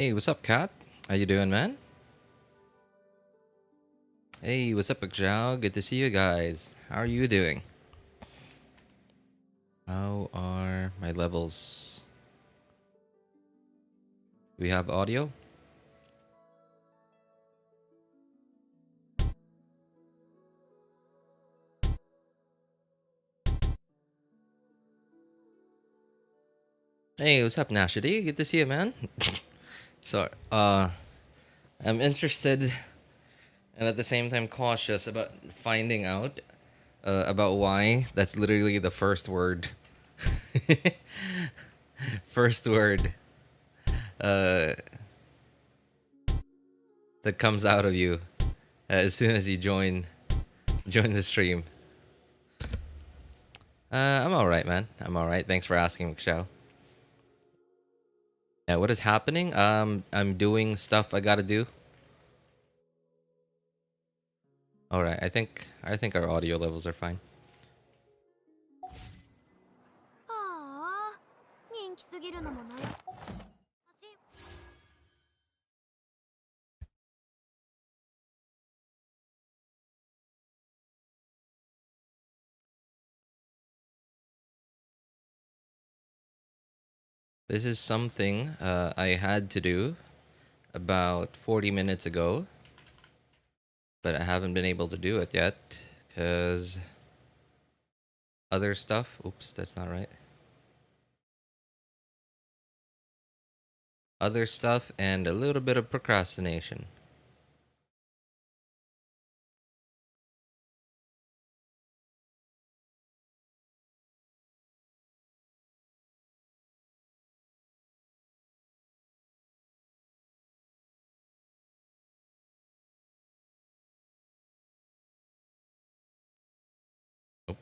Hey, what's up, Kat? How you doing, man? Hey, what's up, Zhao? Good to see you guys. How are you doing? How are my levels? Do we have audio? Hey, what's up, Nashidi? Good to see you, man. So, I'm interested and at the same time cautious about finding out about why that's literally the first word. First word uh, that comes out of you as soon as you join the stream. I'm all right, man. I'm all right. Thanks for asking, Michelle. Yeah, what is happening? I'm doing stuff I gotta do. All right, I think our audio levels are fine. This is something I had to do about 40 minutes ago, but I haven't been able to do it yet because other stuff. Oops, that's not right. Other stuff and a little bit of procrastination. Nope.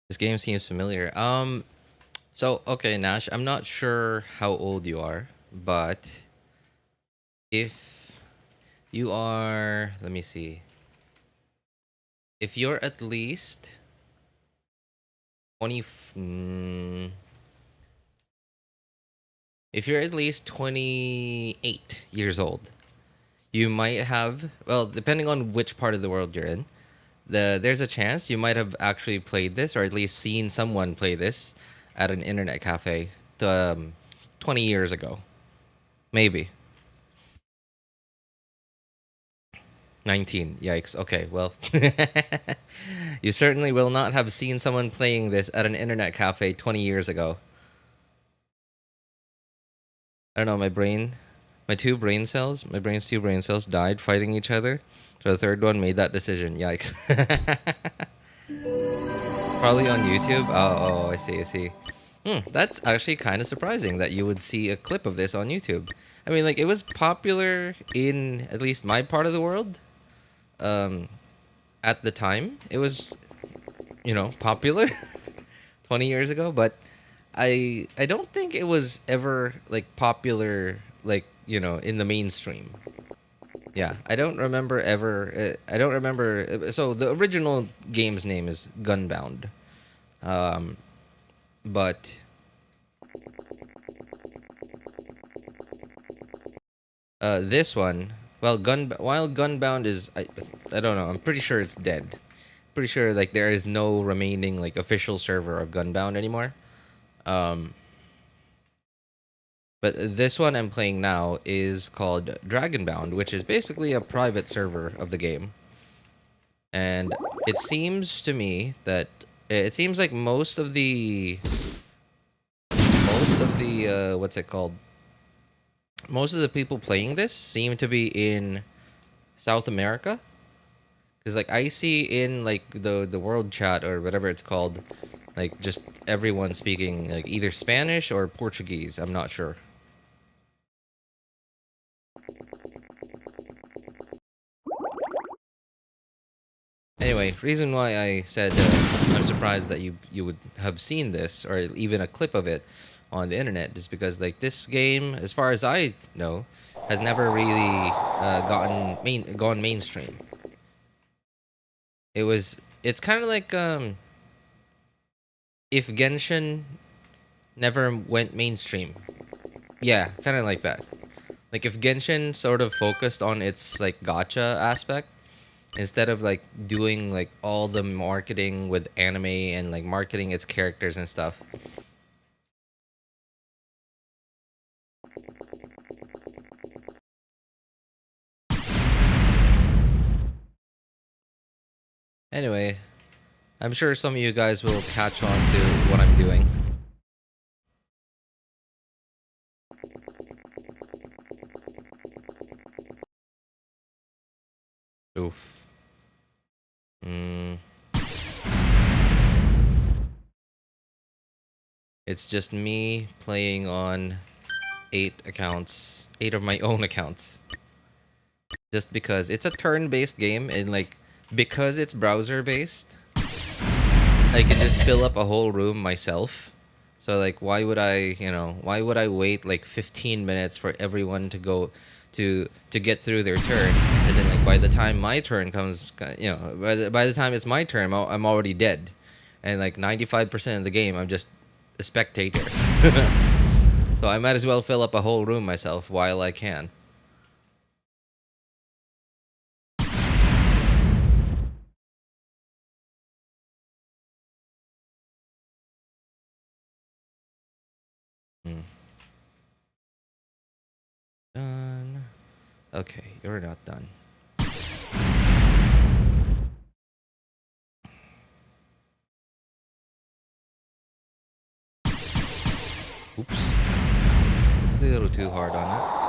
This game seems familiar. So okay, Nash, I'm not sure how old you are, but if you are, let me see. If you're at least 20 if you're at least 28 years old, you might have, well, depending on which part of the world you're in, there's a chance you might have actually played this or at least seen someone play this at an internet cafe 20 years ago. Maybe. 19. Yikes. Okay, well. You certainly will not have seen someone playing this at an internet cafe 20 years ago. I don't know, my brain's two brain cells died fighting each other. So the third one made that decision. Yikes. Probably on YouTube. Oh, I see. That's actually kind of surprising that you would see a clip of this on YouTube. I mean, like, it was popular in at least my part of the world. At the time, it was, popular 20 years ago, but I don't think it was ever like popular, like, in the mainstream. Yeah, I don't remember ever. I don't remember. So the original game's name is Gunbound, but this one, well, while Gunbound is, I don't know. I'm pretty sure it's dead. Pretty sure like there is no remaining like official server of Gunbound anymore. But this one I'm playing now is called Dragonbound, which is basically a private server of the game. And it seems to me that it seems like most of the what's it called? Most of the people playing this seem to be in South America. Cuz like I see in like the world chat or whatever it's called, like just everyone speaking like either Spanish or Portuguese, I'm not sure. Anyway, reason why I said I'm surprised that you would have seen this or even a clip of it on the internet is because like this game, as far as I know, has never really gone mainstream. It was it's kind of like if Genshin never went mainstream. Yeah, kind of like that. Like if Genshin sort of focused on its like gacha aspect instead of like doing like all the marketing with anime and like marketing its characters and stuff. Anyway, I'm sure some of you guys will catch on to what I'm doing. Oof. Mm. It's just me playing on 8 accounts, 8 of my own accounts. Just because it's a turn-based game and like because it's browser-based, I can just fill up a whole room myself. So like why would I wait like 15 minutes for everyone to go to get through their turn and then like by the time my turn comes, by the time it's my turn, I'm already dead. And like 95% of the game I'm just a spectator. So I might as well fill up a whole room myself while I can. Hmm. Done. Okay, you're not done. Oops. A little too hard on it.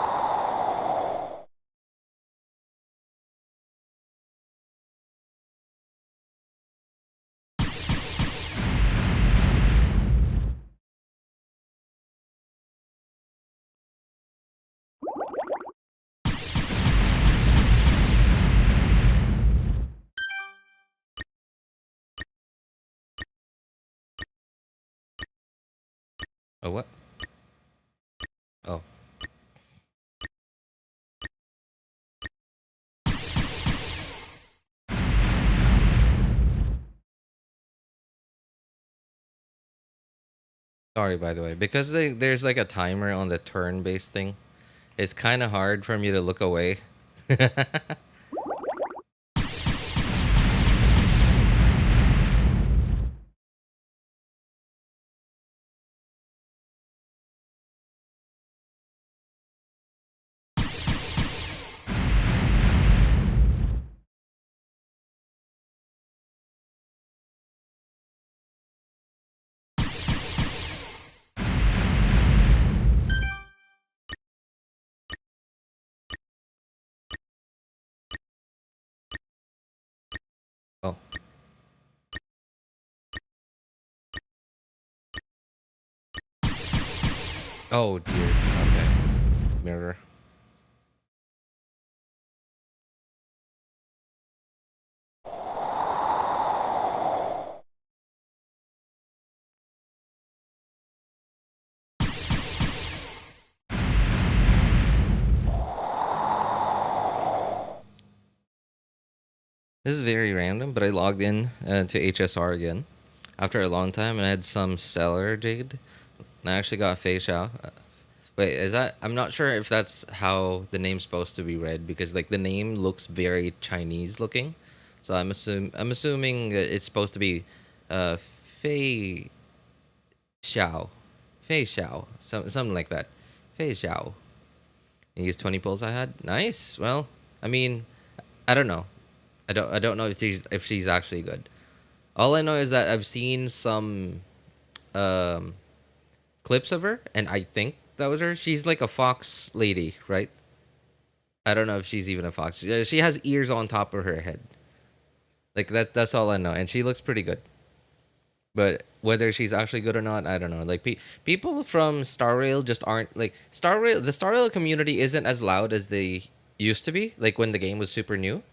Oh, what? Oh. Sorry, by the way. Because there's like a timer on the turn-based thing, it's kind of hard for me to look away. Oh. Oh, dear. Okay. Mirror. This is very random, but I logged in to HSR again after a long time, and I had some stellar jade. And I actually got Fei Xiao. Wait, is that? I'm not sure if that's how the name's supposed to be read because like the name looks very Chinese looking, so I'm assuming that it's supposed to be Fei Xiao, Fei Xiao, something like that, Fei Xiao. These 20 pulls I had, nice. Well, I mean, I don't know. I don't know if she's actually good. All I know is that I've seen some um clips of her, and I think that was her. She's like a fox lady, right? I don't know if she's even a fox. She has ears on top of her head. Like that's all I know, and she looks pretty good. But whether she's actually good or not, I don't know. Like people from Star Rail just aren't like Star Rail. The Star Rail community isn't as loud as they used to be. Like when the game was super new,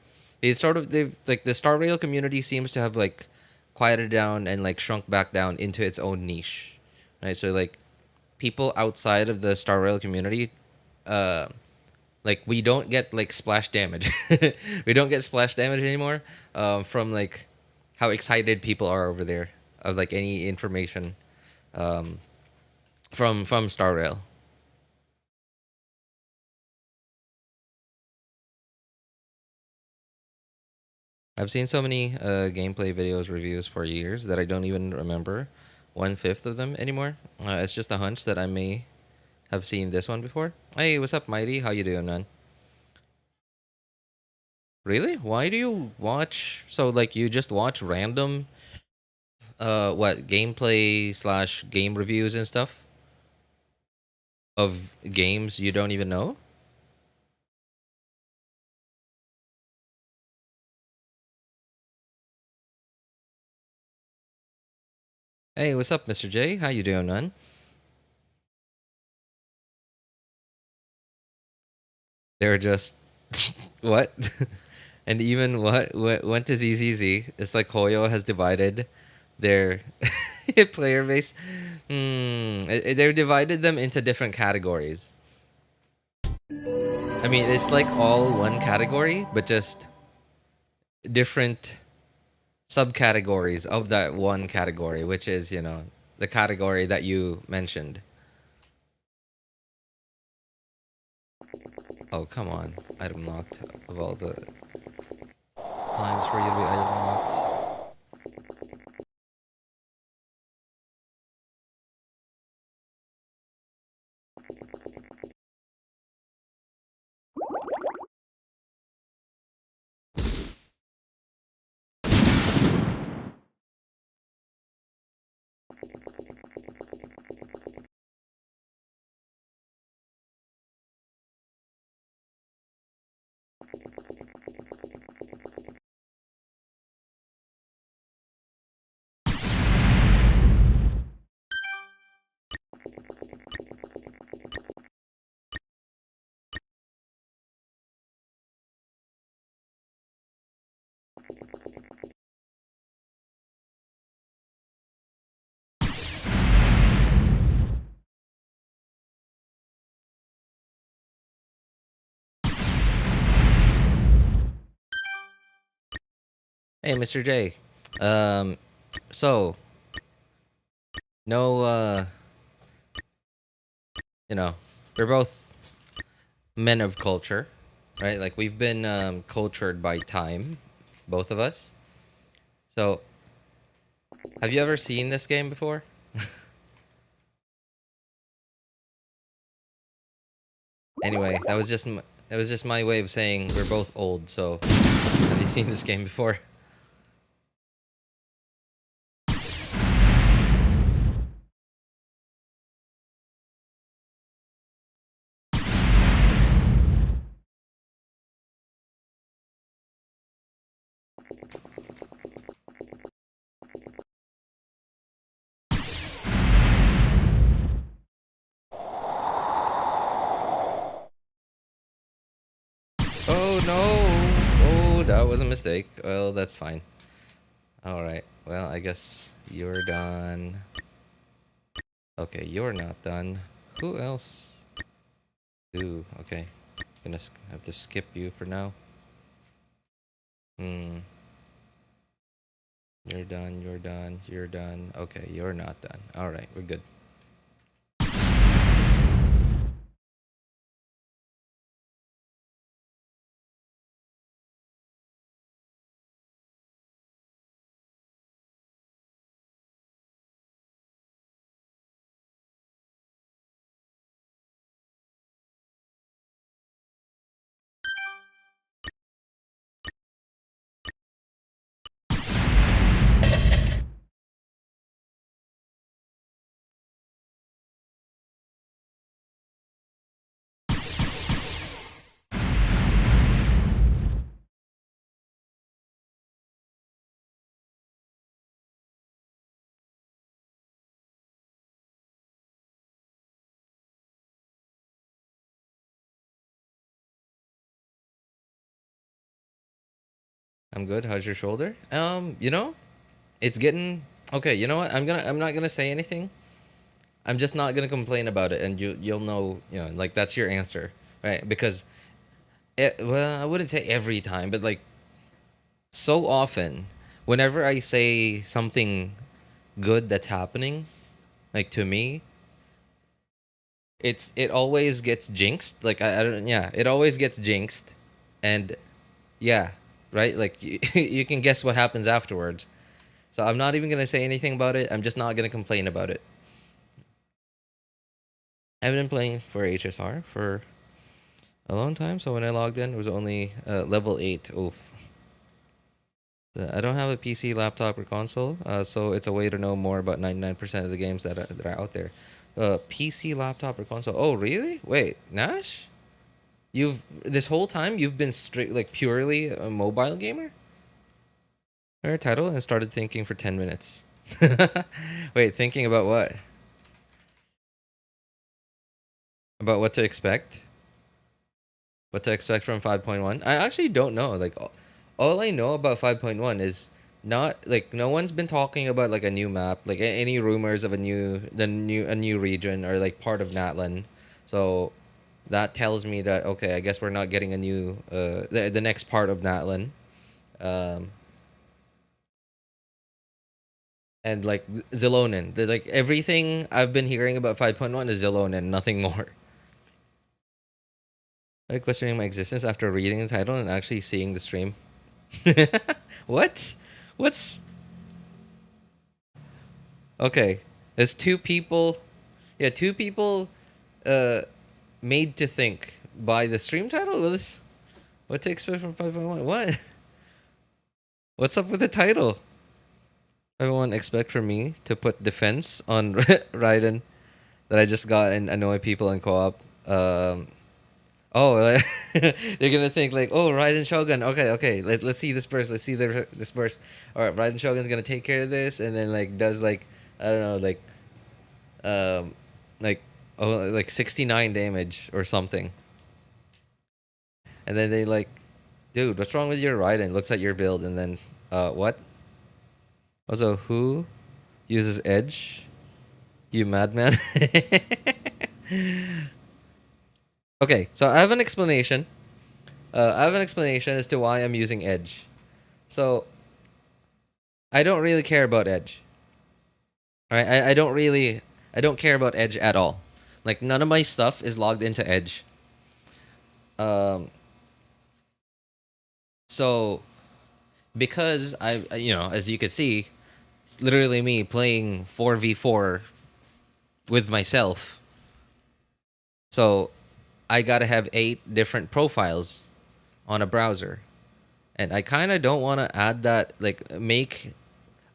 they've like the Star Rail community seems to have like quieted down and like shrunk back down into its own niche, right? So like people outside of the Star Rail community, uh, like we don't get like splash damage. We don't get splash damage anymore, from like how excited people are over there of like any information um, from Star Rail. I've seen so many gameplay videos, reviews for years that I don't even remember 1/5 of them anymore. It's just a hunch that I may have seen this one before. Hey, what's up, Mighty? How you doing, man? Really? Why do you watch? So like you just watch random what gameplay slash game reviews and stuff of games you don't even know? Hey, what's up, Mr. J? How you doing, man? They're just what? And even what went to ZZZ. It's like Hoyo has divided their player base. They're divided them into different categories. I mean, it's like all one category, but just different subcategories of that one category, which is, the category that you mentioned. Oh, come on. Item locked of all the times for you to be item locked. Hey, Mr. J. So no, you know, we're both men of culture, right? Like we've been cultured by time, both of us. So, have you ever seen this game before? Anyway, that was just my way of saying we're both old. So, have you seen this game before? Oh no! Oh, that was a mistake. Well, that's fine. All right. Well, I guess you're done. Okay, you're not done. Who else? Ooh, okay. Gonna have to skip you for now. Hmm. You're done, you're done, you're done. Okay, you're not done. Alright, we're good. I'm good. How's your shoulder? It's getting okay, you know what? I'm not gonna say anything. I'm just not gonna complain about it and you'll know, like that's your answer. Right? Because well, I wouldn't say every time, but like so often whenever I say something good that's happening, like to me, it always gets jinxed. Like I don't yeah, it always gets jinxed, and yeah, right. Like you can guess what happens afterwards. So I'm not even gonna say anything about it. I'm just not gonna complain about it. I've been playing for HSR for a long time. So when I logged in, it was only level 8. Oof. I don't have a PC, laptop, or console, so it's a way to know more about 99% of the games that are out there. PC, laptop, or console. Oh, really? Wait, Nash? You've this whole time you've been straight like purely a mobile gamer? Our title and started thinking for 10 minutes. Wait, thinking about what? About what to expect? What to expect from 5.1? I actually don't know. Like all I know about 5.1 is not like no one's been talking about like a new map, like any rumors of a new region or like part of Natlan. So that tells me that okay, I guess we're not getting a new the next part of Natlan. Um and like Zilonen. Like everything I've been hearing about 5.1 is Zilonen, nothing more. Like questioning my existence after reading the title and actually seeing the stream. What? What's okay? There's two people. Yeah, two people uh made to think by the stream title. What to expect from 5.1? What? What's up with the title? Everyone expect for me to put defense on Raiden that I just got and annoy people in co-op. Oh, they're gonna think like, oh, Raiden Shogun. Okay, okay. Let's see this burst. Let's see this burst. All right, Raiden Shogun's gonna take care of this, and then like does like I don't know um like like 69 damage or something, and then they like, dude, what's wrong with your Raiden? Looks at your build, and then what? Also, who uses Edge? You madman. Okay, so I have an explanation. I have an explanation as to why I'm using Edge. So I don't really care about Edge. Right? I don't care about Edge at all. Like none of my stuff is logged into Edge. Um so because as you can see, it's literally me playing 4v4 with myself. So I got to have 8 different profiles on a browser. And I kind of don't want to add that like make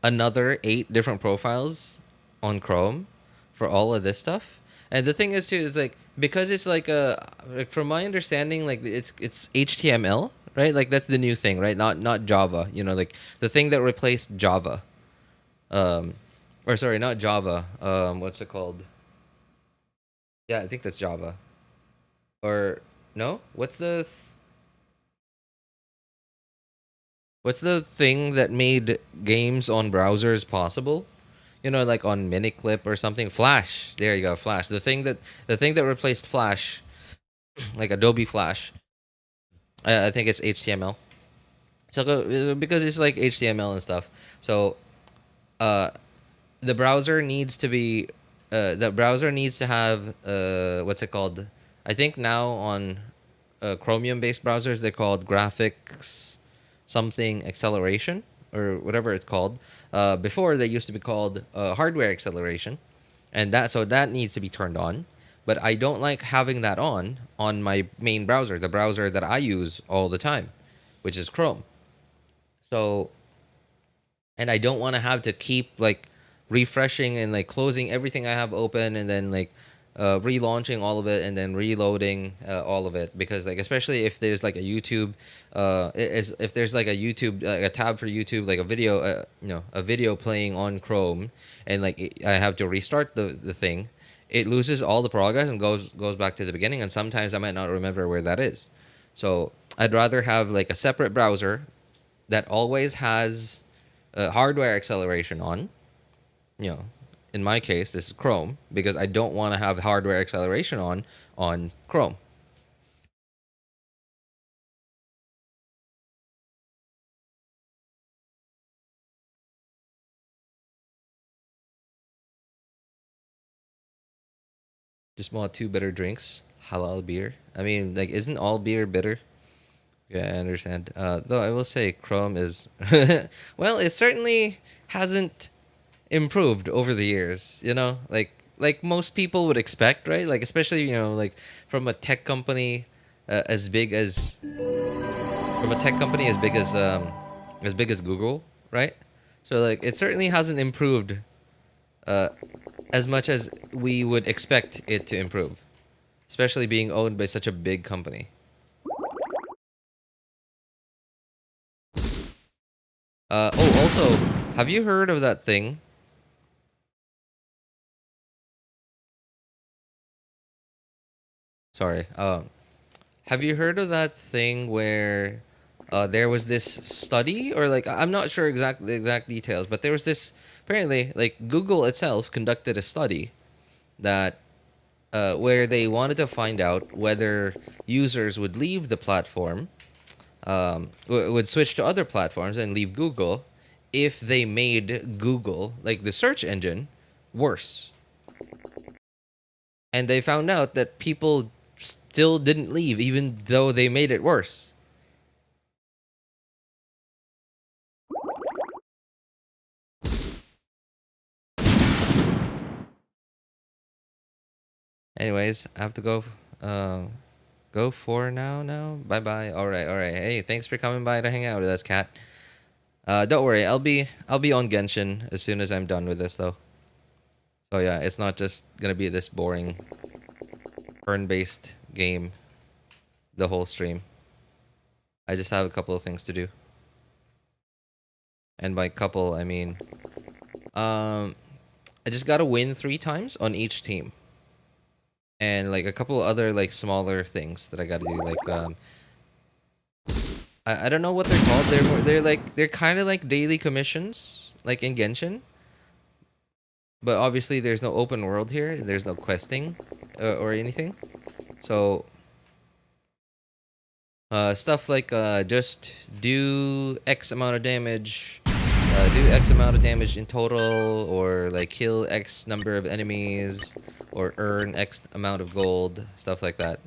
another 8 different profiles on Chrome for all of this stuff. And the thing is too is like because it's like from my understanding like it's HTML, right? Like that's the new thing, right? Not Java, like the thing that replaced Java. Or sorry, not Java. What's it called? Yeah, I think that's Java. Or no? What's the thing that made games on browsers possible? Like on Miniclip or something. Flash. There you go, Flash. The thing that replaced Flash, like Adobe Flash. I think it's HTML. So because it's like HTML and stuff. So uh, the browser needs to be the browser needs to have what's it called? I think now on Chromium based browsers they're called graphics something acceleration or whatever it's called. Before they used to be called hardware acceleration, and that needs to be turned on. But I don't like having that on my main browser, the browser that I use all the time, which is Chrome. So, and I don't want to have to keep like refreshing and like closing everything I have open and then like relaunching all of it and then reloading all of it because like especially if there's like a YouTube if there's like a YouTube like a tab for YouTube like a video a video playing on Chrome and like I have to restart the thing, it loses all the progress and goes back to the beginning, and sometimes I might not remember where that is. So I'd rather have like a separate browser that always has hardware acceleration on. You know, in my case, this is Chrome because I don't want to have hardware acceleration on Chrome. Just want two bitter drinks. Halal beer. I mean, like, isn't all beer bitter? Yeah, I understand. Though I will say, Chrome is, well, it certainly hasn't improved over the years. You know, like most people would expect, right? Like especially like from a tech company as big as from a tech company as big as Google, right? So like it certainly hasn't improved uh, as much as we would expect it to improve, especially being owned by such a big company. Oh, also, have you heard of that thing? Sorry. Have you heard of that thing where there was this study, or like I'm not sure exactly the exact details, but there was this apparently like Google itself conducted a study that where they wanted to find out whether users would leave the platform, would switch to other platforms and leave Google if they made Google, like the search engine, worse. And they found out that people still didn't leave even though they made it worse. Anyways, I have to go. Go for now. Now, bye bye. All right, all right. Hey, thanks for coming by to hang out with us, Cat. Don't worry. I'll be on Genshin as soon as I'm done with this, though. So yeah, it's not just gonna be this boring turn-based game the whole stream. I just have a couple of things to do, and by couple I mean, um, I just gotta win 3 times on each team, and like a couple other like smaller things that I gotta do, like I don't know what they're called. They're kind of like daily commissions, like in Genshin. But obviously, there's no open world here. There's no questing or anything. So stuff like just do X amount of damage, do X amount of damage in total, or like kill X number of enemies, or earn X amount of gold, stuff like that.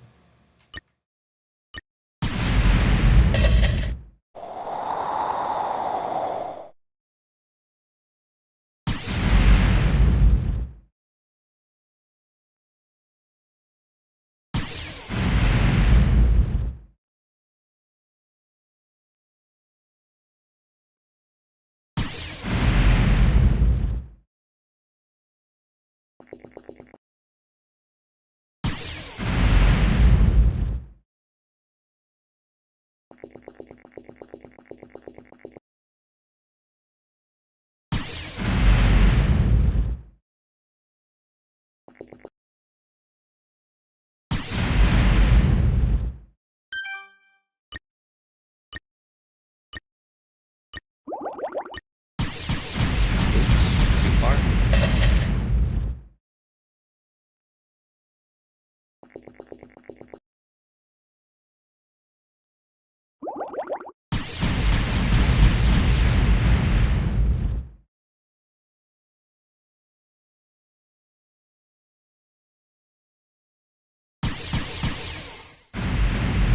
Oops, too far.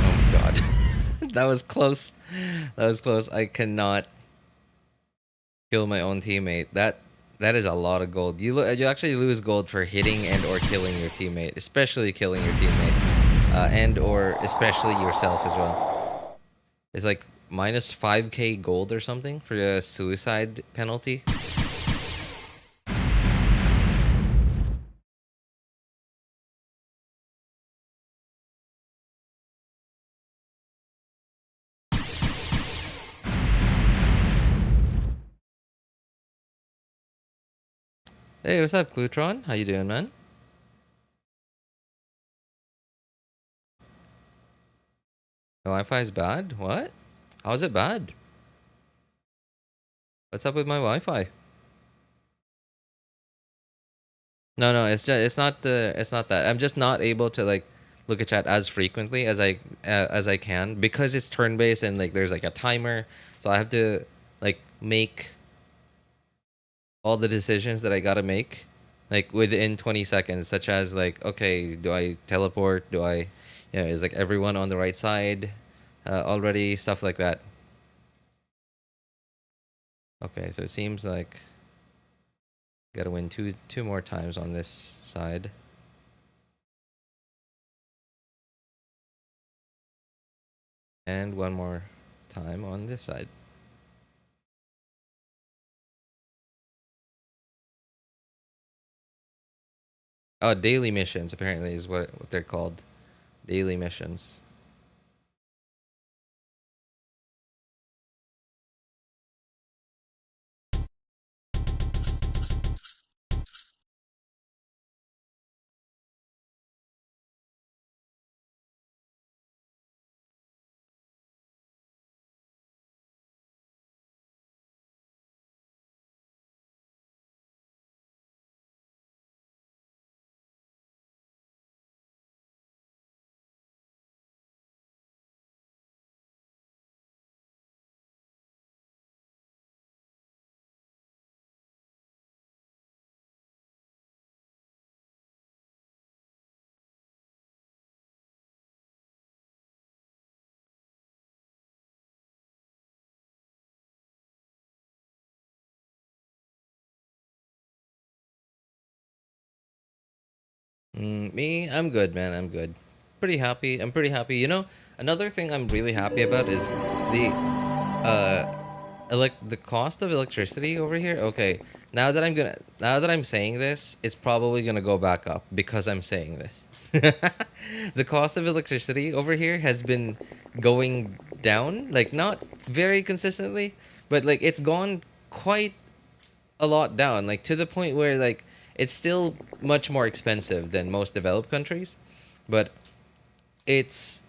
Oh God, that was close. That was close. I cannot kill my own teammate. That is a lot of gold. You actually lose gold for hitting and or killing your teammate, especially killing your teammate, and or especially yourself as well. It's like minus 5k gold or something for the suicide penalty. Hey, what's up, Glutron? How you doing, man? The Wi-Fi is bad? What? How is it bad? What's up with my Wi-Fi? No, no, it's not that. I'm just not able to like look at chat as frequently as I can because it's turn-based and like there's like a timer, so I have to like make all the decisions that I gotta make like within 20 seconds, such as like, okay, do I teleport? Do I, is like everyone on the right side already? Stuff like that. Okay, so it seems like gotta win two more times on this side. And one more time on this side. Oh, daily missions apparently is what they're called. Daily missions. Me, I'm good, man. I'm good. Pretty happy. I'm pretty happy. Another thing I'm really happy about is the uh the cost of electricity over here. Okay, now that I'm saying this, it's probably gonna go back up because I'm saying this. The cost of electricity over here has been going down, like not very consistently, but like it's gone quite a lot down, like to the point where like it's still much more expensive than most developed countries, but it's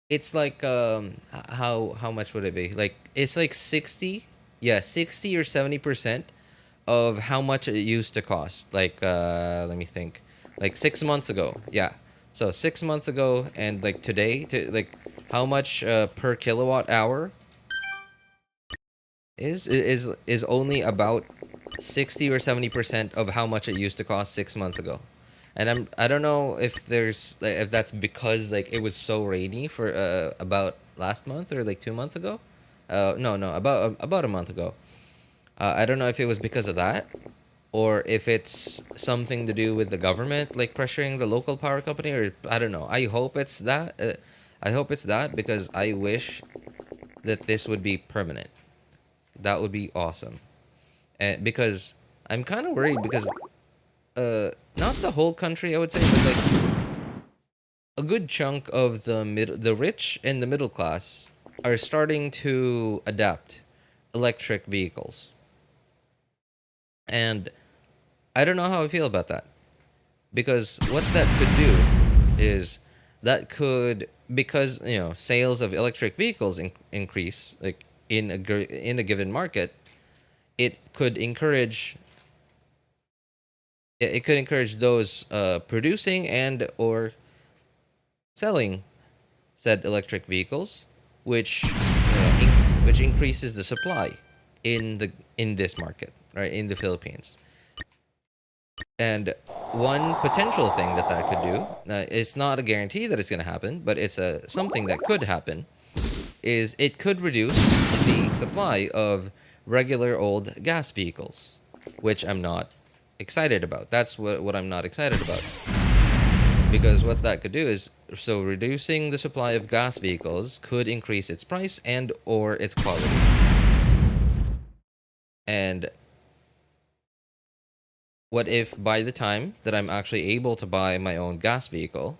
it's like how much would it be? Like it's like 60, yeah, 60 or 70% of how much it used to cost. Like let me think. Like 6 months ago. Yeah. So 6 months ago and like today to like how much per kilowatt hour is only about 60 or 70% of how much it used to cost 6 months ago. And I don't know if there's like, if that's because like it was so rainy for about last month or like 2 months ago. No, about a month ago. I don't know if it was because of that or if it's something to do with the government like pressuring the local power company, or I don't know. I hope it's that. I hope it's that because I wish that this would be permanent. That would be awesome. And because I'm kind of worried because not the whole country I would say, but like a good chunk of the rich and the middle class are starting to adapt electric vehicles. And I don't know how I feel about that. Because what that could do is that could, because sales of electric vehicles increase like in a given market, it could encourage those producing and or selling said electric vehicles, which which increases the supply in this market, right, in the Philippines. And one potential thing that could do, it's not a guarantee that it's going to happen, but it's something that could happen, is it could reduce the supply of regular old gas vehicles, which I'm not excited about. That's what I'm not excited about. Because what that could do is, so reducing the supply of gas vehicles could increase its price and or its quality. And what if by the time that I'm actually able to buy my own gas vehicle,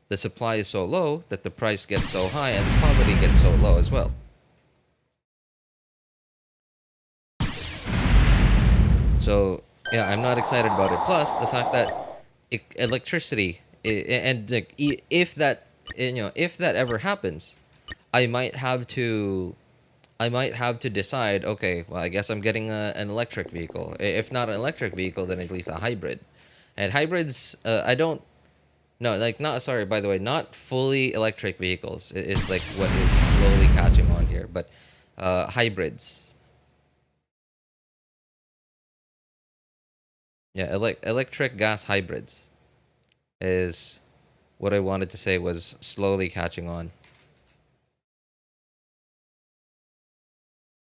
the supply is so low that the price gets so high and the quality gets so low as well? So yeah, I'm not excited about it. Plus the fact that electricity and like if that ever happens, I might have to decide, okay, well, I guess I'm getting an electric vehicle. If not an electric vehicle, then at least a hybrid. And hybrids, I don't, no, like, not, sorry, by the way, not fully electric vehicles is like what is slowly catching on here, but hybrids. Yeah, electric gas hybrids is what I wanted to say was slowly catching on.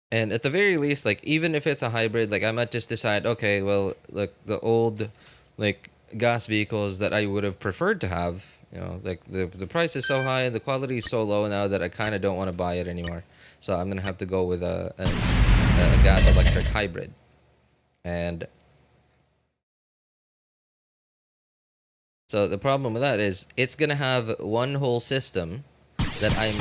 And at the very least, like even if it's a hybrid, like I might just decide, okay, well, like the old, like gas vehicles that I would have preferred to have, like the price is so high and the quality is so low now that I kind of don't want to buy it anymore. So I'm gonna have to go with a gas electric hybrid, and so the problem with that is it's gonna have one whole system that I'm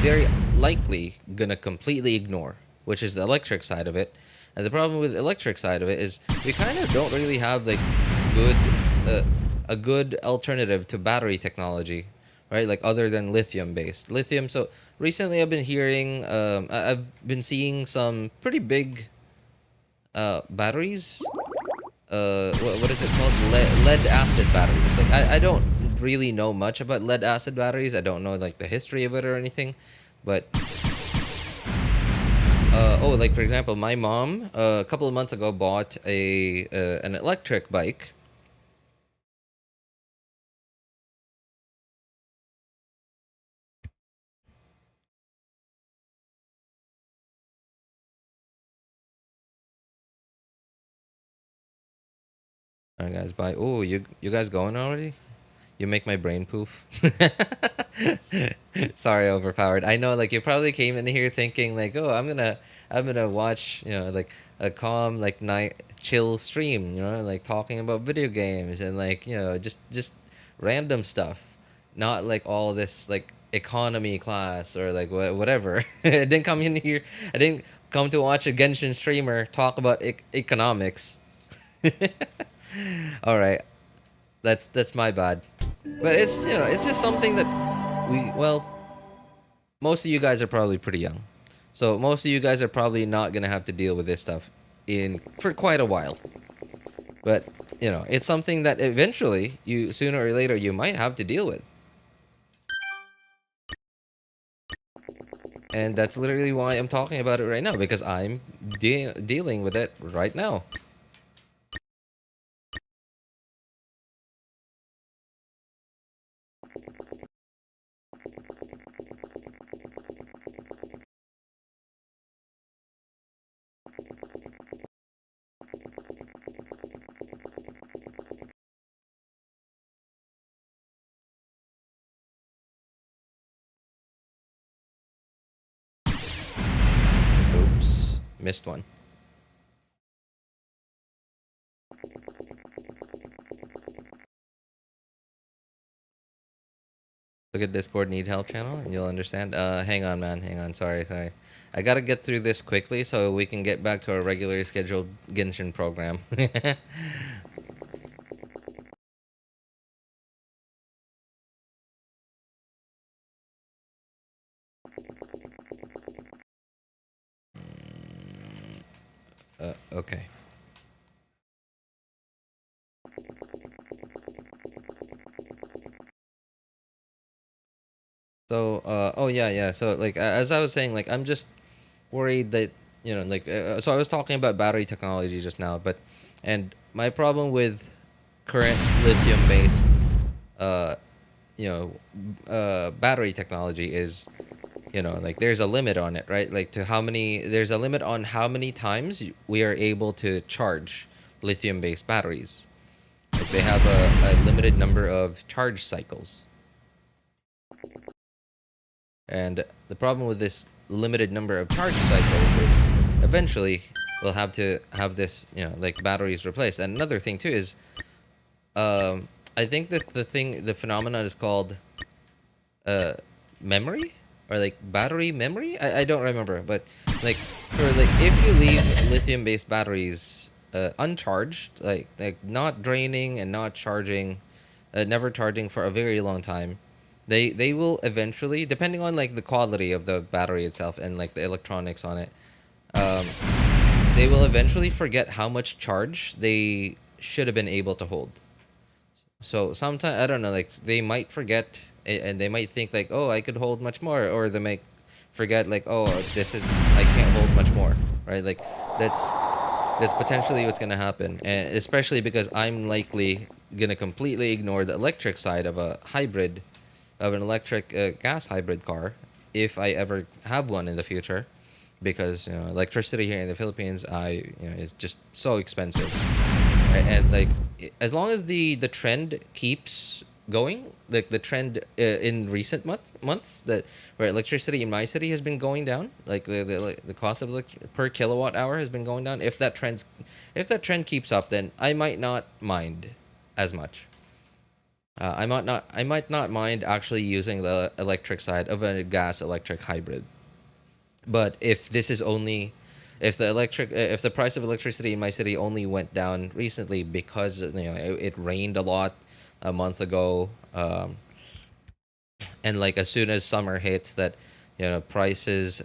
very likely gonna completely ignore, which is the electric side of it. And the problem with the electric side of it is we kind of don't really have like good a good alternative to battery technology, right? Like other than lithium based lithium. So recently I've been hearing I've been seeing some pretty big batteries. What is it called? Lead acid batteries. Like I don't really know much about lead acid batteries. I don't know like the history of it or anything, but oh, like for example, my mom a couple of months ago bought a an electric bike. Alright, guys, bye. Oh, you guys going already? You make my brain poof. Sorry, overpowered. I know, like you probably came in here thinking like, oh, I'm gonna watch, like a calm, like night chill stream, like talking about video games and like, just random stuff, not like all this like economy class or like whatever. I didn't come in here. I didn't come to watch a Genshin streamer talk about economics. All right, that's my bad. But it's just something that well, most of you guys are probably pretty young. So most of you guys are probably not going to have to deal with this stuff in for quite a while. But, it's something that eventually you sooner or later you might have to deal with. And that's literally why I'm talking about it right now, because I'm dealing with it right now. Oops, missed one. Look at Discord need help channel and you'll understand. Hang on, man. Hang on. Sorry. I gotta get through this quickly so we can get back to our regularly scheduled Genshin program. Okay. So, oh yeah. So, like, as I was saying, like, I'm just worried that, like, so I was talking about battery technology just now, and my problem with current lithium-based, uh, battery technology is, like, there's a limit on it, right? Like, there's a limit on how many times we are able to charge lithium-based batteries. Like, they have a limited number of charge cycles. And the problem with this limited number of charge cycles is eventually we'll have to have this, like batteries replaced. And another thing too is, I think that the phenomenon is called, memory or like battery memory. I don't remember, but like if you leave lithium-based batteries uncharged, like not draining and not charging, never charging for a very long time. They will eventually, depending on like the quality of the battery itself and like the electronics on it, um, they will eventually forget how much charge they should have been able to hold. So sometimes I don't know, like they might forget and they might think like, oh, I could hold much more, or they might forget like, oh, I can't hold much more, right? Like that's That's potentially what's gonna happen, and especially because I'm likely gonna completely ignore the electric side of a hybrid, of an electric gas hybrid car, if I ever have one in the future, because electricity here in the Philippines, is just so expensive, right? And like, as long as the trend keeps going, like the trend in recent months, that where electricity in my city has been going down, like the cost of per kilowatt hour has been going down. If that trend keeps up, then I might not mind as much. I might not mind actually using the electric side of a gas electric hybrid. But if this is only, if the price of electricity in my city only went down recently because it rained a lot a month ago, and like as soon as summer hits, that prices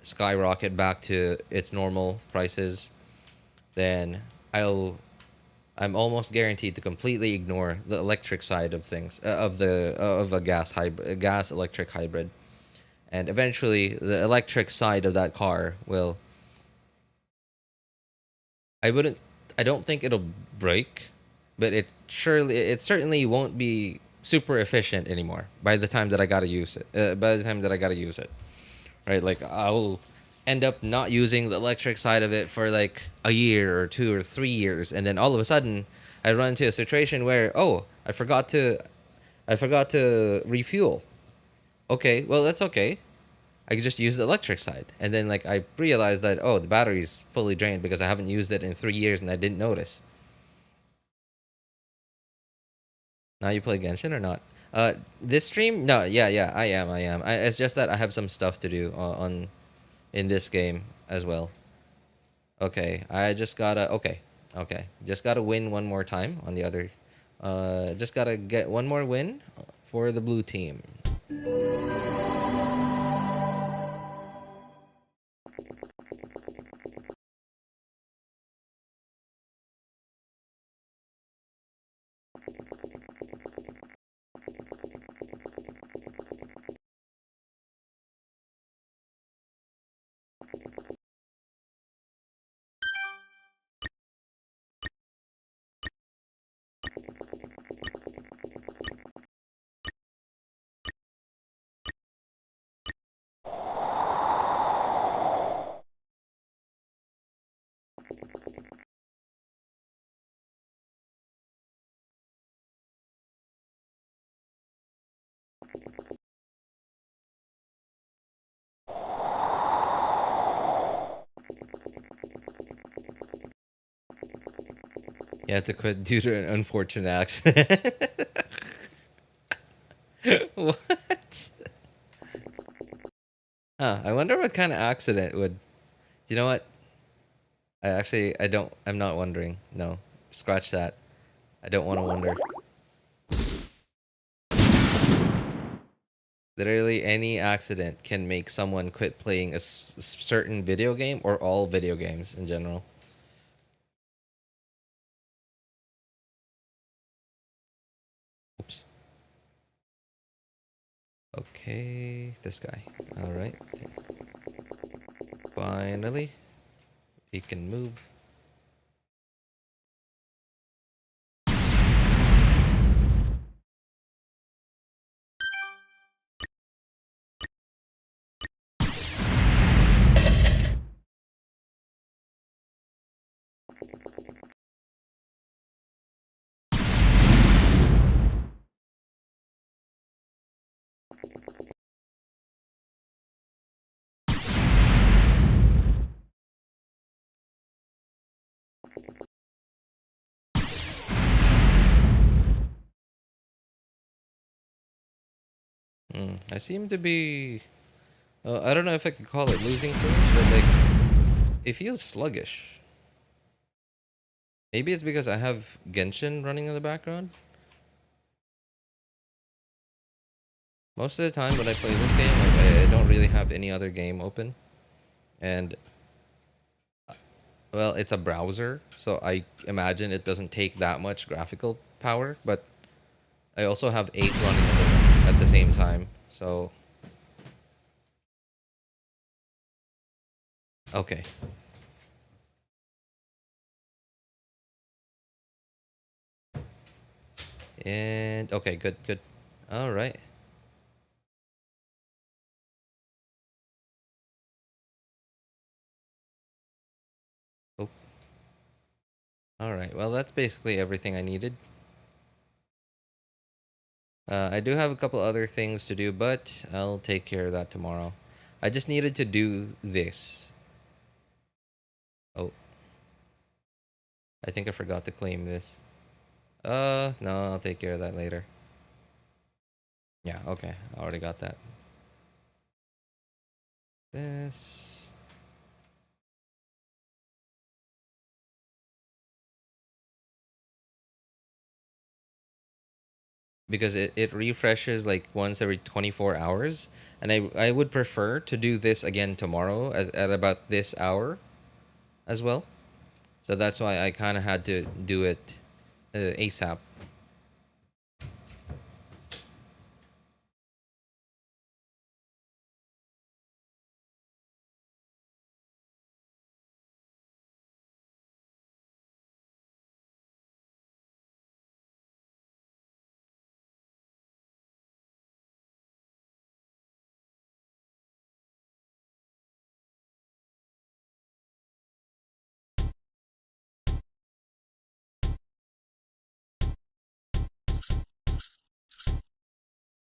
skyrocket back to its normal prices, then I'm almost guaranteed to completely ignore the electric side of things, of a gas electric hybrid, and eventually the electric side of that car will. I wouldn't. I don't think it'll break, but it certainly won't be super efficient anymore by the time that I gotta use it. By the time that I gotta use it, right? Like I'll end up not using the electric side of it for like a year or 2 or 3 years, and then all of a sudden I run into a situation where, oh, I forgot to refuel. Okay, well that's okay. I could just use the electric side, and then like I realized that, oh, the battery's fully drained because I haven't used it in 3 years and I didn't notice. Now you play Genshin or not? This stream? No, yeah, I am. It's just that I have some stuff to do on in this game as well. Okay, I just gotta. Okay, just gotta win one more time on the other. Just gotta get one more win for the blue team. You had to quit due to an unfortunate accident. What? Huh, I wonder what kind of accident would. You know what? I don't. I'm not wondering. No. Scratch that. I don't want to wonder. Literally any accident can make someone quit playing a certain video game or all video games in general. Oops. Okay, this guy. All right. Finally, he can move. I seem to be. I don't know if I could call it losing frames, but like, it feels sluggish. Maybe it's because I have Genshin running in the background. Most of the time when I play this game, like, I don't really have any other game open, and well, it's a browser, so I imagine it doesn't take that much graphical power. But I also have 8 running at the same time, so okay. And okay, good, good. All right. Oh, all right. Well, that's basically everything I needed. I do have a couple other things to do, but I'll take care of that tomorrow. I just needed to do this. Oh, I think I forgot to claim this. No, I'll take care of that later. Yeah, okay. I already got that. This. Because it refreshes like once every 24 hours. And I would prefer to do this again tomorrow at about this hour as well. So that's why I kind of had to do it ASAP.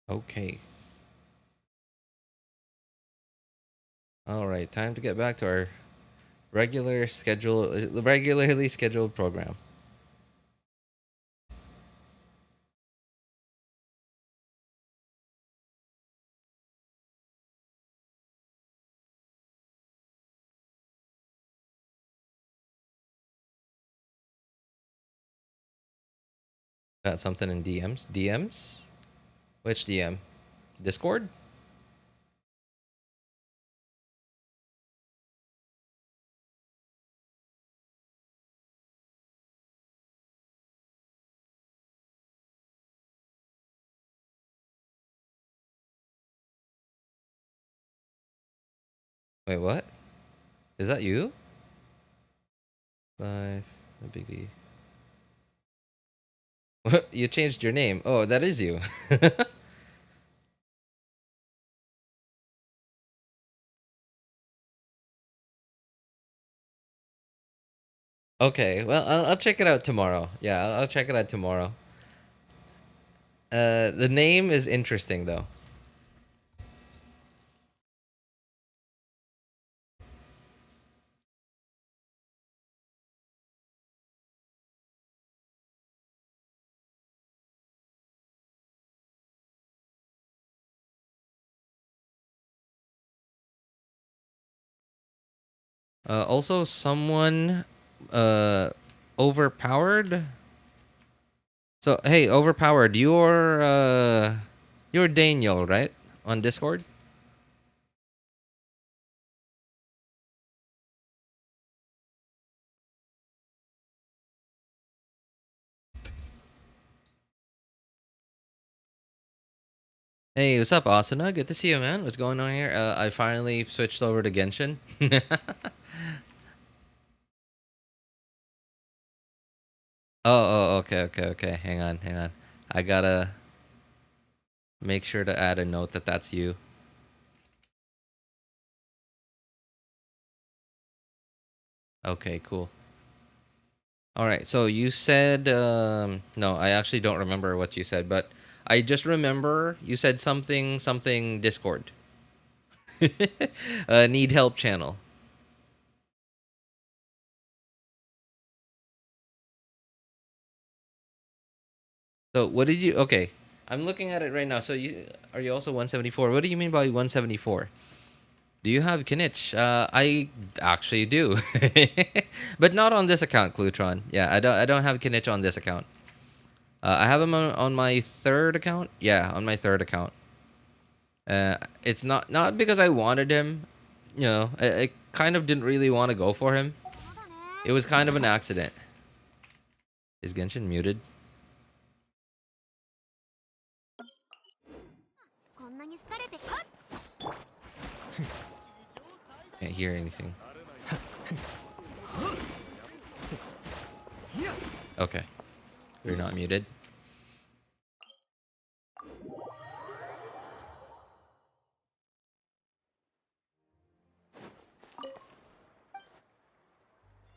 Okay. All right, time to get back to our regularly scheduled program. Got something in DMs. DMs? Which DM? Discord? Wait, what? Is that you? Live, the biggie. You changed your name. Oh, that is you. Okay, well, I'll check it out tomorrow. Yeah, I'll check it out tomorrow. The name is interesting though. Also, someone uh overpowered. So hey, overpowered. You're Daniel, right? On Discord. Hey, what's up, Asuna? Good to see you, man. What's going on here? I finally switched over to Genshin. Okay, okay, okay. Hang on, hang on. I gotta make sure to add a note that that's you. Okay, cool. All right, so you said no, I actually don't remember what you said, but I just remember you said something Discord. Need help channel. So what did you? Okay, I'm looking at it right now. So you also 174? What do you mean by 174? Do you have Kinich? I actually do, but not on this account, Glutron. Yeah, I don't have Kinich on this account. I have him on my third account. Yeah, on my third account. It's not because I wanted him. You know, I kind of didn't really want to go for him. It was kind of an accident. Is Genshin muted? Can't hear anything. Okay, you're not muted.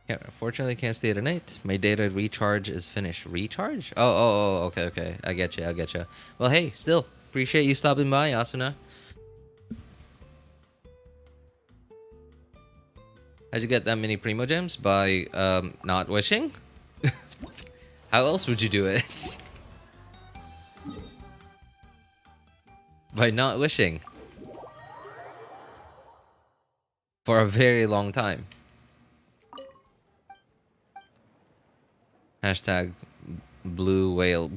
Yeah, unfortunately, I can't stay tonight. My data recharge is finished. Recharge? Okay, okay. I get you, I get you. Well, hey, still, appreciate you stopping by, Asuna. How'd you get that many Primo Gems? By, not wishing? How else would you do it? By not wishing. For a very long time. Hashtag blue whale.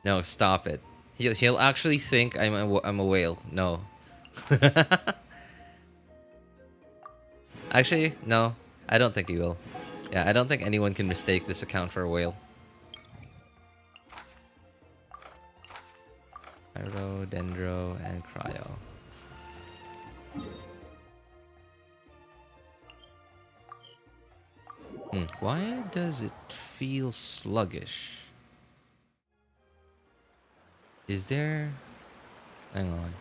No, stop it. He'll actually think I'm a whale. No. Actually, no. I don't think he will. Yeah, I don't think anyone can mistake this account for a whale. Pyro, Dendro, and Cryo. Why does it feel sluggish? Is there... Hang on.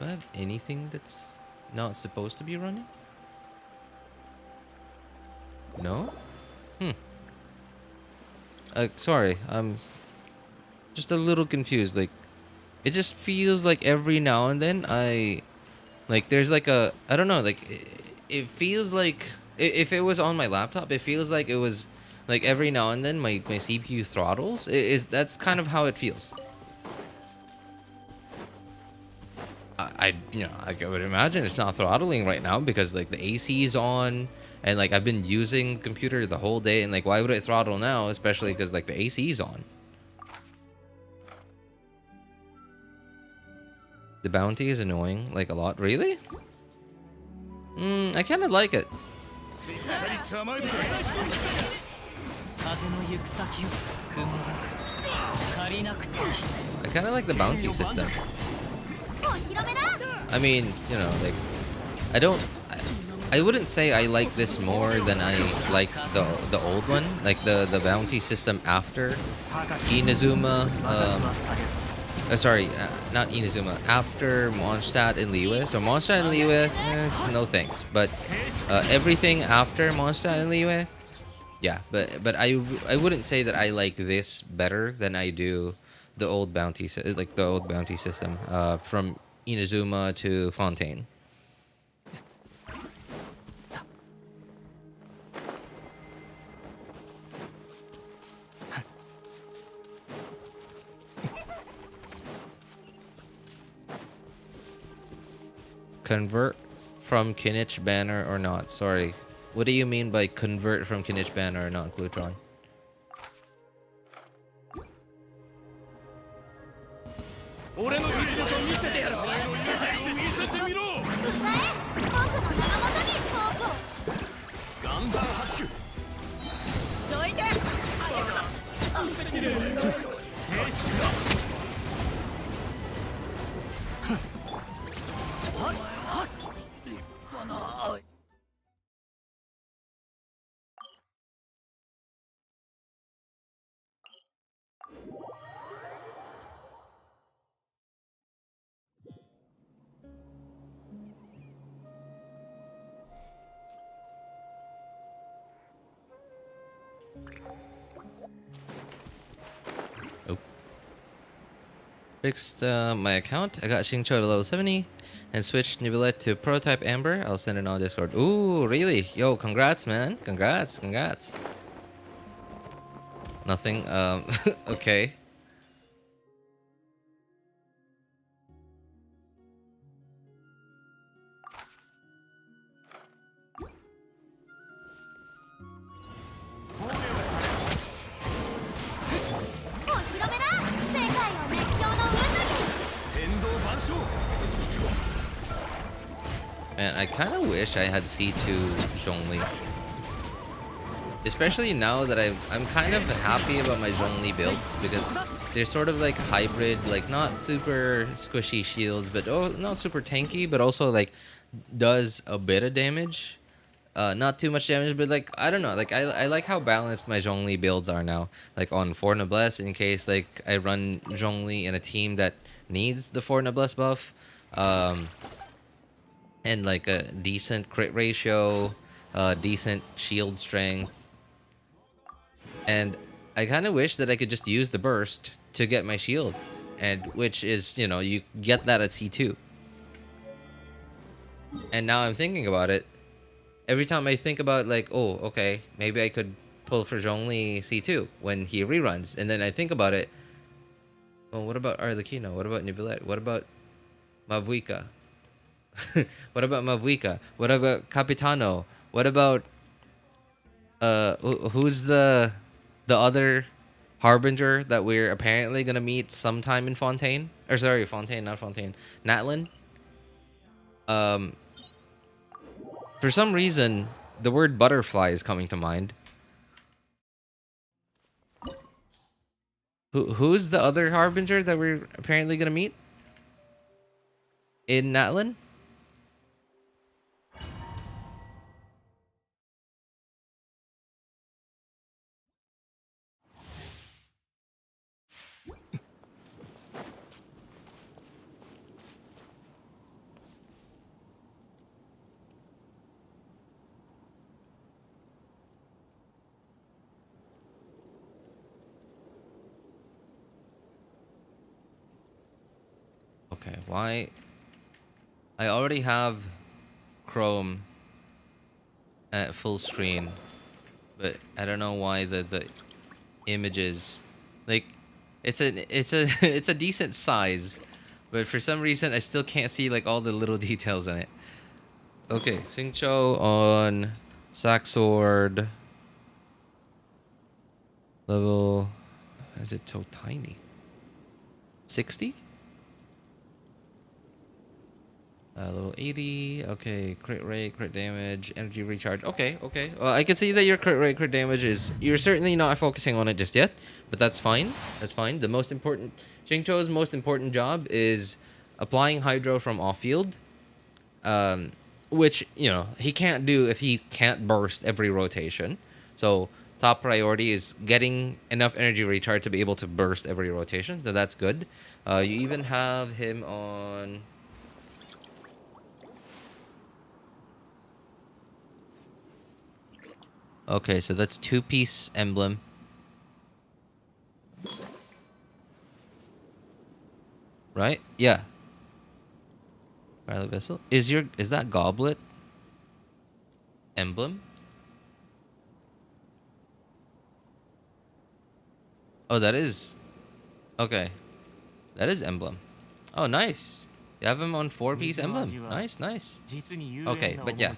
Do I have anything that's not supposed to be running? No? Sorry, I'm just a little confused. Like, it just feels like every now and then there's like a, I don't know, like, it feels like, if it was on my laptop, it feels like it was, like, every now and then my CPU throttles. That's kind of how it feels. I would imagine it's not throttling right now because, like, the AC is on. And, like, I've been using computer the whole day, and, like, why would it throttle now? Especially because, like, the AC's on. The bounty is annoying, like, a lot. Really? I kind of like it. I kind of like the bounty system. I mean, you know, like, I wouldn't say I like this more than I liked the old one, like the bounty system after Inazuma. Not Inazuma. After Mondstadt and Liyue. So Mondstadt and Liyue, no thanks. But everything after Mondstadt and Liyue, yeah. But I wouldn't say that I like this better than I do the old bounty system from Inazuma to Fontaine. Convert from Kinich banner or not? Sorry. What do you mean by convert from Kinich banner or not, Glutron? Fixed my account. I got Xingqiu to level 70 and switched Nibulette to Prototype Amber. I'll send it on Discord. Ooh, really? Yo, congrats, man. Congrats. Nothing. Okay. Man, I kind of wish I had C2 Zhongli. Especially now that I'm kind of happy about my Zhongli builds because they're sort of like hybrid, like not super squishy shields, but not super tanky, but also like does a bit of damage. not too much damage, but like I don't know, like I like how balanced my Zhongli builds are now. Like on 4 Noblesse, in case like I run Zhongli in a team that needs the 4 Noblesse buff, um, and like a decent crit ratio, decent shield strength, and I kind of wish that I could just use the burst to get my shield, and which is, you know, you get that at C2. And now I'm thinking about it. Every time I think about like, oh, okay, maybe I could pull for Zhongli C2 when he reruns, and then I think about it. Well, what about Arlecchino? What about Nibilette? What about Mavuika? What about Mavuika? What about Capitano? What about who's the other harbinger that we're apparently gonna meet sometime in Fontaine? Or sorry, Fontaine, not Fontaine. Natlan. For some reason, the word butterfly is coming to mind. Who's the other harbinger that we're apparently gonna meet in Natlan? Okay, why? I already have Chrome at full screen, but I don't know why the images, like, it's a it's a decent size, but for some reason I still can't see like all the little details in it. Okay, Xingqiu on Sack Sword level. Why is it so tiny? 60? Level 80. Okay, crit rate, crit damage, energy recharge. Okay, okay. Well, I can see that your crit rate, crit damage is... You're certainly not focusing on it just yet, but that's fine. That's fine. The most important... Xingqiu's most important job is applying Hydro from off-field, which, you know, he can't do if he can't burst every rotation. So, top priority is getting enough energy recharge to be able to burst every rotation, so that's good. You even have him on... Okay, so that's 2-piece emblem. Right? Yeah. Violet Vessel. Is that goblet emblem? Oh, that is. Okay. That is emblem. Oh, nice. You have him on 4-piece emblem. Nice, nice. Okay, but yeah.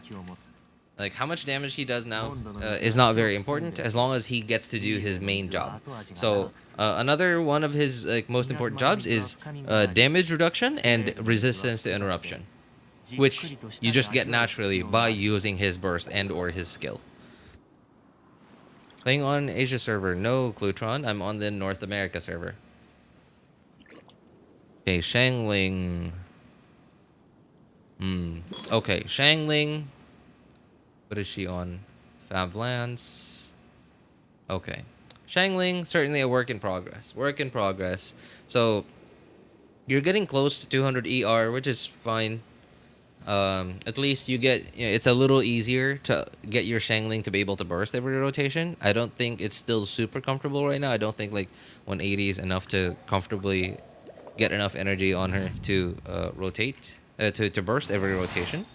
Like, how much damage he does now is not very important as long as he gets to do his main job. So, another one of his like most important jobs is damage reduction and resistance to interruption, which you just get naturally by using his burst and or his skill. Playing on Asia server, no Clutron. I'm on the North America server. Okay, Shangling. Okay, Shangling. What is she on? Fav Lance. Okay. Shangling, certainly a work in progress. Work in progress. So, you're getting close to 200 ER, which is fine. At least you get... You know, it's a little easier to get your Shangling to be able to burst every rotation. I don't think it's still super comfortable right now. I don't think, like, 180 is enough to comfortably get enough energy on her to rotate... to burst every rotation.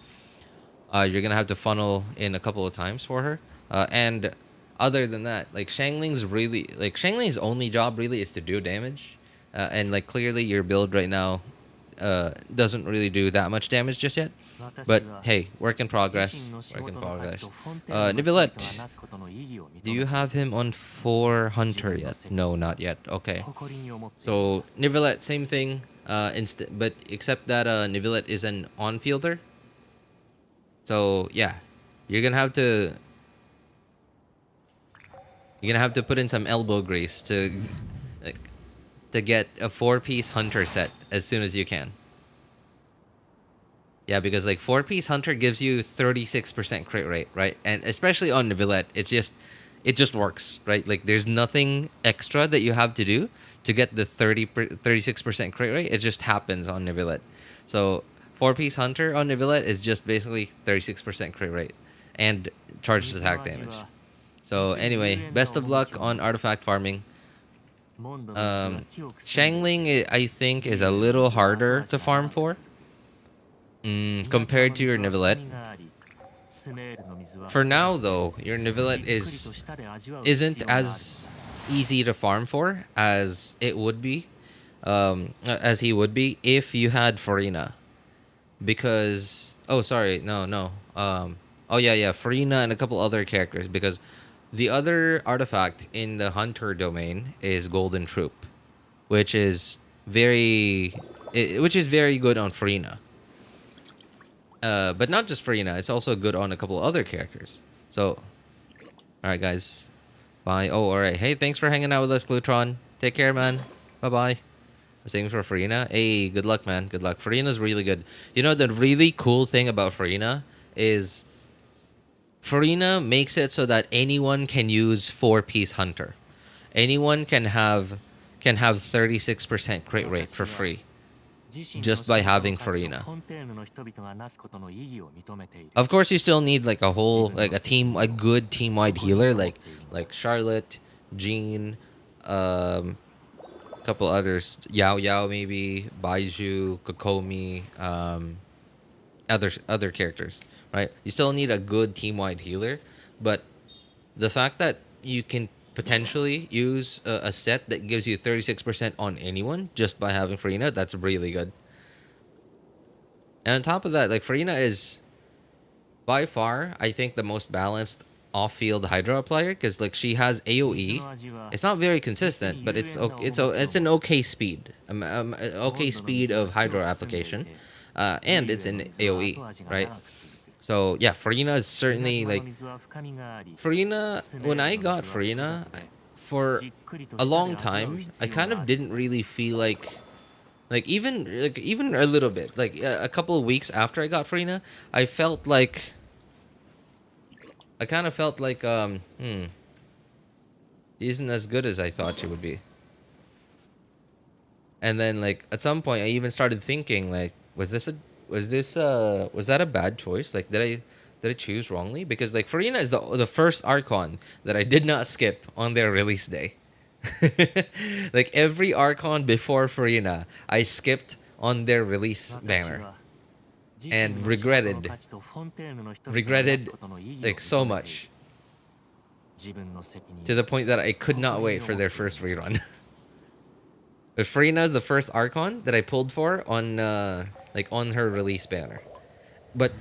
You're gonna have to funnel in a couple of times for her, and other than that, like Shangling's only job really is to do damage, and like clearly your build right now doesn't really do that much damage just yet. But hey, work in progress. Work in progress. Nibilette, do you have him on 4 Hunter yet? No, not yet. Okay. So Nibilette, same thing. But except that Nibilette is an on-fielder. So yeah, you're gonna have to put in some elbow grease to get a 4-piece hunter set as soon as you can. Yeah, because like 4-piece hunter gives you 36% crit rate, right? And especially on Neuvillette, it just works, right? Like there's nothing extra that you have to do to get the 36% crit rate. It just happens on Neuvillette. So 4-piece hunter on Neuvillette is just basically 36% crit rate and charged attack damage. So anyway, best of luck on artifact farming. Shangling, I think, is a little harder to farm for compared to your Neuvillette. For now, though, your Neuvillette isn't as easy to farm for as it would be, as he would be if you had Farina. Because oh, sorry, no. Oh yeah, Farina and a couple other characters. Because the other artifact in the Hunter domain is Golden Troop, which is very good on Farina. But not just Farina, it's also good on a couple other characters. So, alright guys. Bye. Oh, alright. Hey, thanks for hanging out with us, Glutron. Take care, man. Bye-bye. I'm saying for Farina. Hey, good luck, man. Good luck. Farina's really good. You know, the really cool thing about Farina is Farina makes it so that anyone can use 4-piece hunter. Anyone can have 36% crit rate for free just by having Farina. Of course, you still need like a good team-wide healer like Charlotte, Jean, couple others, Yao Yao maybe, Baiju, Kokomi, other characters, right? You still need a good team-wide healer, but the fact that you can potentially use a set that gives you 36% on anyone just by having Farina, that's really good. And on top of that, like Farina is by far, I think, the most balanced off-field Hydra player because like she has AOE. It's not very consistent, but it's an okay speed, okay speed of Hydra application, and it's an AOE, right? So yeah, Farina is certainly like Farina. When I got Farina, for a long time, I kind of didn't really feel even a little bit like a couple of weeks after I got Farina, I kind of felt like she isn't as good as I thought she would be. And then like at some point I even started thinking like was that a bad choice? Like did I choose wrongly? Because like Farina is the first Archon that I did not skip on their release day. Like every Archon before Farina, I skipped on their release banner and regretted like so much to the point that I could not wait for their first rerun. But Farina is the first Archon that I pulled for on on her release banner. But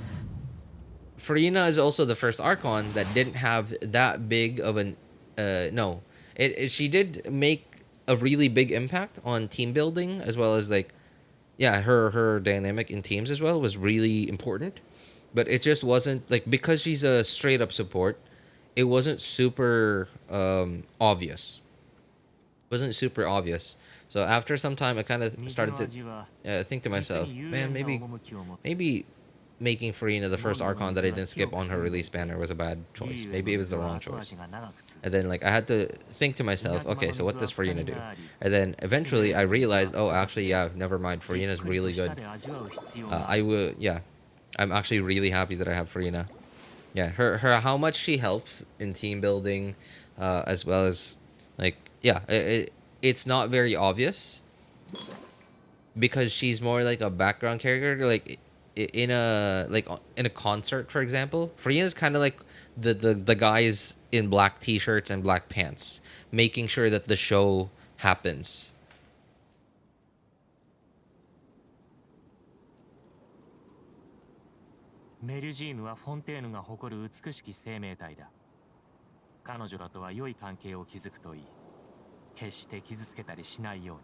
Farina is also the first Archon that didn't have that big of an no. She did make a really big impact on team building as well as like yeah, her dynamic in teams as well was really important. But it just wasn't like because she's a straight up support, it wasn't super obvious. It wasn't super obvious. So after some time, I kind of started to think to myself, man, maybe making Farina the first Archon that I didn't skip on her release banner was a bad choice. Maybe it was the wrong choice. And then like I had to think to myself, okay, so what does Farina do? And then eventually I realized, oh, actually, yeah, never mind. Farina's really good. I'm actually really happy that I have Farina. Yeah, her how much she helps in team building, as well as like yeah, it's not very obvious because she's more like a background character. Like in a concert, for example, Farina's kind of like the guys in black t-shirts and black pants, making sure that the show happens. メルジームはフォンテーヌが誇る美しき生命体だ。彼女らとは良い関係を築くといい。決して傷つけたりしないように。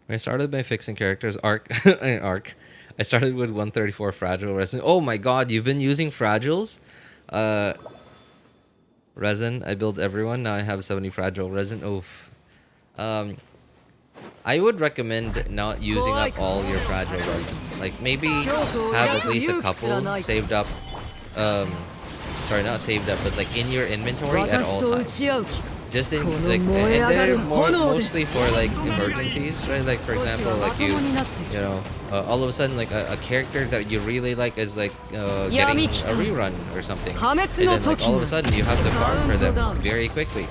When I started by fixing characters, arc, I started with 134 fragile resin. Oh my god, you've been using fragiles? Resin, I built everyone. Now I have 70 fragile resin. Oof. I would recommend not using up all your fragile resin. Like maybe have at least a couple saved up. Sorry, not saved up, but like in your inventory at all times. Just in like, and they're mostly for like emergencies, right? Like for example, like you know, all of a sudden like a character that you really like is like getting a rerun or something, and then like all of a sudden you have to farm for them very quickly.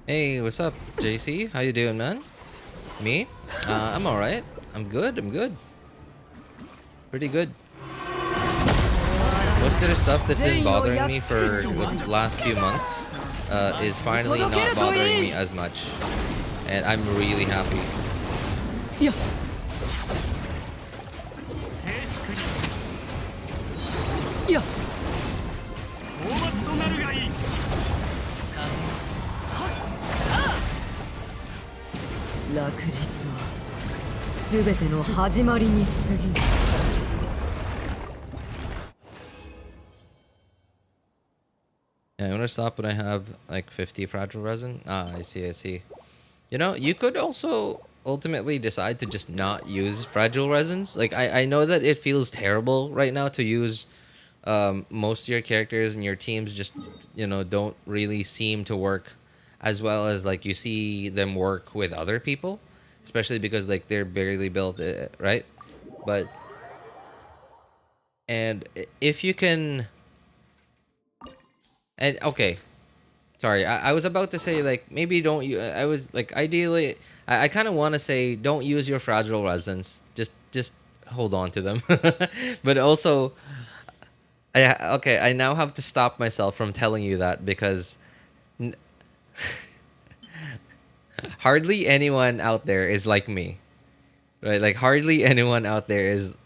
Hey, what's up, JC? How you doing, man? Me? I'm alright. I'm good. Pretty good. Most of the stuff that's been bothering me for the last few months is finally not bothering me as much. And I'm really happy. Yeah. Yeah. Yeah, I'm gonna stop when I have like 50 fragile resin. Ah, I see. You know, you could also ultimately decide to just not use fragile resins. Like, I know that it feels terrible right now to use most of your characters and your teams just, you know, don't really seem to work as well as like you see them work with other people, especially because like they're barely built, right? But, and if you can, and okay, sorry, I was about to say like maybe don't you, I was like ideally I kind of want to say don't use your fragile resins, just hold on to them. But also I now have to stop myself from telling you that because hardly anyone out there is like me, right? Like hardly anyone out there is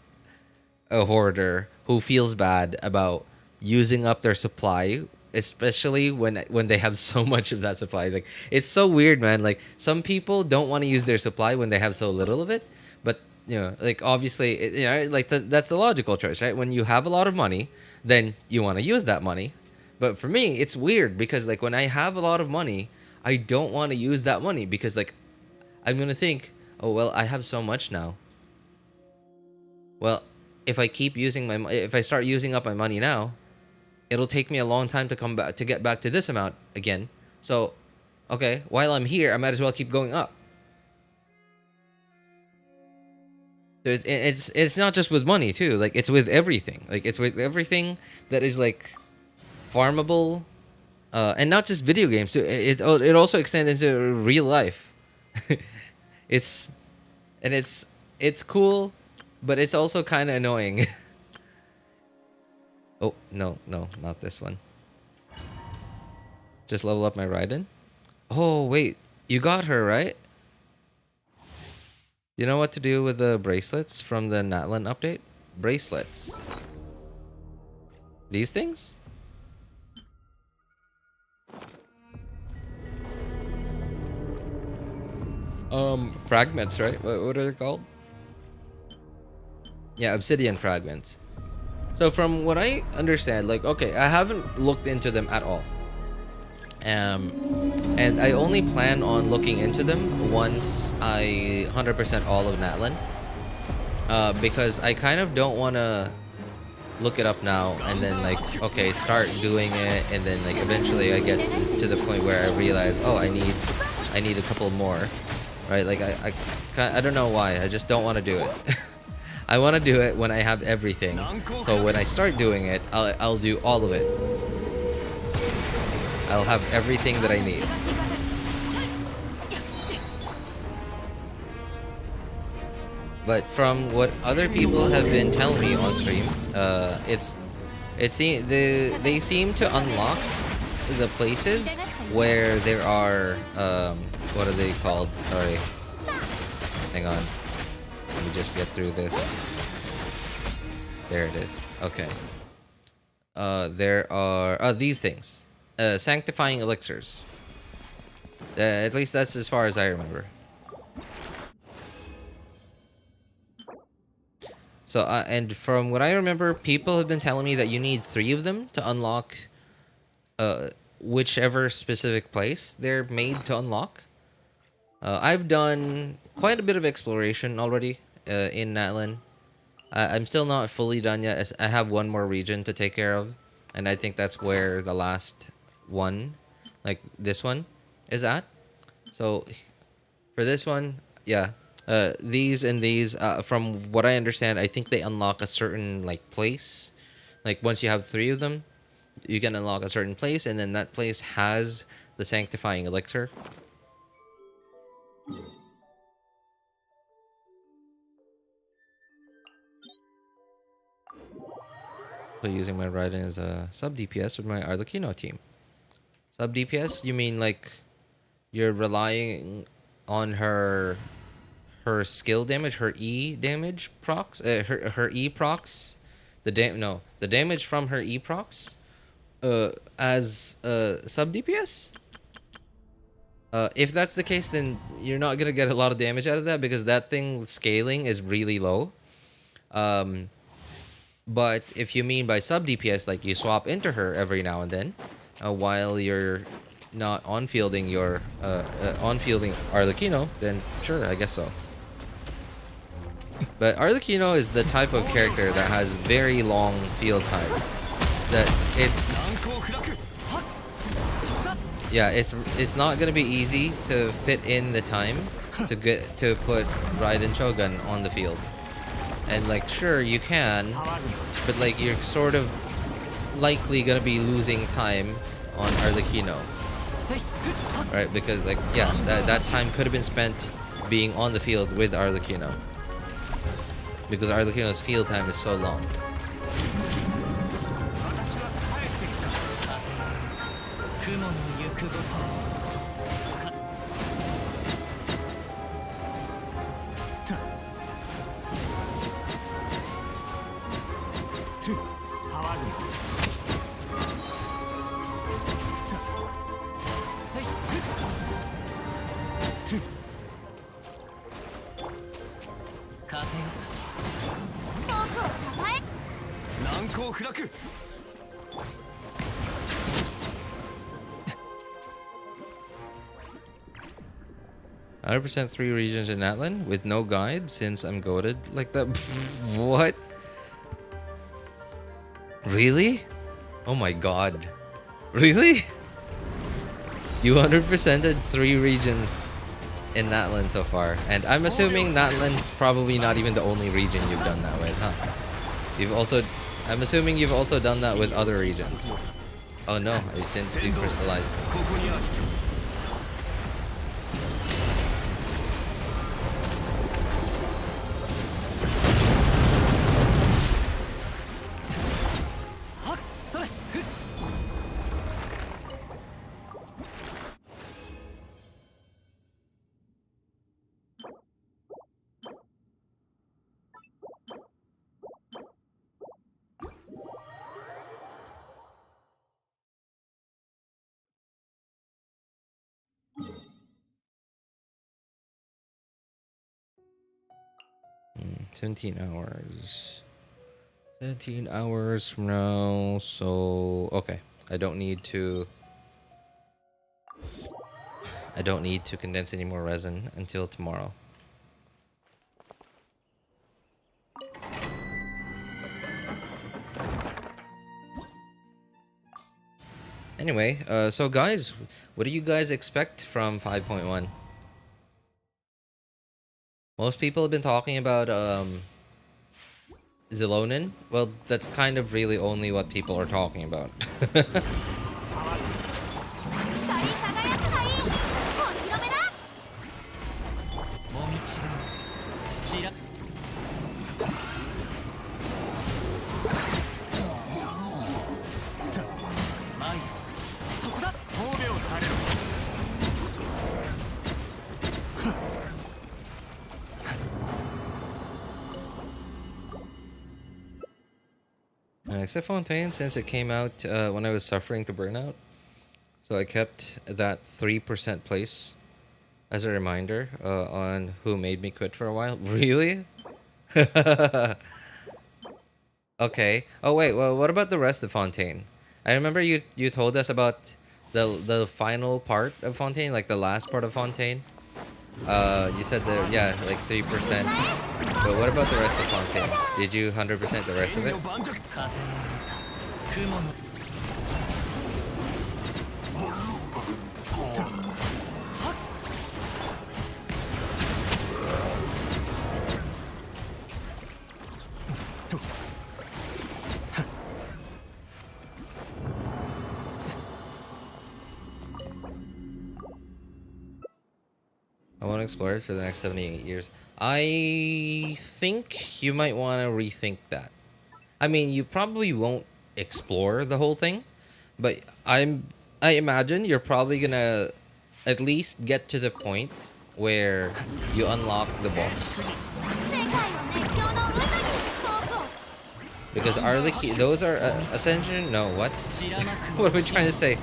a hoarder who feels bad about using up their supply, especially when they have so much of that supply. Like it's so weird, man. Like some people don't want to use their supply when they have so little of it, but you know, like obviously you know, like that's the logical choice, right? When you have a lot of money, then you want to use that money. But for me it's weird because like when I have a lot of money, I don't want to use that money because like I'm gonna think, oh well, I have so much now. Well, if I keep using if I start using up my money now, it'll take me a long time to come back to get back to this amount again. So, okay, while I'm here, I might as well keep going up. It's not just with money too. Like it's with everything. Like it's with everything that is like farmable, and not just video games too. It also extends into real life. it's cool, but it's also kind of annoying. Oh, no, not this one. Just level up my Raiden. Oh, wait. You got her, right? You know what to do with the bracelets from the Natlan update? Bracelets. These things? Fragments, right? What are they called? Yeah, obsidian fragments. So from what I understand, like, okay, I haven't looked into them at all. And I only plan on looking into them once I 100% all of Natlan. Because I kind of don't want to look it up now and then like, okay, start doing it and then like eventually I get to the point where I realize, oh, I need a couple more, right? Like I don't know why, I just don't want to do it. I want to do it when I have everything. So when I start doing it, I'll do all of it. I'll have everything that I need. But from what other people have been telling me on stream, they seem to unlock the places where there are what are they called? Sorry, hang on. Let me just get through this. There it is. Okay. There are these things, sanctifying elixirs. At least that's as far as I remember. So, and from what I remember, people have been telling me that you need 3 of them to unlock whichever specific place they're made to unlock. I've done quite a bit of exploration already in Natlan. I'm still not fully done yet, as I have one more region to take care of. And I think that's where the last one, like this one, is at. So, for this one, yeah. These and these, from what I understand, I think they unlock a certain like place. Like once you have 3 of them, you can unlock a certain place, and then that place has the sanctifying elixir. So using my Raiden as a sub DPS with my Arlecchino team. Sub DPS, you mean like you're relying on her skill damage, her E damage procs, her E procs, the damage from her E procs, as sub DPS. If that's the case, then you're not gonna get a lot of damage out of that because that thing scaling is really low. But if you mean by sub DPS, like you swap into her every now and then, while you're not on fielding your on fielding Arlecchino, then sure, I guess so. But Arlecchino is the type of character that has very long field time. That it's not gonna be easy to fit in the time to put Raiden Shogun on the field. And like sure you can, but like you're sort of likely gonna be losing time on Arlecchino. Right, because like yeah, that time could have been spent being on the field with Arlecchino. Because Arlecchino's field time is so long. %, 3 regions in Natlan with no guide since I'm goated like that. What? Really? Oh my god. Really? You 100%ed 3 regions in Natlan so far. And I'm assuming Natlan's probably not even the only region you've done that with, huh? I'm assuming you've also done that with other regions. Oh no, I didn't decrystallize. Hmm, 17 hours. 17 hours from now, so okay. I don't need to condense any more resin until tomorrow. Anyway, so guys, what do you guys expect from 5.1? Most people have been talking about Zelonin. Well, that's kind of really only what people are talking about. I said Fontaine since it came out when I was suffering to burnout. So I kept that 3% place as a reminder on who made me quit for a while. Really? Okay. Oh wait. Well, what about the rest of Fontaine? I remember you told us about the final part of Fontaine, like the last part of Fontaine. You said that yeah, like 3%. But what about the rest of Fontaine? Did you 100% the rest of it? I want to explore it for the next 78 years. I think you might want to rethink that. I mean, you probably won't explore the whole thing, but I imagine you're probably gonna at least get to the point where you unlock the boss. Because those are Ascension. No, what? What am I trying to say?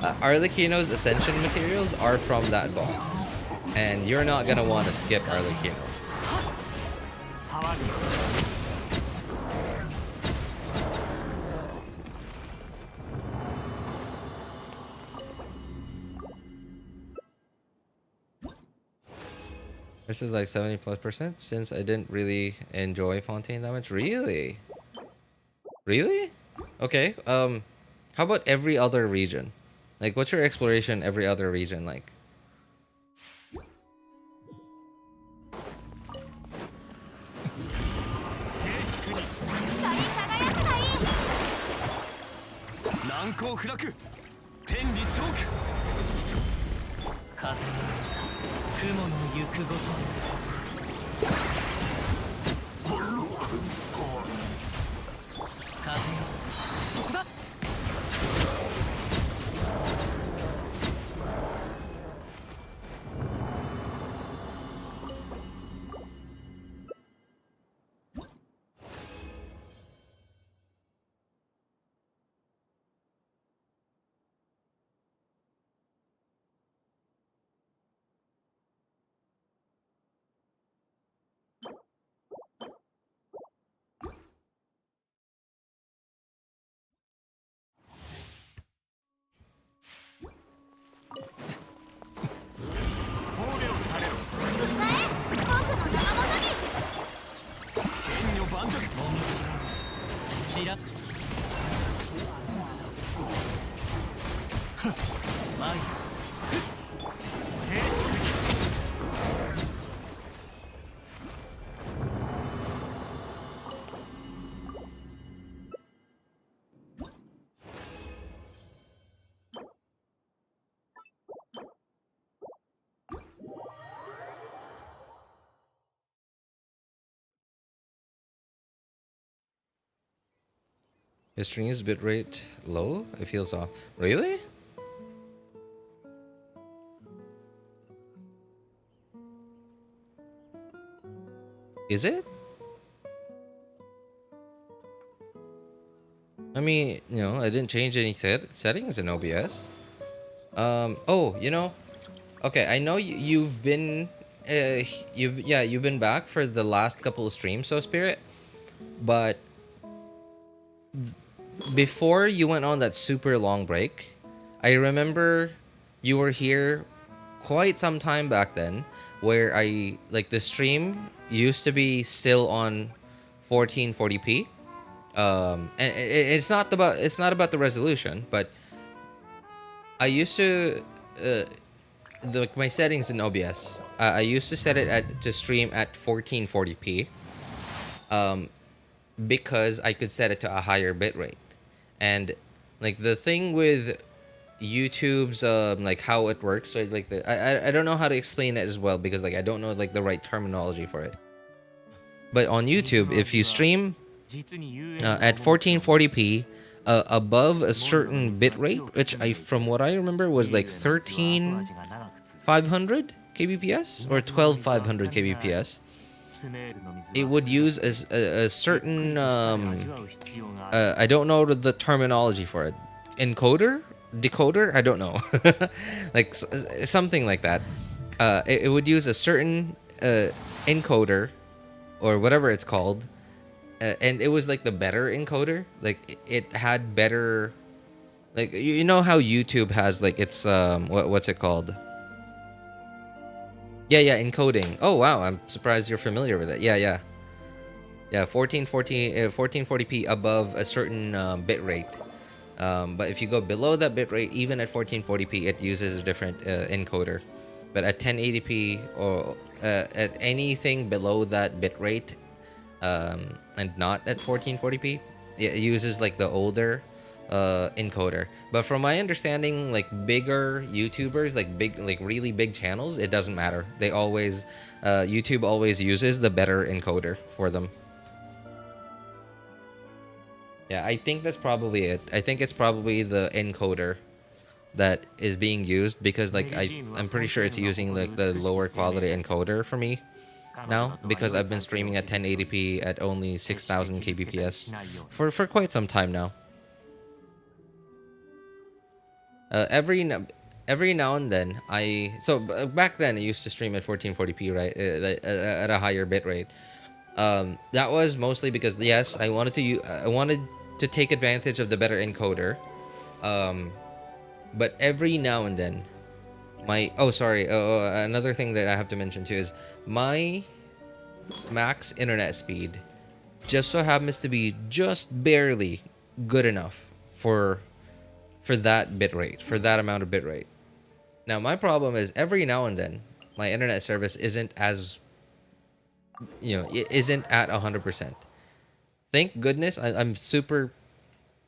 Arlecchino's Ascension materials are from that boss. And you're not gonna want to skip Arlecchino. This is like 70+% since I didn't really enjoy Fontaine that much. Really? Really? Okay. How about every other region? Like, what's your exploration every other region like? His stream's bitrate low? It feels off. Really? Is it? I mean, I didn't change any settings in OBS. Oh, okay, I know you've been, you've been back for the last couple of streams, so Spirit, but before you went on that super long break, I remember you were here quite some time back then, where the stream used to be still on 1440p. And it's not about the resolution, but I used to my settings in OBS. I used to set it to stream at 1440p, because I could set it to a higher bitrate, and like the thing with YouTube's how it works, so I don't know how to explain it as well, because I don't know the right terminology for it. But on YouTube, if you stream at 1440p above a certain bitrate, which from what I remember was 13500 kbps or 12500 kbps, it would use a certain I don't know the terminology for it. Encoder, decoder, I don't know. Like something like that. It would use a certain encoder or whatever it's called, and it was like the better encoder. Like it had better, like you know how YouTube has like its what's it called? Yeah, encoding. Oh wow, I'm surprised you're familiar with it. Yeah. 1440p above a certain bit rate. But if you go below that bit rate, even at 1440p, it uses a different encoder. But at 1080p or at anything below that bit rate, and not at 1440p, it uses like the older encoder. But from my understanding, like bigger YouTubers, like really big channels, it doesn't matter. They always YouTube always uses the better encoder for them. Yeah, I think that's probably it. I think it's probably the encoder that is being used, because like I'm pretty sure it's using like the lower quality encoder for me now, because I've been streaming at 1080p at only 6000 kbps for quite some time now. Every now and then back then I used to stream at 1440p, right, at a higher bit rate. That was mostly because yes, I wanted to take advantage of the better encoder. But every now and then, another thing that I have to mention too is my max internet speed just so happens to be just barely good enough for that bit rate, for that amount of bit rate. Now my problem is every now and then my internet service isn't as, it isn't at 100%. Thank goodness I'm super.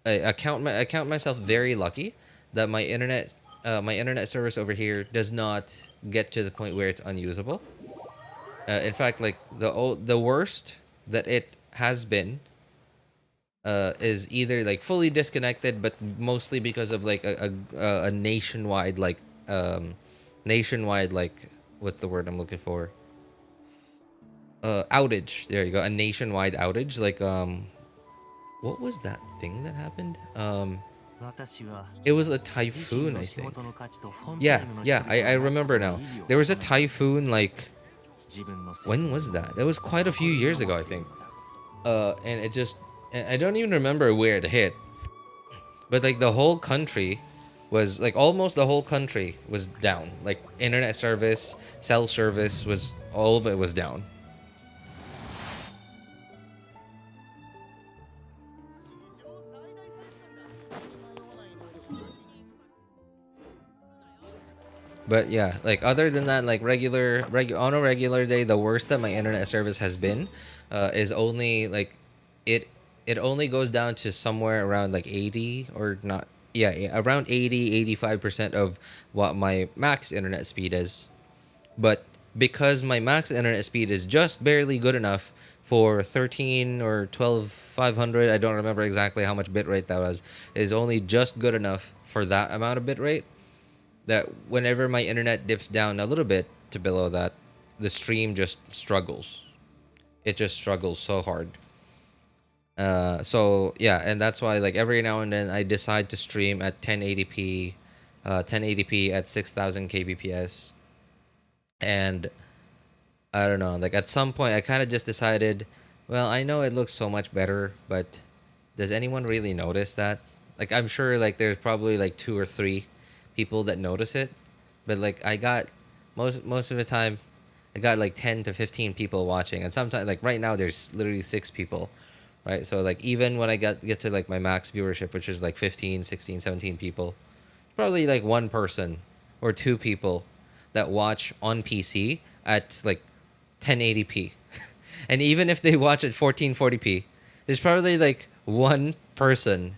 I count myself very lucky that my internet service over here does not get to the point where it's unusable. In fact, like the worst that it has been is either like fully disconnected, but mostly because of like a nationwide like what's the word I'm looking for? Outage. There you go. A nationwide outage. Like what was that thing that happened? It was a typhoon, I think. Yeah, I remember now. There was a typhoon, like, when was that? That was quite a few years ago, I think. And it just, I don't even remember where it hit. But like the whole country was, like almost the whole country was down. Like internet service, cell service was, all of it was down. But yeah, like other than that, like on a regular day, the worst that my internet service has been is only like it only goes down to somewhere around like 80 or not. Yeah, around 80-85% of what my max internet speed is. But because my max internet speed is just barely good enough for 13 or 12,500, I don't remember exactly how much bitrate that was, is only just good enough for that amount of bitrate, that whenever my internet dips down a little bit to below that, the stream just struggles. It just struggles so hard. So yeah, and that's why like every now and then I decide to stream at 1080p at 6000 kbps. And I don't know, like at some point I kind of just decided, well, I know it looks so much better, but does anyone really notice that? Like I'm sure like there's probably like 2 or 3 people that notice it, but like I got most of the time I got like 10 to 15 people watching, and sometimes like right now there's literally 6 people, right? So like even when I get to like my max viewership, which is like 15, 16, 17 people, probably like 1 person or 2 people that watch on PC at like 1080p. And even if they watch at 1440p, there's probably like 1 person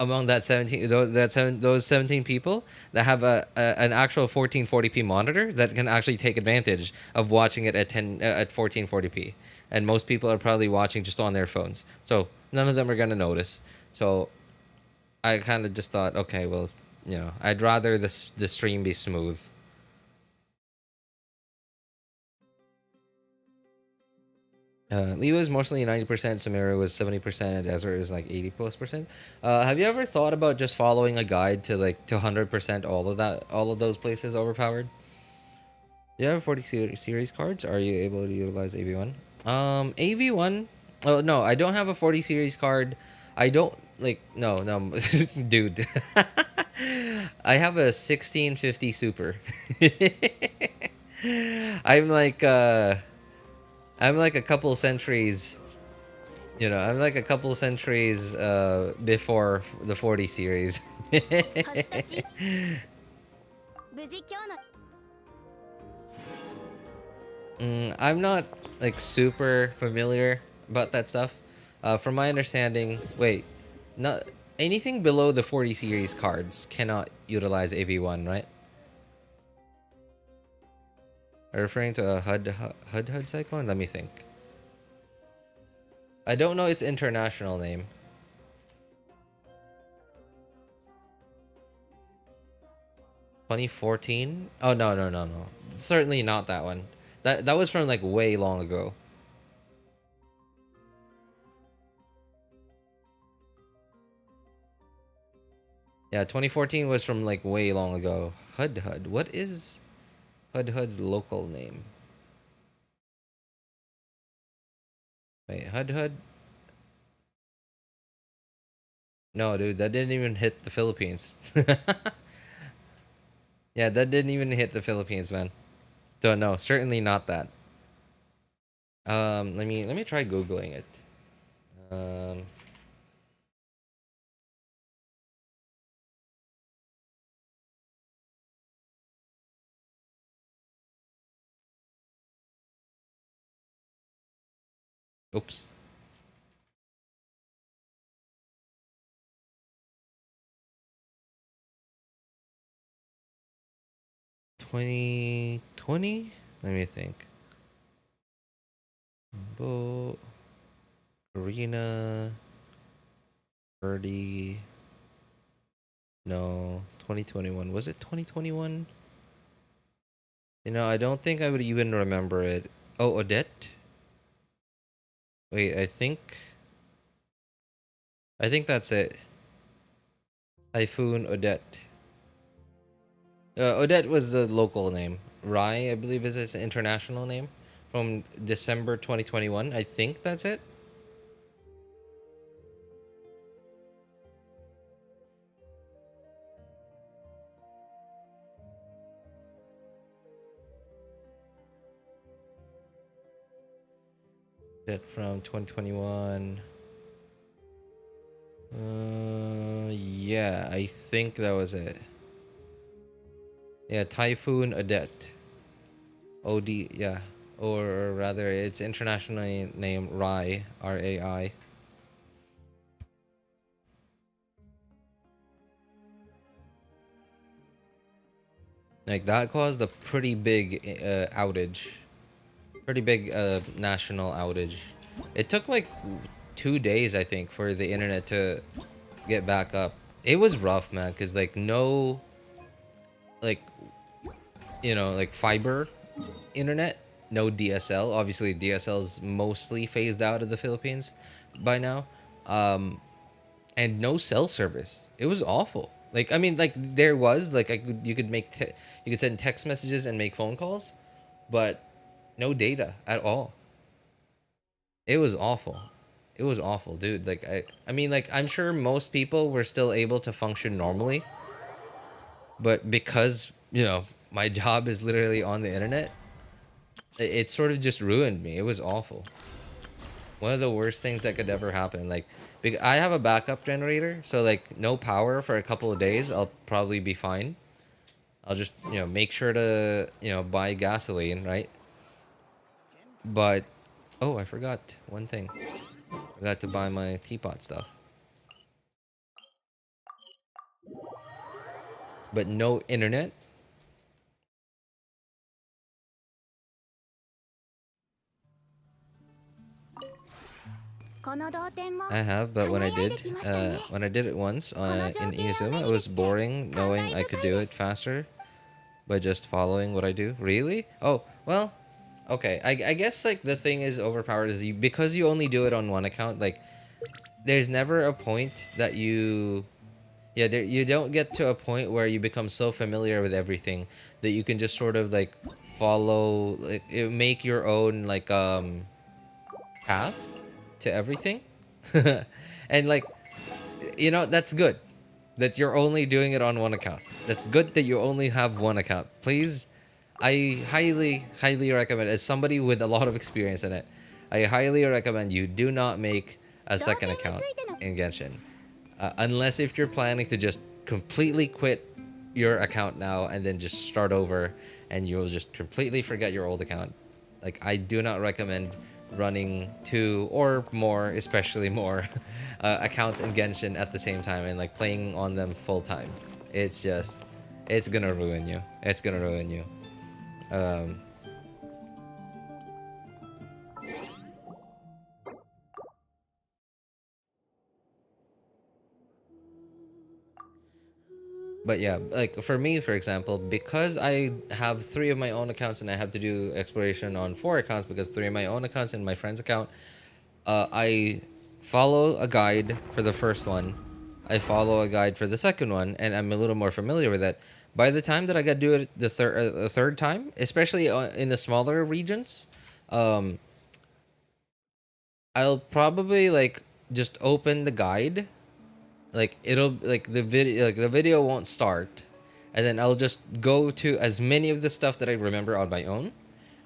among those 17 people that have an actual 1440p monitor that can actually take advantage of watching it at 1440p. And most people are probably watching just on their phones, so none of them are gonna notice. So I kind of just thought, okay, well, I'd rather the stream be smooth. Lee was mostly 90%, Samira was 70%, and Ezra is like 80 plus percent. Have you ever thought about just following a guide to like to 100% all of those places overpowered? Do you have 40 series cards? Are you able to utilize AV1? AV1. Oh no, I don't have a 40 series card. I don't like no, dude. I have a 1650 super. I'm like uh I'm like a couple centuries, I'm like a couple centuries before the 40 series. I'm not like super familiar about that stuff. From my understanding, wait, not anything below the 40 series cards cannot utilize AV1, right? Are you referring to a HUD cyclone? Let me think. I don't know its international name. $2014? Oh no. Certainly not that one. That was from like way long ago. Yeah, 2014 was from like way long ago. HUD. What is HUD's local name? Wait, HUD? No, dude, that didn't even hit the Philippines. Yeah, that didn't even hit the Philippines, man. Don't know. Certainly not that. Let me try googling it. Um, oops. 2020? Let me think. Bo Arena 30. No, 2021. Was it 2021? I don't think I would even remember it. Oh, Odette? Wait, I think that's it. Typhoon Odette. Odette was the local name. Rai, I believe, is its international name from December 2021. I think that's it. That from 2021. Yeah, I think that was it. Yeah, Typhoon Odette. OD, yeah. Or rather, its international name Rai, RAI. Like that caused a pretty big outage. Pretty big national outage. It took like 2 days, I think, for the internet to get back up. It was rough, man, because like no, like, like fiber internet, no DSL. Obviously, DSL is mostly phased out of the Philippines by now. And no cell service. It was awful. Like, I mean, like there was like you could you could send text messages and make phone calls, but no data at all. It was awful. It was awful, dude. Like I mean, like I'm sure most people were still able to function normally, but because my job is literally on the internet, it sort of just ruined me. It was awful. One of the worst things that could ever happen. Like, I have a backup generator, so like no power for a couple of days, I'll probably be fine. I'll just make sure to buy gasoline, right? But oh, I forgot one thing. I got to buy my teapot stuff. But no internet. I have, but when I did it once in Inazuma, it was boring knowing I could do it faster by just following what I do. Really? Oh, well, okay, I guess like the thing is overpowered is because you only do it on one account. Like, there's never a point that you don't get to a point where you become so familiar with everything that you can just sort of like follow, like make your own like path to everything. And like, that's good that you're only doing it on one account. That's good that you only have one account. Please, I highly recommend, as somebody with a lot of experience in it, I highly recommend you do not make a second account in Genshin. Unless if you're planning to just completely quit your account now and then just start over and you'll just completely forget your old account. Like, I do not recommend running two or more, especially more, accounts in Genshin at the same time and like playing on them full time. It's gonna ruin you. It's gonna ruin you. Um, But yeah, like for me, for example, because I have three of my own accounts and I have to do exploration on four accounts because three of my own accounts and my friend's account, I follow a guide for the first one. I follow a guide for the second one, and I'm a little more familiar with it. By the time that I got to do it the third time, especially in the smaller regions, um, I'll probably like just open the guide, like it'll like the video won't start, and then I'll just go to as many of the stuff that I remember on my own,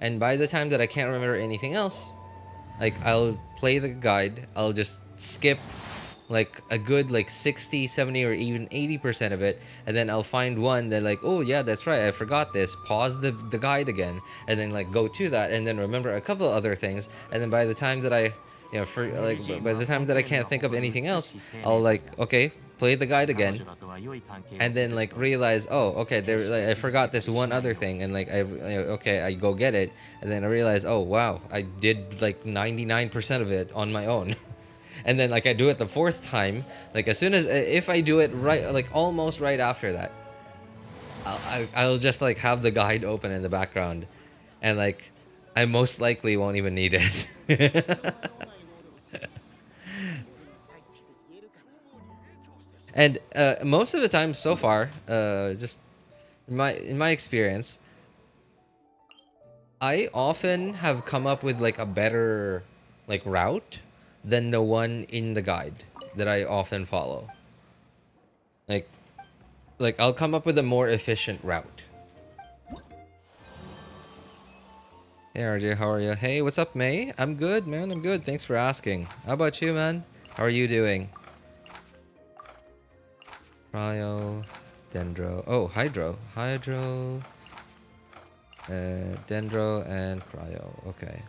and by the time that I can't remember anything else, like I'll play the guide, I'll just skip like a good like 60, 70, or even 80% of it, and then I'll find one that like, oh yeah, that's right, I forgot this, pause the guide again, and then like go to that and then remember a couple of other things, and then by the time that I for like by the time that I can't think of anything else, I'll like, okay, play the guide again, and then like realize, oh okay, there, like, I forgot this one other thing, and like okay, I go get it, and then I realize, oh wow, I did like 99% of it on my own. And then like I do it the fourth time, like as soon as if I do it right, like almost right after that, I'll just like have the guide open in the background, and like I most likely won't even need it. And most of the time so far, just in my experience, I often have come up with like a better like route than the one in the guide that I often follow. Like I'll come up with a more efficient route. Hey RJ, how are you? Hey, what's up, May? I'm good, man. I'm good. Thanks for asking. How about you, man? How are you doing? Cryo, Dendro. Oh, Hydro. Dendro and Cryo. Okay.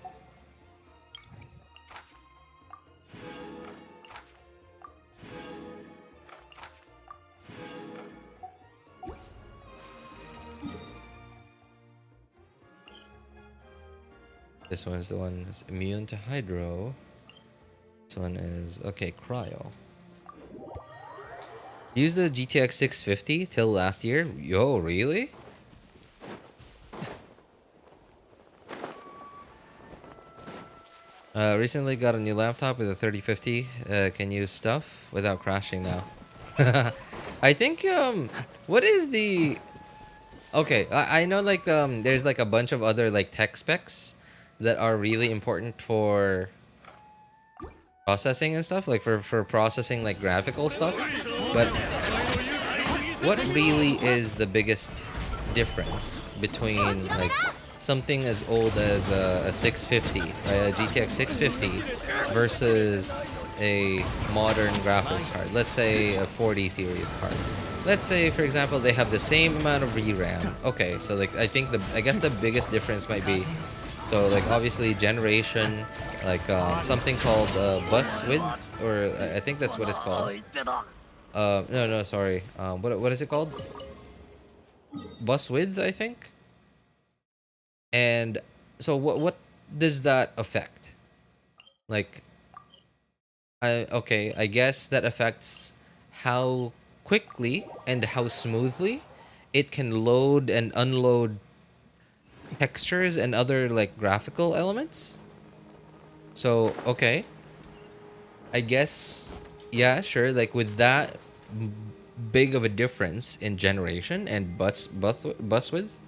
This one is the one that's immune to Hydro. This one is, okay, Cryo. Use the GTX 650 till last year? Yo, really? Recently got a new laptop with a 3050. Can use stuff without crashing now. I think, what is the... Okay, I know like, there's like a bunch of other like tech specs that are really important for processing and stuff, like for processing like graphical stuff, but what really is the biggest difference between like something as old as a 650, right, a GTX 650 versus a modern graphics card, let's say a 40 series card? Let's say, for example, they have the same amount of VRAM. Okay, so like I guess the biggest difference might be, so like obviously generation, like something called bus width, or I think that's what it's called. No, sorry. What is it called? Bus width, I think. And so what does that affect? Like, I guess that affects how quickly and how smoothly it can load and unload textures and other like graphical elements. So okay, I guess, yeah, sure. Like with that big of a difference in generation and bus width,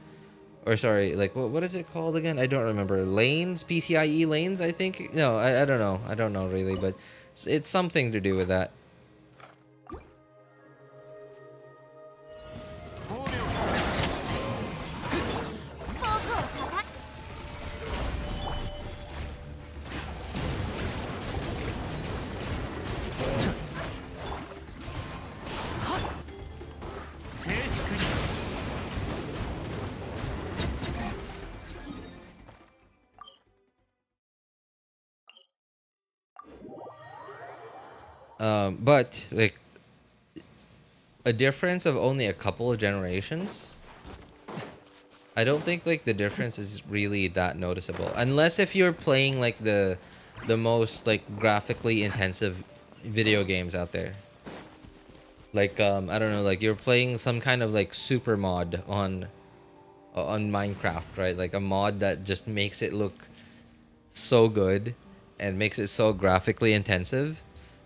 or sorry, like what is it called again? I don't remember. Lanes, PCIe lanes, I think. No, I don't know. I don't know really, but it's something to do with that. But like a difference of only a couple of generations, I don't think like the difference is really that noticeable unless if you're playing like the most like graphically intensive video games out there. Like I don't know, like you're playing some kind of like super mod on Minecraft, right? Like a mod that just makes it look so good and makes it so graphically intensive,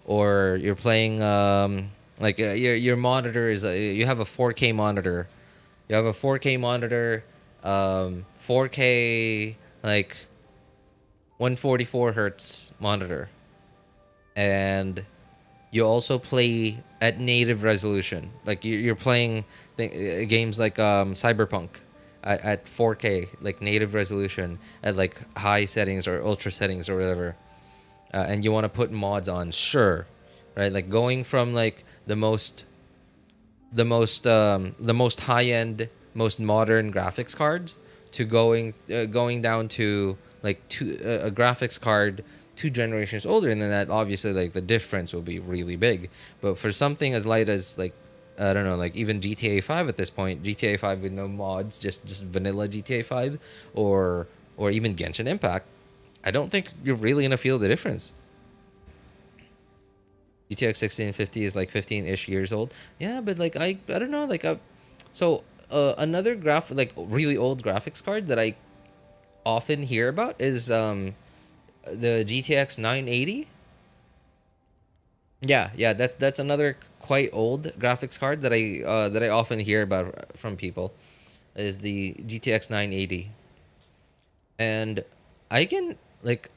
or you're playing like your monitor is you have a 4K monitor. You have a 4K monitor, 4K like 144 hertz monitor, and you also play at native resolution. Like you're playing games like Cyberpunk at 4K, like native resolution at like high settings or ultra settings or whatever. And you want to put mods on, sure, right? Like going from like the most high end, most modern graphics cards to going down to like a graphics card 2 generations older, and then that obviously like the difference will be really big. But for something as light as like I don't know, like even GTA 5 at this point, GTA 5 with no mods, just vanilla GTA 5, or even Genshin Impact, I don't think you're really gonna feel the difference. GTX 1650 is like 15-ish years old. Yeah, but like I don't know, like so another like really old graphics card that I often hear about is the GTX 980. Yeah, that's another quite old graphics card that I often hear about from people is the GTX 980. And I can like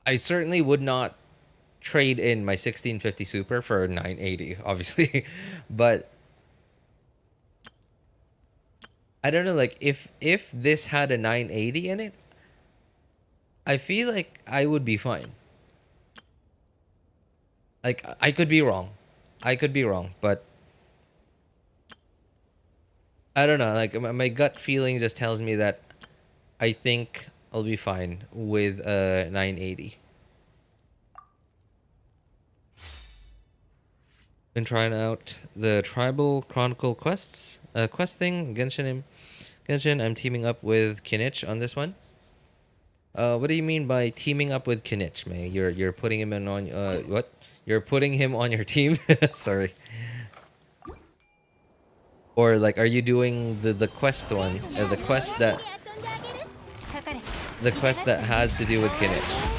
I certainly would not trade in my 1650 Super for a 980, obviously. But I don't know, like if this had a 980 in it, I feel like I would be fine. Like I could be wrong. I could be wrong, but I don't know, like my gut feeling just tells me that I think I'll be fine with a 980. Been trying out the Tribal Chronicle quest thing, Genshin. I'm teaming up with Kinich on this one. What do you mean by teaming up with Kinich, May? You're putting him in on what? You're putting him on your team? Sorry. Or like, are you doing the quest one? The quest that has to do with Kinich.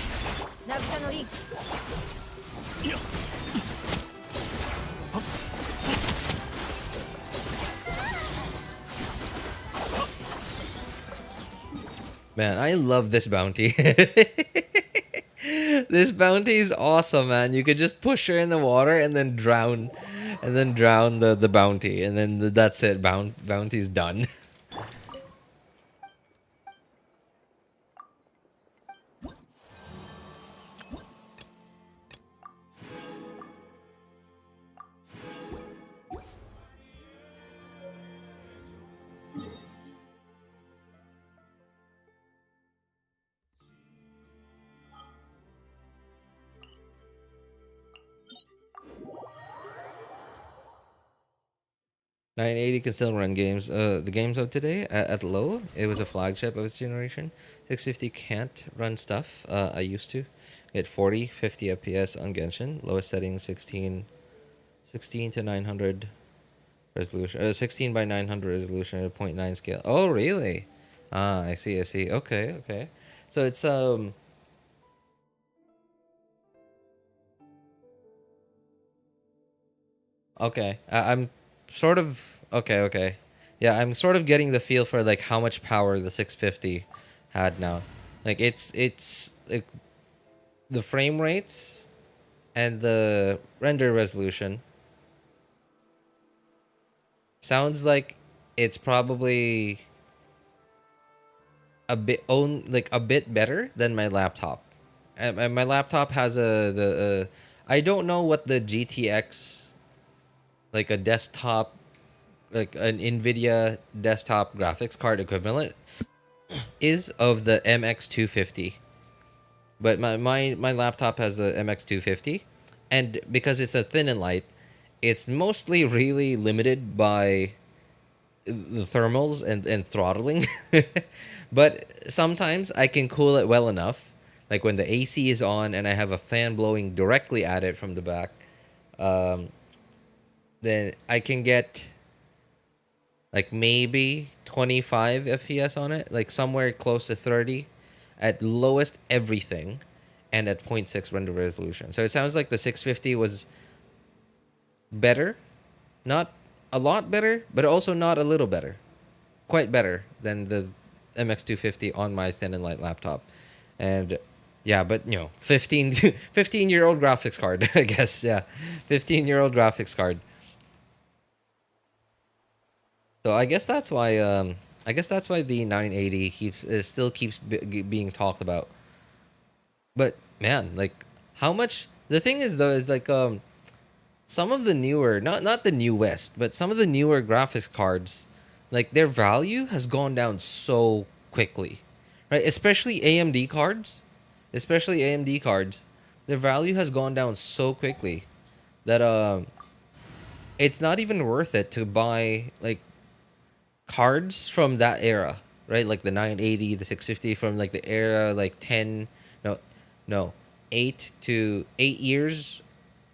Man, I love this bounty. This bounty is awesome, man. You could just push her in the water and then drown, the bounty, and then that's it. Bounty's done. 980 can still run games. The games of today at low, it was a flagship of its generation. 650 can't run stuff. I used to get 40, 50 FPS on Genshin. Lowest setting 16 to 900 resolution. 16 by 900 resolution at 0.9 scale. Oh, really? Ah, I see, I see. Okay, okay. So it's okay. I'm sort of okay, okay. Yeah, I'm sort of getting the feel for like how much power the 650 had now. Like it's like the frame rates and the render resolution sounds like it's probably a bit like a bit better than my laptop. And my laptop has I don't know what the GTX, like a desktop, like an Nvidia desktop graphics card equivalent is of the MX250. But my laptop has the MX250, and because it's a thin and light, it's mostly really limited by the thermals and throttling. But sometimes I can cool it well enough, like when the AC is on and I have a fan blowing directly at it from the back. Um, then I can get like maybe 25 FPS on it, like somewhere close to 30 at lowest everything, and at point 0.6 render resolution. So it sounds like the 650 was better, not a lot better, but also not a little better. Quite better than the MX250 on my thin and light laptop. And yeah, but 15-year-old graphics card, I guess. Yeah. 15-year-old graphics card. So I guess that's why the 980 still keeps being talked about. But man, like how much the thing is though is like some of the newer, not the newest, but some of the newer graphics cards, like their value has gone down so quickly. Right? Especially AMD cards. Especially AMD cards. Their value has gone down so quickly that it's not even worth it to buy like cards from that era, right? Like the 980, the 650 from like the era like 10, no, no, 8 years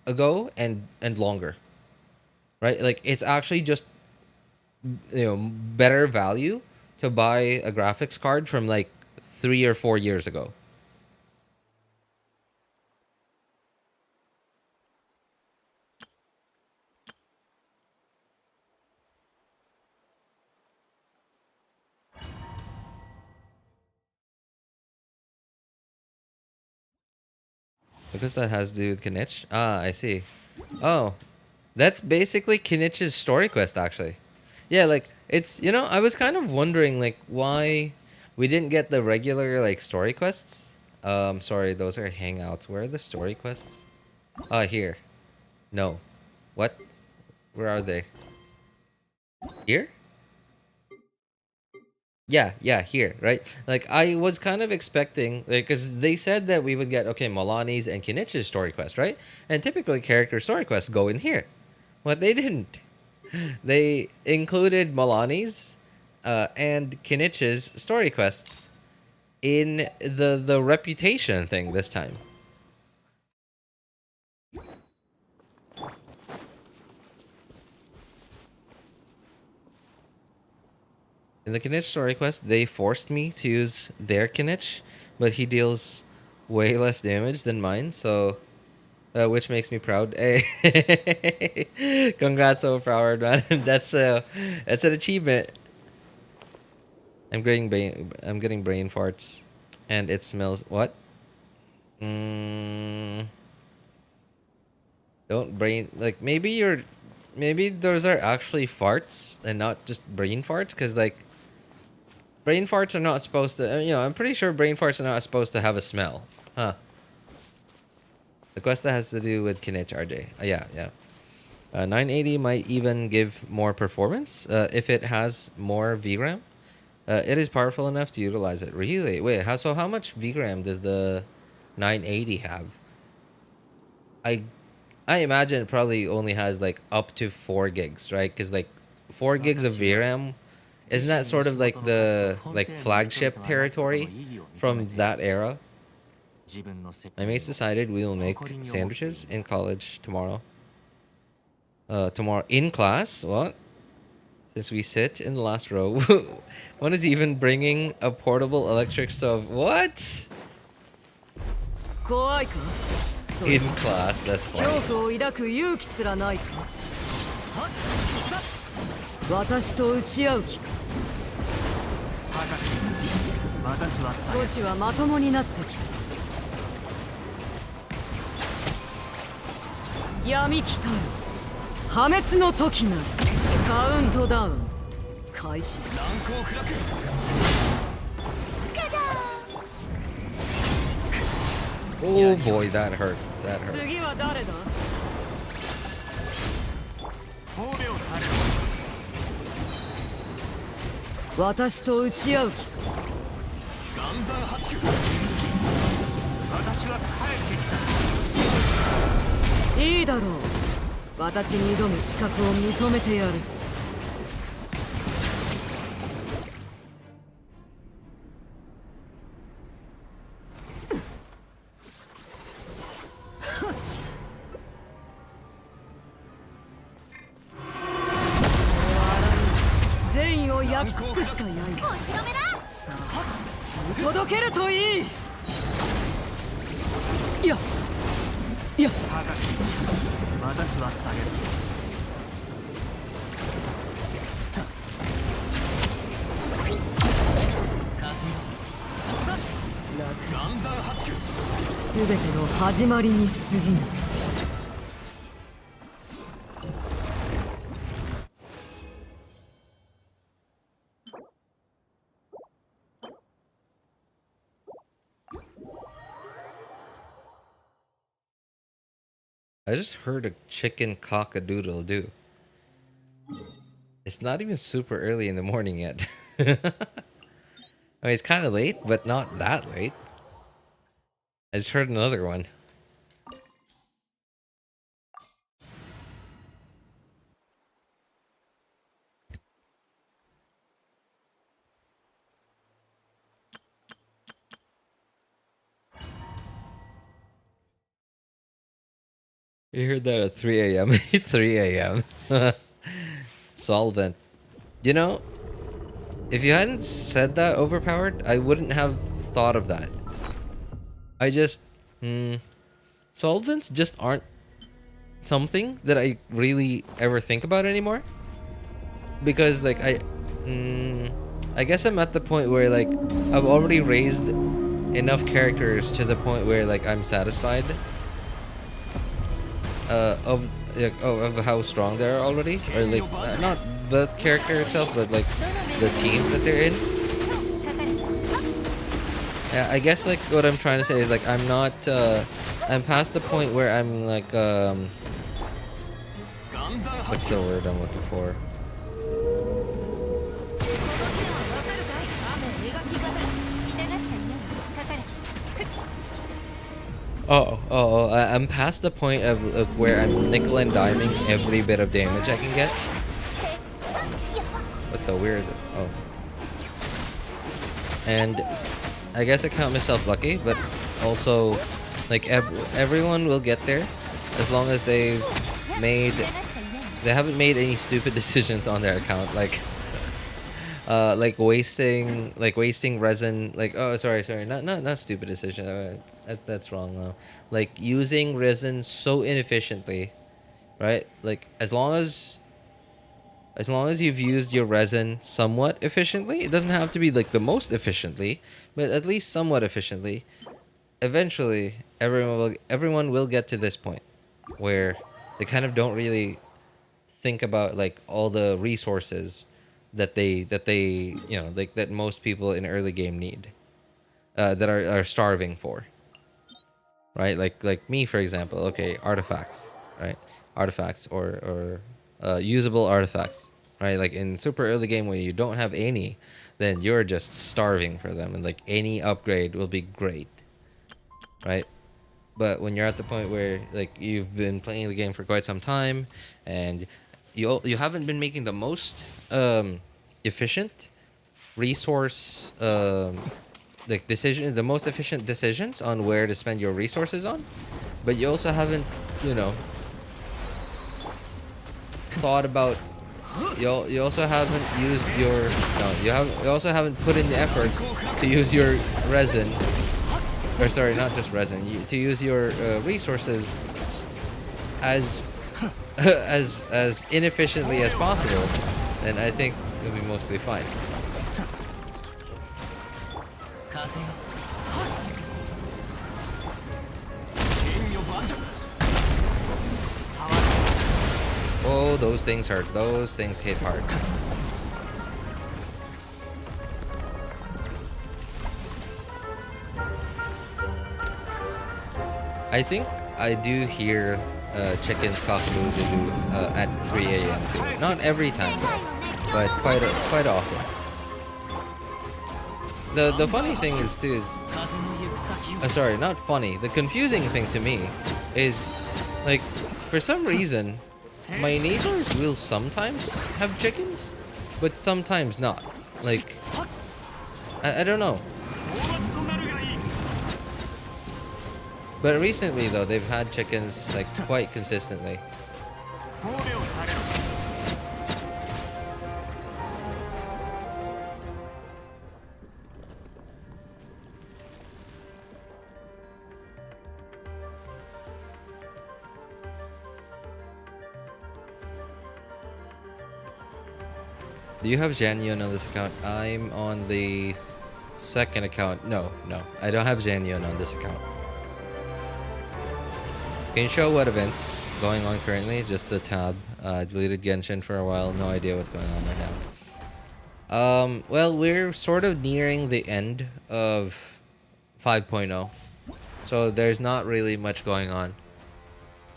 ago and longer, right? Like it's actually just better value to buy a graphics card from like 3 or 4 years ago. Because that has to do with Kinich. Ah, I see. Oh, that's basically Kinich's story quest, actually. Yeah, like it's I was kind of wondering like why we didn't get the regular like story quests. Sorry, those are hangouts. Where are the story quests? Here. No. What? Where are they? Here? Yeah, yeah, here, right? Like I was kind of expecting, like, because they said that we would get okay, Mualani's and Kinich's story quest, right? And typically character story quests go in here. What they didn't. They included Mualani's and Kinich's story quests in the reputation thing this time. In the Kinich story quest, they forced me to use their Kinich, but he deals way less damage than mine, so which makes me proud. Hey, congrats, so proud, man. That's an achievement. I'm getting brain farts, and it smells what? Mm, don't brain like maybe those are actually farts and not just brain farts, because like brain farts are not supposed to. I'm pretty sure brain farts are not supposed to have a smell, huh? The quest that has to do with Kinich RJ. Yeah, yeah. 980 might even give more performance if it has more VRAM. It is powerful enough to utilize it. Really? Wait, how much VRAM does the 980 have? I I imagine it probably only has like up to 4 gigs, right? Because like 4 gigs of VRAM, isn't that sort of like the like flagship territory from that era? My mates decided we will make sandwiches in college tomorrow. Tomorrow in class? What? Since we sit in the last row, one is even bringing a portable electric stove. What? 怖いか In class, that's funny. 恐怖を抱く勇気すらないか私と打ち合う気か少しはまともになってきた闇来たる破滅の時なるカウントダウン開始難攻不落 Oh boy, that hurt. That hurt. 次は誰だ私と打ち合う気か岩山発球私は帰ってきたいいだろう私に挑む資格を認めてやる善意を焼き尽くした刃さあ見届けるといいいや私は下げるすべての始まりに過ぎぬ I just heard a chicken cock-a-doodle do. It's not even super early in the morning yet. I mean, it's kind of late, but not that late. I just heard another one. You heard that at 3 a.m. 3 a.m. Solvent. You know, if you hadn't said that overpowered, I wouldn't have thought of that. I just... solvents just aren't something that I really ever think about anymore. Because, like, I guess I'm at the point where, like, I've already raised enough characters to the point where, like, I'm satisfied of how strong they are already, or like not the character itself, but like the teams that they're in. Yeah, I guess like what I'm trying to say is like I'm not I'm past the point where I'm like what's the word I'm looking for? I'm past the point of where I'm nickel and diming every bit of damage I can get. What the? Where is it? Oh. And I guess I count myself lucky, but also, like, everyone will get there as long as they haven't made any stupid decisions on their account, like wasting resin, like, oh, sorry, not stupid decision. That's wrong though. Like using resin so inefficiently, right? Like as long as you've used your resin somewhat efficiently, it doesn't have to be like the most efficiently, but at least somewhat efficiently. Eventually, everyone will get to this point where they kind of don't really think about like all the resources that they you know, like that most people in early game need, that are starving for. Right, like me, for example. Okay, artifacts, right? Artifacts or usable artifacts, right? Like in super early game when you don't have any, then you're just starving for them, and like any upgrade will be great, right? But when you're at the point where like you've been playing the game for quite some time, and you haven't been making the most efficient resource like the most efficient decisions on where to spend your resources on, but you also haven't, you know, thought about you also haven't used your you also haven't put in the effort to use your resin, or sorry, not just resin, to use your resources as as inefficiently as possible, then I think it'll be mostly fine. Oh, those things hurt. Those things hit hard. I think I do hear chickens cock-a-doodle-doo at 3 a.m. too. Not every time though, but quite often. The funny thing is too is sorry, not funny. The confusing thing to me is, like, for some reason my neighbors will sometimes have chickens, but sometimes not. Like, I don't know. But recently though, they've had chickens like quite consistently. Do you have Xinyan on this account? I'm on the second account. No, I don't have Xinyan on this account. Can you show what events going on currently? Just the tab. Deleted Genshin for a while. No idea what's going on right now. Well, we're sort of nearing the end of 5.0. So there's not really much going on.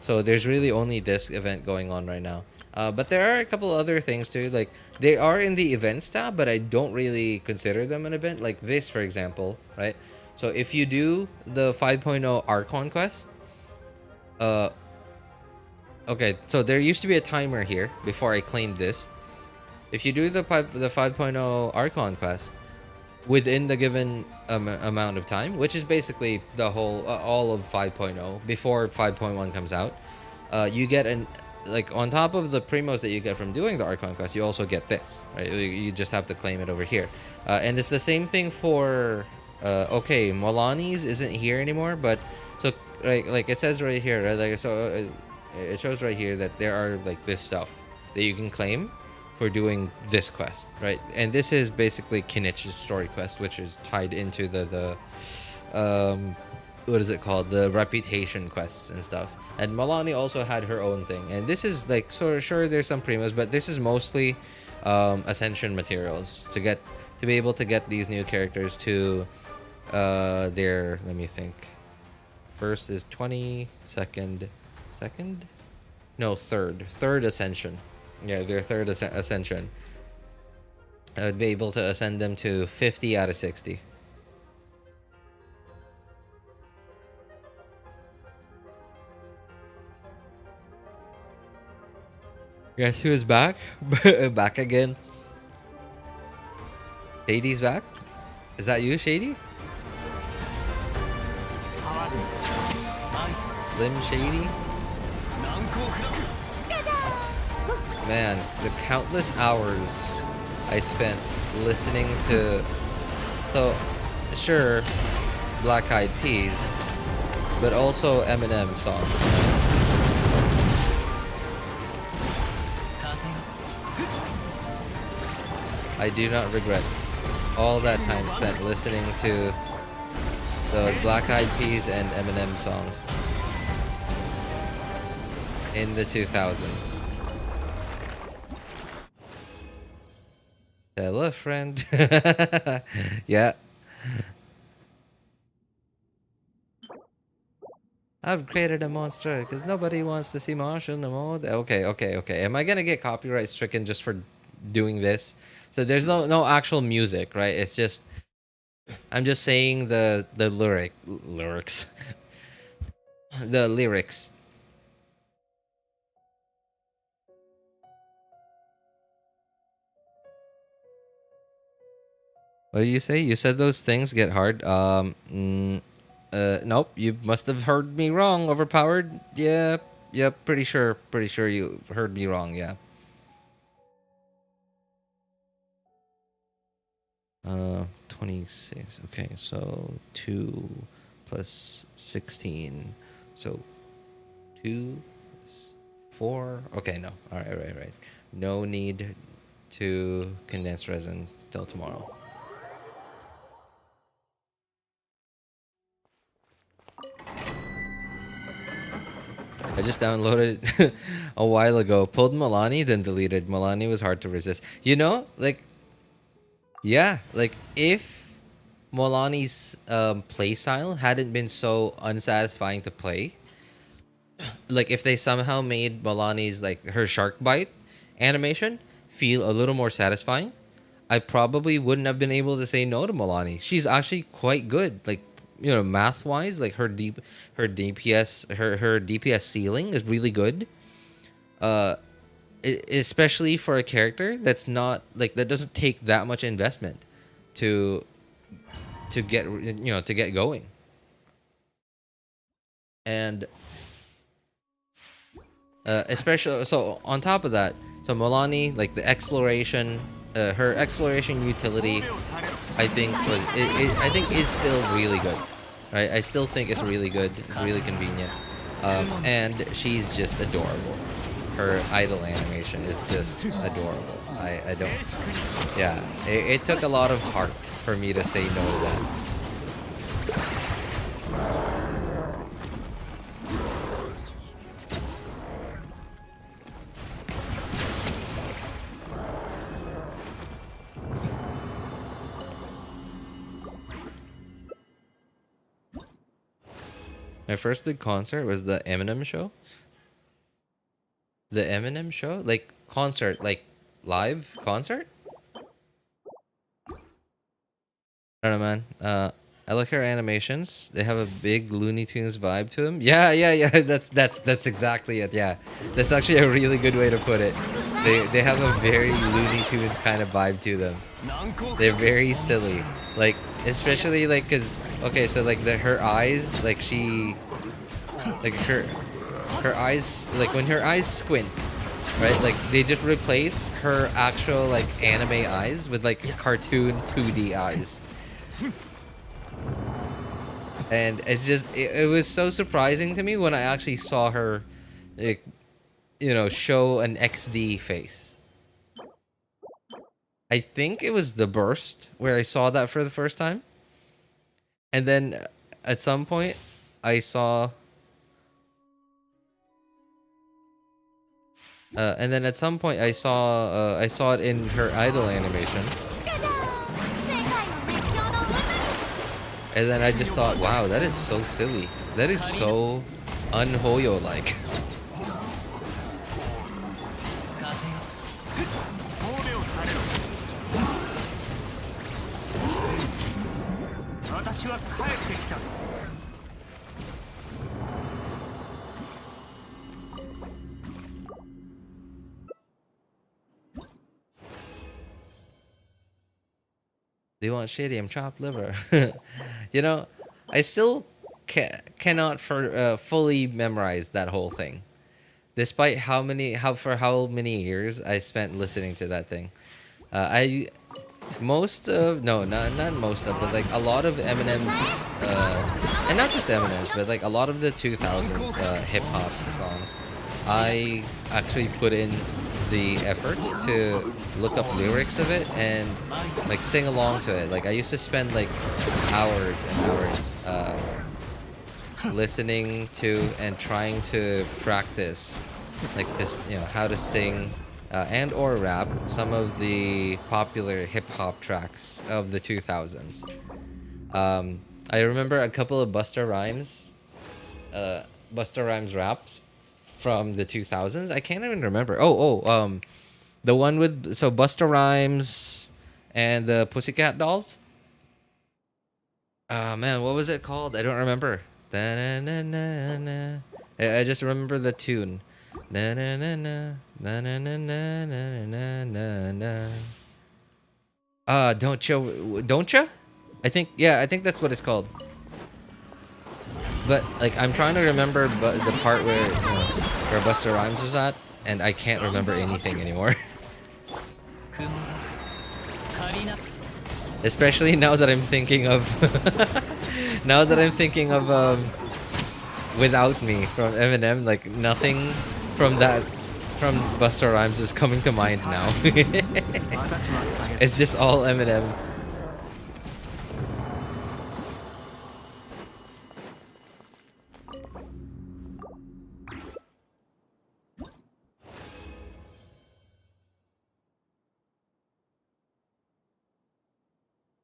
So there's really only this event going on right now. But there are a couple other things too. Like, they are in the events tab, but I don't really consider them an event. Like this, for example, right? So if you do the 5.0 Archon quest, okay, so there used to be a timer here before I claimed this. If you do the 5.0 Archon quest within the given amount of time, which is basically the whole all of 5.0 before 5.1 comes out, you get an, like, on top of the primos that you get from doing the Archon quest, you also get this, right? You just have to claim it over here. And it's the same thing for okay, Mualani's isn't here anymore, but so like it says right here, right? Like, so it shows right here that there are like this stuff that you can claim for doing this quest, right? And this is basically Kinich's story quest, which is tied into the what is it called, the reputation quests and stuff. And Mualani also had her own thing, and this is like, so sure there's some primos, but this is mostly ascension materials to be able to get these new characters to their, let me think, first is 20, second no, third ascension. Yeah, their third ascension. I would be able to ascend them to 50 out of 60. Guess who is back? Back again. Shady's back? Is that you, Shady? Slim Shady? Man, the countless hours I spent listening to, so sure, Black Eyed Peas, but also Eminem songs. I do not regret all that time spent listening to those Black Eyed Peas and Eminem songs in the 2000s. Hello, friend. Yeah. I've created a monster because nobody wants to see Marshall no more. Okay. Am I gonna get copyright stricken just for doing this? So there's no actual music, right? It's just, I'm just saying the lyrics. The lyrics. What did you say? You said those things get hard. Nope. You must have heard me wrong. Overpowered. Yeah. Pretty sure you heard me wrong. Yeah. 26. Okay, so 2 plus 16. So 2 plus 4. Okay, no. All right, right. No need to condense resin till tomorrow. I just downloaded a while ago. Pulled Mualani, then deleted. Mualani was hard to resist. You know, like, yeah, like if Mualani's playstyle hadn't been so unsatisfying to play, like if they somehow made Mualani's like her shark bite animation feel a little more satisfying, I probably wouldn't have been able to say no to Mualani. She's actually quite good. Like, you know, math wise, like her DPS her DPS ceiling is really good. Especially for a character that's not like that doesn't take that much investment to get, you know, to get going. And especially so on top of that, so Mualani, like the exploration, her exploration utility, I think I think is still really good, right? I still think it's really good. It's really convenient, and she's just adorable. Her idol animation is just adorable. I don't, yeah. It took a lot of heart for me to say no to that. My first big concert was the Eminem show. The Eminem show? Like concert, like live concert? I don't know, man. I like her animations. They have a big Looney Tunes vibe to them. Yeah. That's exactly it. Yeah, that's actually a really good way to put it. They have a very Looney Tunes kind of vibe to them. They're very silly. Like especially like cause okay, so like her eyes, like she, like her eyes, like when her eyes squint, right? Like they just replace her actual like anime eyes with like cartoon 2D eyes. And it's just it was so surprising to me when I actually saw her, like, you know, show an XD face. I think it was The Burst where I saw that for the first time. And then at some point I saw I saw it in her idol animation. And then I just thought, wow, that is so silly. That is so unhoyo-like. They want shitty, I'm chopped liver. You know, I still cannot fully memorize that whole thing, despite how many years I spent listening to that thing. Not most of, but like a lot of Eminem's, and not just Eminem's, but like a lot of the 2000s hip hop songs, I actually put in the effort to look up lyrics of it and like sing along to it. Like I used to spend like hours and hours listening to and trying to practice like this, you know, how to sing and or rap some of the popular hip hop tracks of the 2000s. I remember a couple of Busta Rhymes raps from the 2000s. I can't even remember. The one with Busta Rhymes and the Pussycat Dolls. Man, what was it called? I don't remember. I just remember the tune. Don't ya? I think that's what it's called. But like I'm trying to remember the part where, you know, where Busta Rhymes was at, and I can't remember anything anymore. Especially now that I'm thinking of now that I'm thinking of Without Me from Eminem, like nothing from that from Busta Rhymes is coming to mind now. It's just all Eminem.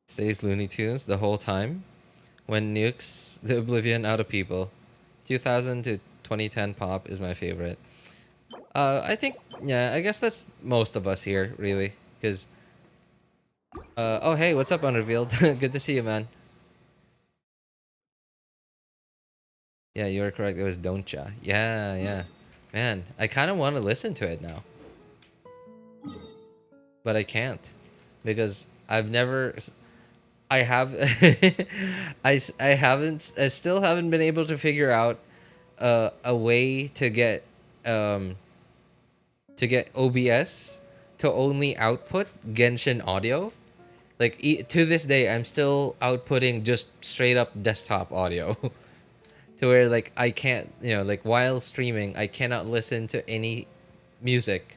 Stays Looney Tunes the whole time. When nukes the oblivion out of people. 2000 to 2010 pop is my favorite. I think, yeah, I guess that's most of us here, really. Because, oh hey, what's up, Unrevealed? Good to see you, man. Yeah, you were correct. It was Don'tcha. Yeah, yeah. Man, I kind of want to listen to it now. But I can't. Because I've never... I have... I still haven't been able to figure out a way to get OBS to only output Genshin audio. Like, to this day, I'm still outputting just straight up desktop audio. To where, like, I can't, you know, like, while streaming, I cannot listen to any music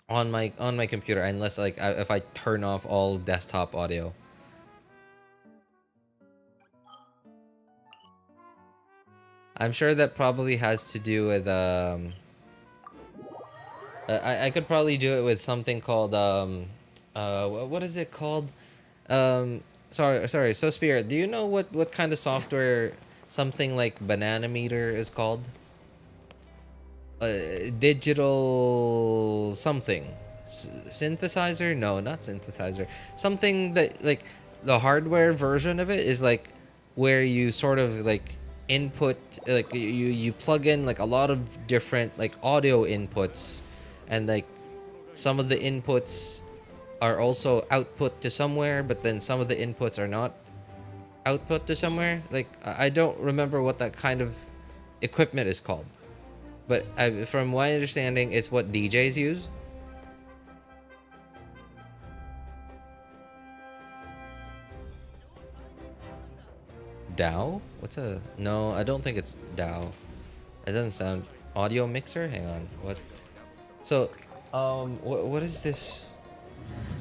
on my computer unless, like, if I turn off all desktop audio. I'm sure that probably has to do with I could probably do it with something called what is it called? Sorry. So Spirit, do you know what kind of software something like Banana Meter is called? Digital something. Synthesizer? No, not synthesizer. Something that, like, the hardware version of it is like where you sort of like input, like you plug in like a lot of different like audio inputs, and like some of the inputs are also output to somewhere, but then some of the inputs are not output to somewhere. Like, I don't remember what that kind of equipment is called, but from my understanding, it's what DJs use. DAW? What's a... No, I don't think it's DAW. It doesn't sound... Audio mixer? Hang on. What? So, what is this?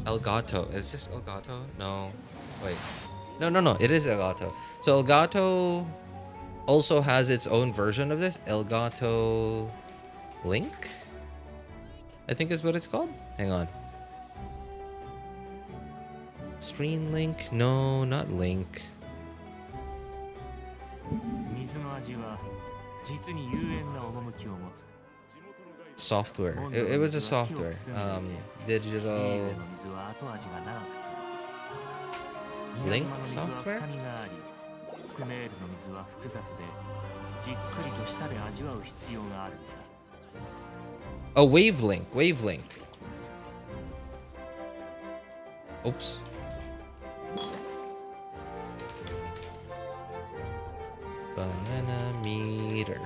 Elgato. Is this Elgato? No. Wait. No. It is Elgato. So Elgato also has its own version of this. Elgato Link? I think is what it's called. Hang on. Screen Link? No, not Link. Software. It was a software. Digital Link software? Oh, Wavelink. Oops. Banana Meter.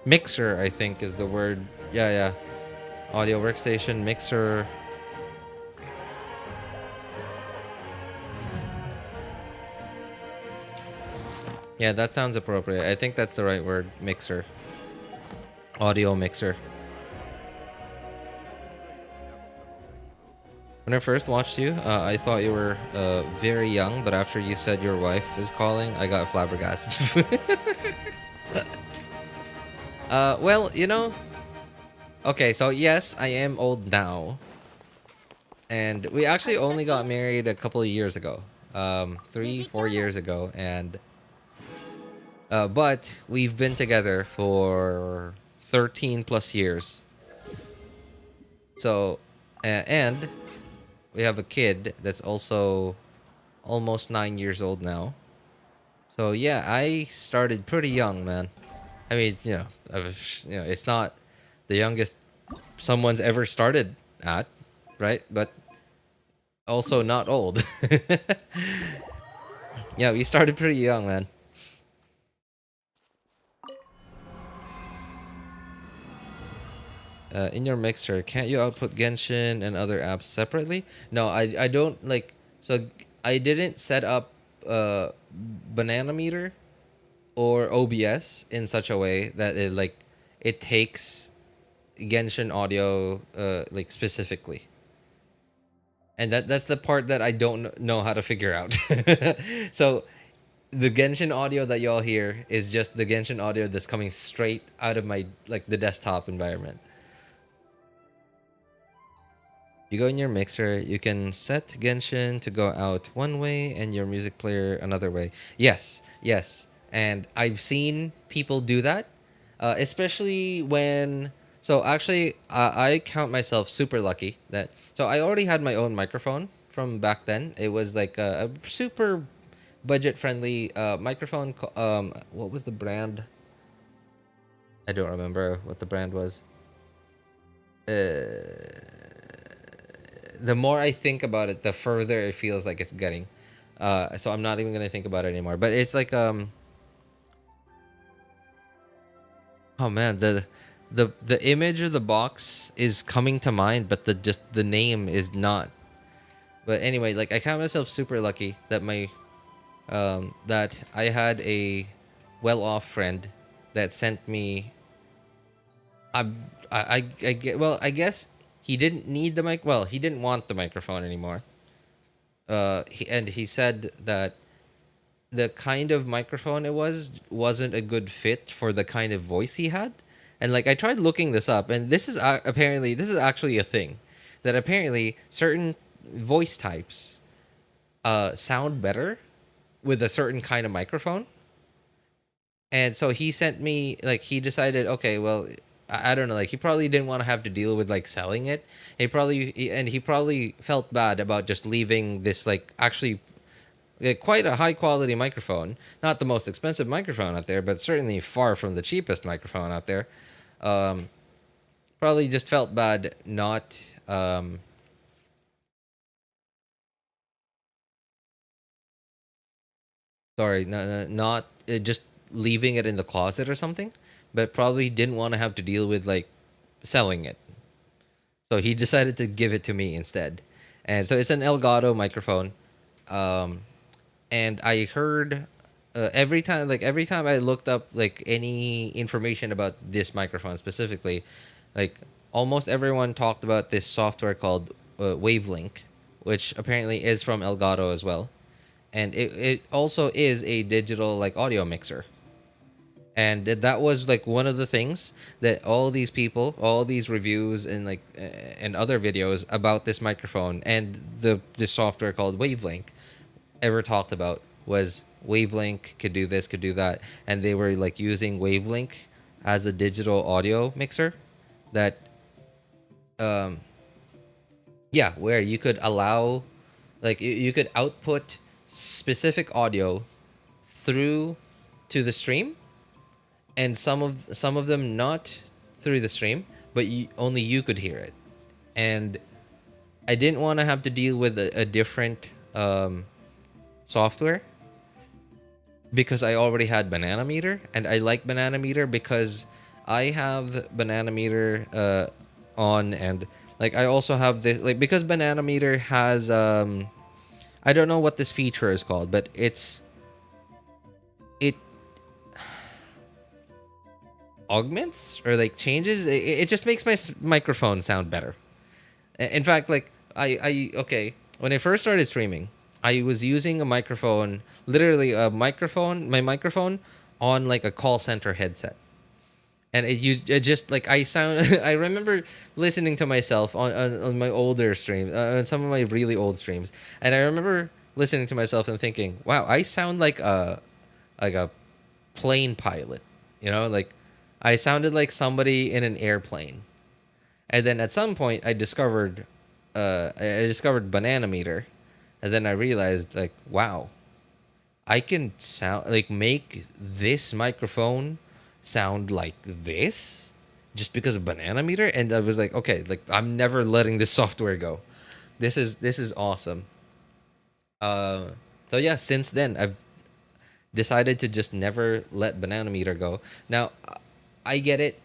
Mixer, I think, is the word. Yeah. Audio workstation, mixer. Yeah, that sounds appropriate. I think that's the right word. Mixer. Audio mixer. When I first watched you, I thought you were very young, but after you said your wife is calling, I got flabbergasted. Well, you know... Okay, so yes, I am old now. And we actually only got married a couple of years ago. 3-4 years ago, and... but we've been together for 13 plus years. So, and we have a kid that's also almost 9 years old now. So yeah, I started pretty young, man. I mean, it's not the youngest someone's ever started at, right? But also not old. Yeah, we started pretty young, man. In your mixer, can't you output Genshin and other apps separately? No, I don't like. So I didn't set up Banana Meter or OBS in such a way that it takes Genshin audio like specifically. And that's the part that I don't know how to figure out. So the Genshin audio that y'all hear is just the Genshin audio that's coming straight out of my like the desktop environment. You go in your mixer, you can set Genshin to go out one way and your music player another way. Yes, yes. And I've seen people do that, especially when. So actually, I count myself super lucky that. So I already had my own microphone from back then. It was like a super budget-friendly microphone. What was the brand? I don't remember what the brand was. The more I think about it, the further it feels like it's getting. So I'm not even gonna think about it anymore. But it's like oh man, the image of the box is coming to mind, but the name is not. But anyway, like I count myself super lucky that that I had a well-off friend that sent me. I guess he didn't need the mic. Well, he didn't want the microphone anymore. He said that the kind of microphone it wasn't a good fit for the kind of voice he had. And like I tried looking this up, and this is apparently this is actually a thing, that apparently certain voice types sound better with a certain kind of microphone. And so he sent me, like, he decided, okay, well, I don't know, like he probably didn't want to have to deal with like selling it. He probably felt bad about just leaving this like actually quite a high quality microphone, not the most expensive microphone out there, but certainly far from the cheapest microphone out there. Probably just felt bad not sorry, not just leaving it in the closet or something, but probably didn't want to have to deal with like selling it. So he decided to give it to me instead. And so it's an Elgato microphone. And I heard every time I looked up like any information about this microphone specifically, like almost everyone talked about this software called Wavelink, which apparently is from Elgato as well. And it also is a digital like audio mixer. And that was like one of the things that all these people, all these reviews and like and other videos about this microphone and the software called Wavelink ever talked about was Wavelink could do this, could do that, and they were like using Wavelink as a digital audio mixer that where you could allow like you could output specific audio through to the stream, and some of them not through the stream, but only you could hear it. And I didn't want to have to deal with a different software because I already had Banana Meter, and I like Banana Meter because I have Banana Meter on, and like I also have this like because Banana Meter has I don't know what this feature is called, but it augments or like changes. It just makes my microphone sound better. In fact, like okay, when I first started streaming, I was using a microphone, literally my microphone on like a call center headset. And it just like I sound. I remember listening to myself on my older streams, on some of my really old streams, and I remember listening to myself and thinking, "Wow, I sound like a plane pilot." You know, like I sounded like somebody in an airplane. And then at some point, I discovered Banana Meter, and then I realized like, wow, I can sound like make this microphone sound like this just because of Banana Meter. And I was like, okay, like I'm never letting this software go. This is awesome. So yeah, since then I've decided to just never let Banana Meter go. Now I get it.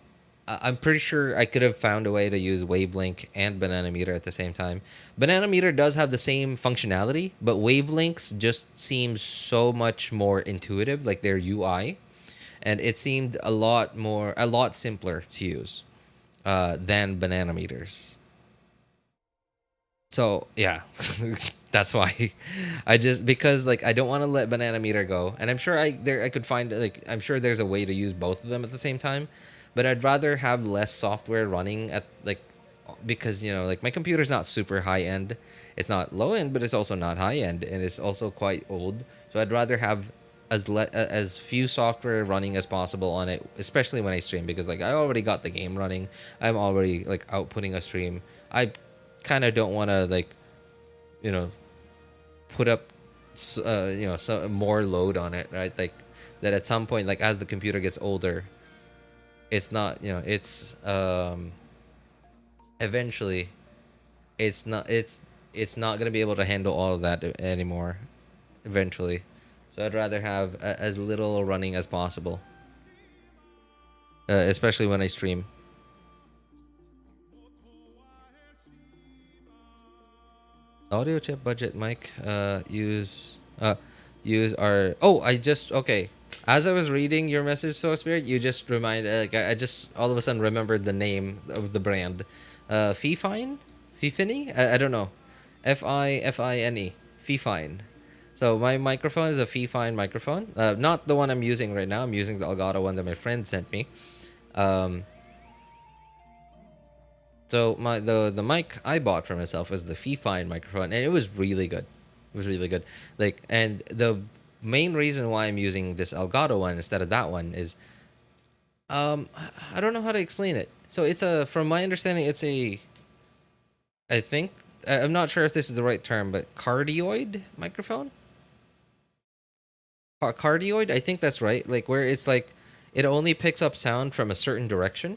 I'm pretty sure I could have found a way to use Wavelink and Banana Meter at the same time. Banana Meter does have the same functionality, but Wavelinks just seems so much more intuitive, like their UI, and it seemed a lot simpler to use than Banana Meters. So yeah, that's why because like I don't want to let Banana Meter go, and I'm sure I could find like I'm sure there's a way to use both of them at the same time, but I'd rather have less software running at like because like my computer's not super high end, it's not low end, but it's also not high end, and it's also quite old. So I'd rather have as few software running as possible on it, especially when I stream, because like I already got the game running, I'm already like outputting a stream. I kind of don't want to like put up some more load on it, right? Like that at some point, like as the computer gets older, it's not it's eventually it's not gonna be able to handle all of that anymore eventually. So I'd rather have as little running as possible, especially when I stream. Audio chip budget mic. Use our. Oh, I just okay. As I was reading your message, So Spirit, you just reminded. Like I just all of a sudden remembered the name of the brand. Fifine, Fifine. I don't know. Fine. Fifine. So my microphone is a Fifine microphone. Not the one I'm using right now. I'm using the Elgato one that my friend sent me. So the mic I bought for myself was the Fifine microphone, and it was really good. It was really good. Like, and the main reason why I'm using this Elgato one instead of that one is, I don't know how to explain it. So it's from my understanding, I think, I'm not sure if this is the right term, but cardioid microphone. Cardioid, I think that's right. Like where it's like, it only picks up sound from a certain direction.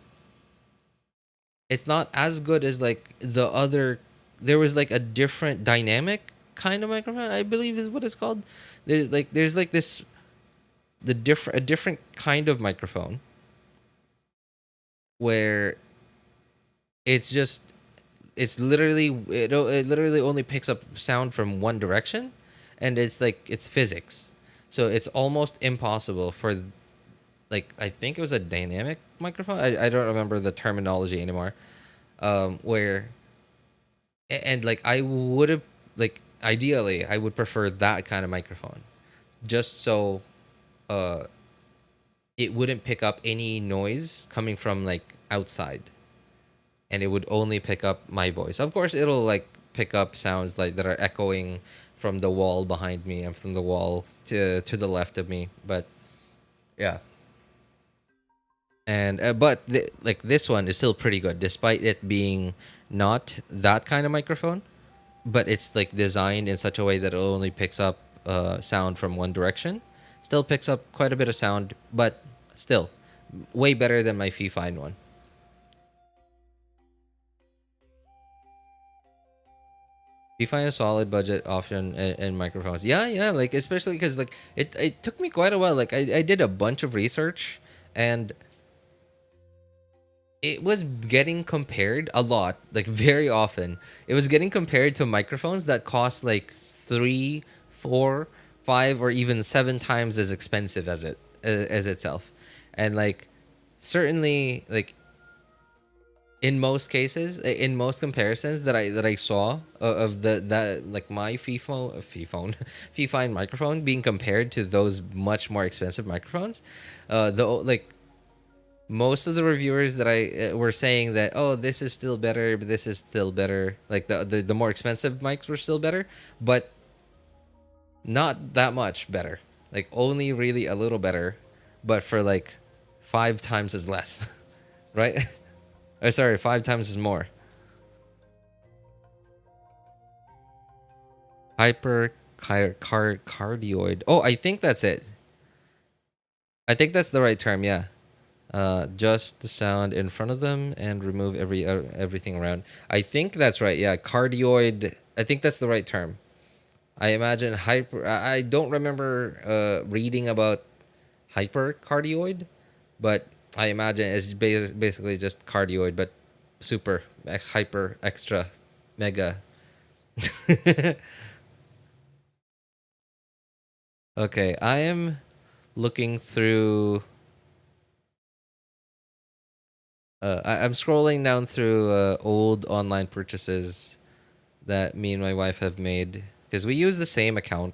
It's not as good as like the other. There was like a different dynamic kind of microphone, I believe is what it's called. There's like this a different kind of microphone where it's literally only picks up sound from one direction, and it's physics. So it's almost impossible for, like, I think it was a dynamic microphone. I don't remember the terminology anymore. Where, and like I would have, like, ideally I would prefer that kind of microphone, just so, it wouldn't pick up any noise coming from like outside, and it would only pick up my voice. Of course, it'll like pick up sounds like that are echoing from the wall behind me and from the wall to the left of me, but yeah. And but like this one is still pretty good despite it being not that kind of microphone, but it's like designed in such a way that it only picks up sound from one direction. Still picks up quite a bit of sound, but still way better than my Fifine one. Fifine a solid budget option in microphones. Yeah, like especially because like it took me quite a while. Like I did a bunch of research, and it was getting compared a lot, like very often. It was getting compared to microphones that cost like 3, 4, 5, or even 7 times as expensive as itself, and like certainly like in most cases, in most comparisons that I saw of that like my Fifine microphone being compared to those much more expensive microphones, the like most of the reviewers that I were saying that, oh, this is still better, but this is still better. Like the more expensive mics were still better, but not that much better. Like only really a little better, but for like 5 times as less, right? Or sorry, 5 times as more. Cardioid. Oh, I think that's it. I think that's the right term. Yeah. Just the sound in front of them and remove everything around. I think that's right. Yeah, cardioid. I think that's the right term. I imagine hyper. I don't remember reading about hypercardioid, but I imagine it's basically just cardioid, but super, hyper, extra, mega. Okay, I am looking through. I'm scrolling down through old online purchases that me and my wife have made because we use the same account.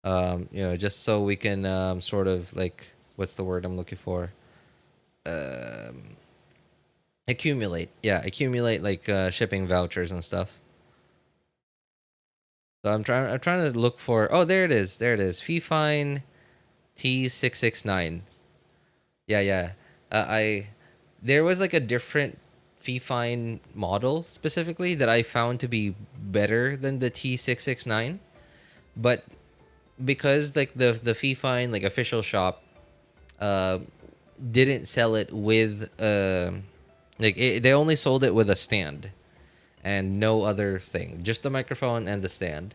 Just so we can sort of like, what's the word I'm looking for? Accumulate. Yeah, accumulate like shipping vouchers and stuff. So I'm trying to look for. Oh, there it is. There it is. Fifine T669. Yeah, yeah. I There was like a different Fifine model specifically that I found to be better than the T669, but because like the Fifine like official shop uh didn't sell it with they only sold it with a stand and no other thing, just the microphone and the stand.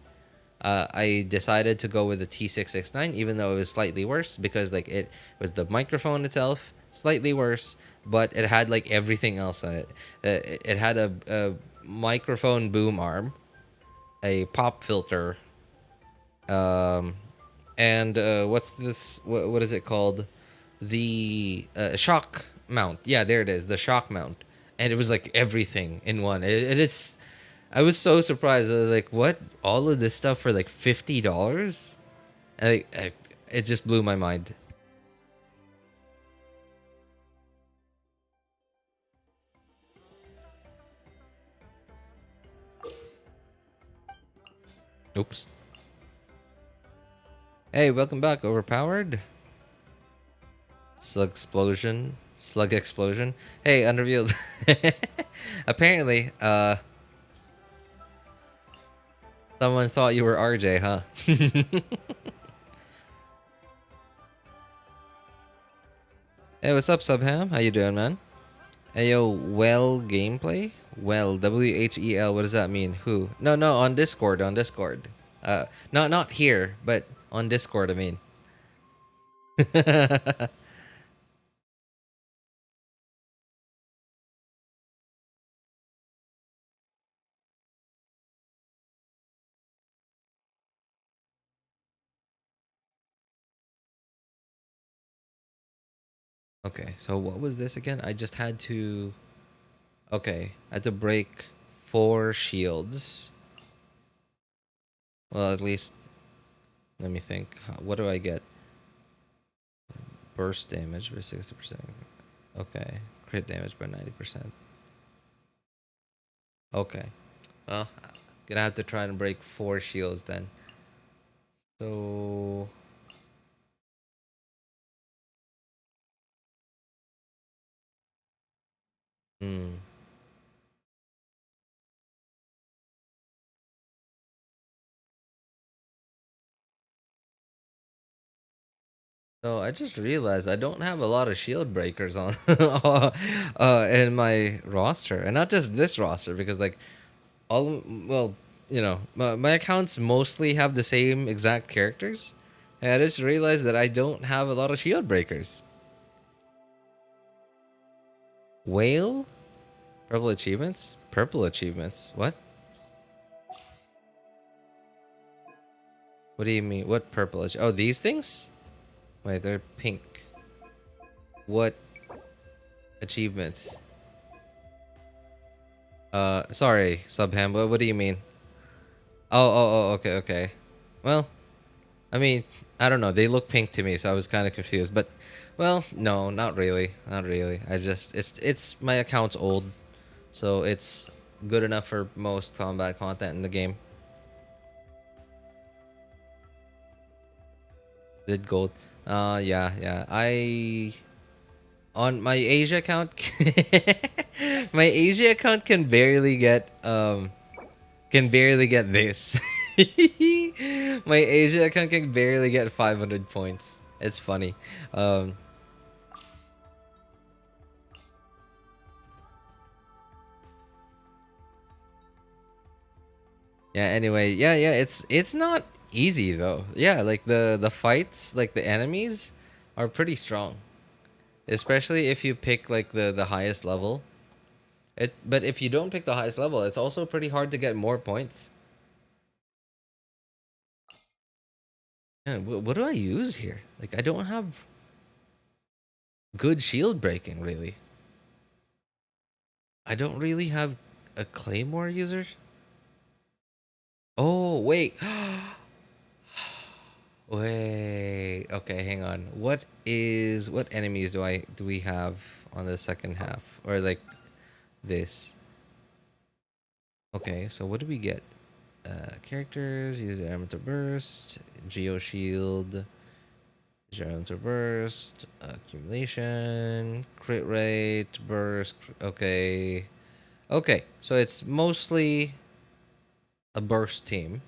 I decided to go with the T669, even though it was slightly worse because like it was the microphone itself slightly worse, but it had like everything else on it. It had a microphone boom arm, a pop filter, um, and what's this? What is it called? The shock mount. Yeah, there it is, the shock mount, and it was like everything in one. It is. I was so surprised. I was like, "What? All of this stuff for like $50?" It just blew my mind. Oops. Hey, welcome back. Overpowered. Slug explosion. Hey, unrevealed. Apparently, someone thought you were RJ, huh? Hey, what's up, Subham? How you doing, man? Hey, yo, well gameplay? Well, WHEL, what does that mean? Who? No, on Discord, on Discord. Not here, but on Discord, I mean. Okay, so what was this again? I just had to... Okay, I had to break 4 shields. Well, at least... Let me think. What do I get? Burst damage by 60%. Okay. Crit damage by 90%. Okay. Well, gonna have to try and break 4 shields then. So... Hmm. So I just realized I don't have a lot of shield breakers on in my roster, and not just this roster because like my accounts mostly have the same exact characters, and I just realized that I don't have a lot of shield breakers. Whale, purple achievements. What? What do you mean? What purple? Oh, these things? Wait, they're pink. What achievements? Sorry, Subham, what do you mean? Oh, okay. Well, I mean, I don't know. They look pink to me, so I was kind of confused. But, well, no, not really. Not really. It's my account's old, so it's good enough for most combat content in the game. Did gold. Yeah. On my Asia account, my Asia account can barely get this. My Asia account can barely get 500 points. It's funny. Yeah, anyway, yeah, it's not easy though. Yeah, like the fights, like the enemies are pretty strong. especially if you pick like the highest level. But if you don't pick the highest level, it's also pretty hard to get more points. Yeah, what do I use here? Like I don't have good shield breaking really. I don't really have a claymore user. Oh wait. Wait. Okay, hang on. What enemies do we have on the second half? Or like this? Okay, so what do we get? Characters, use elemental burst, geo shield, use elemental burst, accumulation, crit rate, burst. Okay. Okay, so it's mostly a burst team.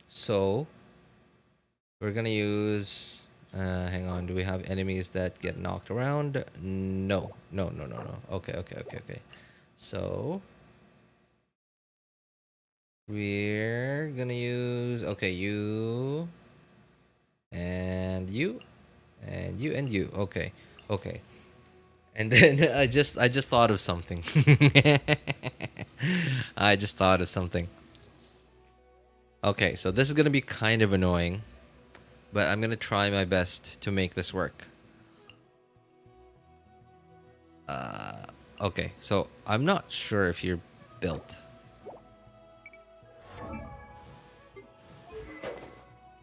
So we're gonna use. Hang on. Do we have enemies that get knocked around? No. No. No. No. No. Okay. Okay. Okay. Okay. So we're gonna use. Okay, you and you and you and you. Okay. Okay. And then I just thought of something. I just thought of something. Okay, so this is gonna be kind of annoying, but I'm gonna try my best to make this work. Okay, so I'm not sure if you're built.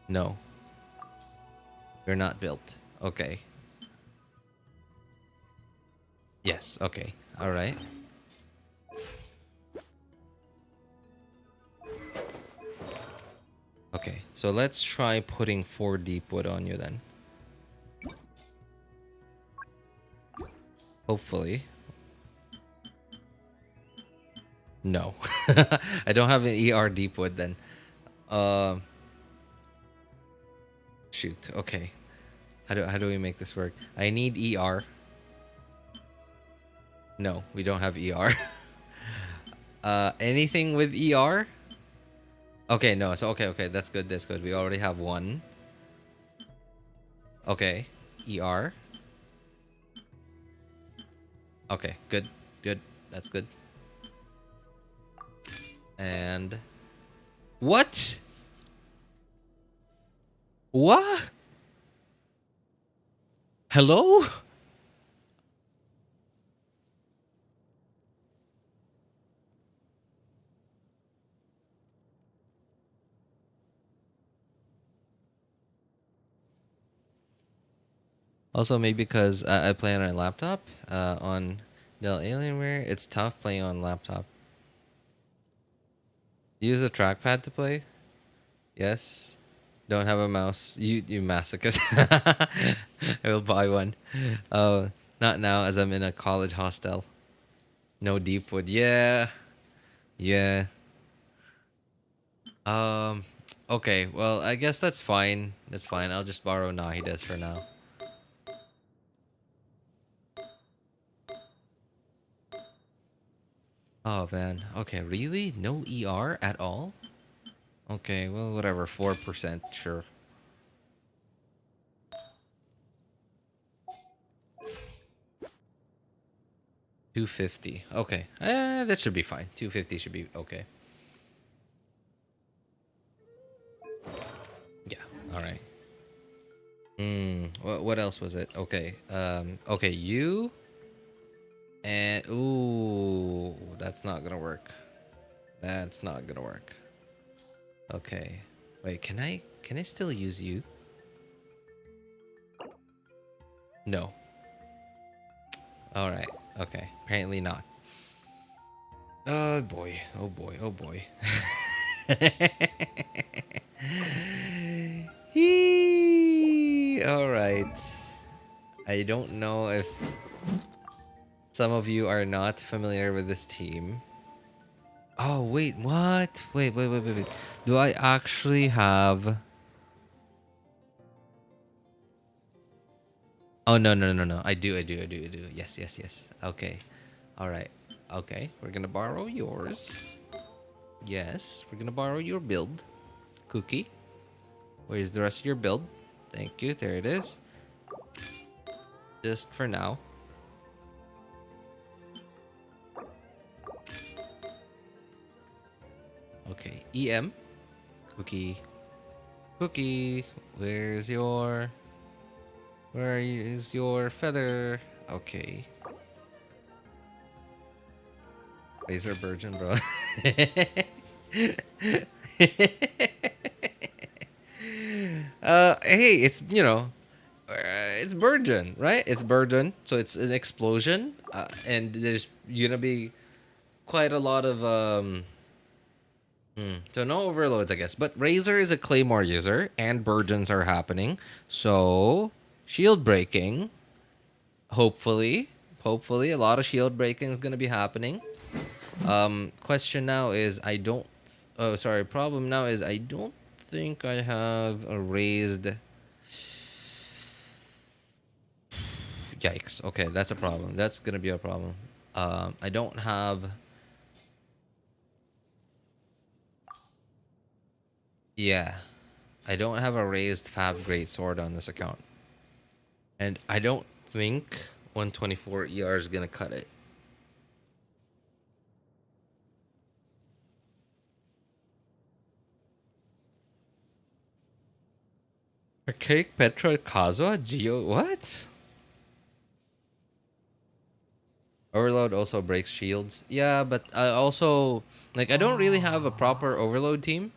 No. You're not built. Okay. Yes, okay. Alright. Okay, so let's try putting 4 deep wood on you then. Hopefully. No. I don't have an ER deep wood then. Shoot. Okay. How do we make this work? I need ER. No, we don't have ER. Anything with ER? Okay, no. So okay, that's good. That's good. We already have one. Okay. ER. Okay, good. Good. That's good. And what? What? Hello? Also, maybe because I play on a laptop, on Dell Alienware, it's tough playing on laptop. Use a trackpad to play? Yes. Don't have a mouse. You masochist. I will buy one. Not now, as I'm in a college hostel. No deep wood. Yeah. Yeah. Okay. Well, I guess that's fine. That's fine. I'll just borrow Nahida's for now. Oh man. Okay. Really? No ER at all? Okay. Well, whatever. 4%. Sure. $250. Okay. That should be fine. 250 should be okay. Yeah. All right. What else was it? Okay. Okay, you and ooh, that's not gonna work. That's not gonna work. Okay. Wait, can I still use you? No. All right. Okay. Apparently not. Oh boy. Oh boy. Oh boy. All right. I don't know if some of you are not familiar with this team. Oh, wait, what? Wait. Do I actually have... Oh, no. I do. Yes. Okay. All right. Okay, we're gonna borrow yours. Yes, we're gonna borrow your build. Cookie. Where's the rest of your build? Thank you. There it is. Just for now. EM. Cookie. Cookie. Where's your... Where is your feather? Okay. Razor Virgin, bro. Hey, it's, you know, it's Virgin, right? It's Virgin, so it's an explosion, and there's gonna be quite a lot of so no overloads, I guess. But Razor is a Claymore user, and Virgins are happening, so shield breaking. Hopefully, a lot of shield breaking is gonna be happening. Question now is I don't. Oh, sorry. Problem now is I don't think I have a raised. Yikes. Okay, that's a problem. That's gonna be a problem. I don't have. Yeah, I don't have a raised Fab Great Sword on this account, and I don't think 124 ER is gonna cut it. Archaic Petra Kazuha Geo what? Overload also breaks shields. Yeah, but I also like I don't really have a proper overload team.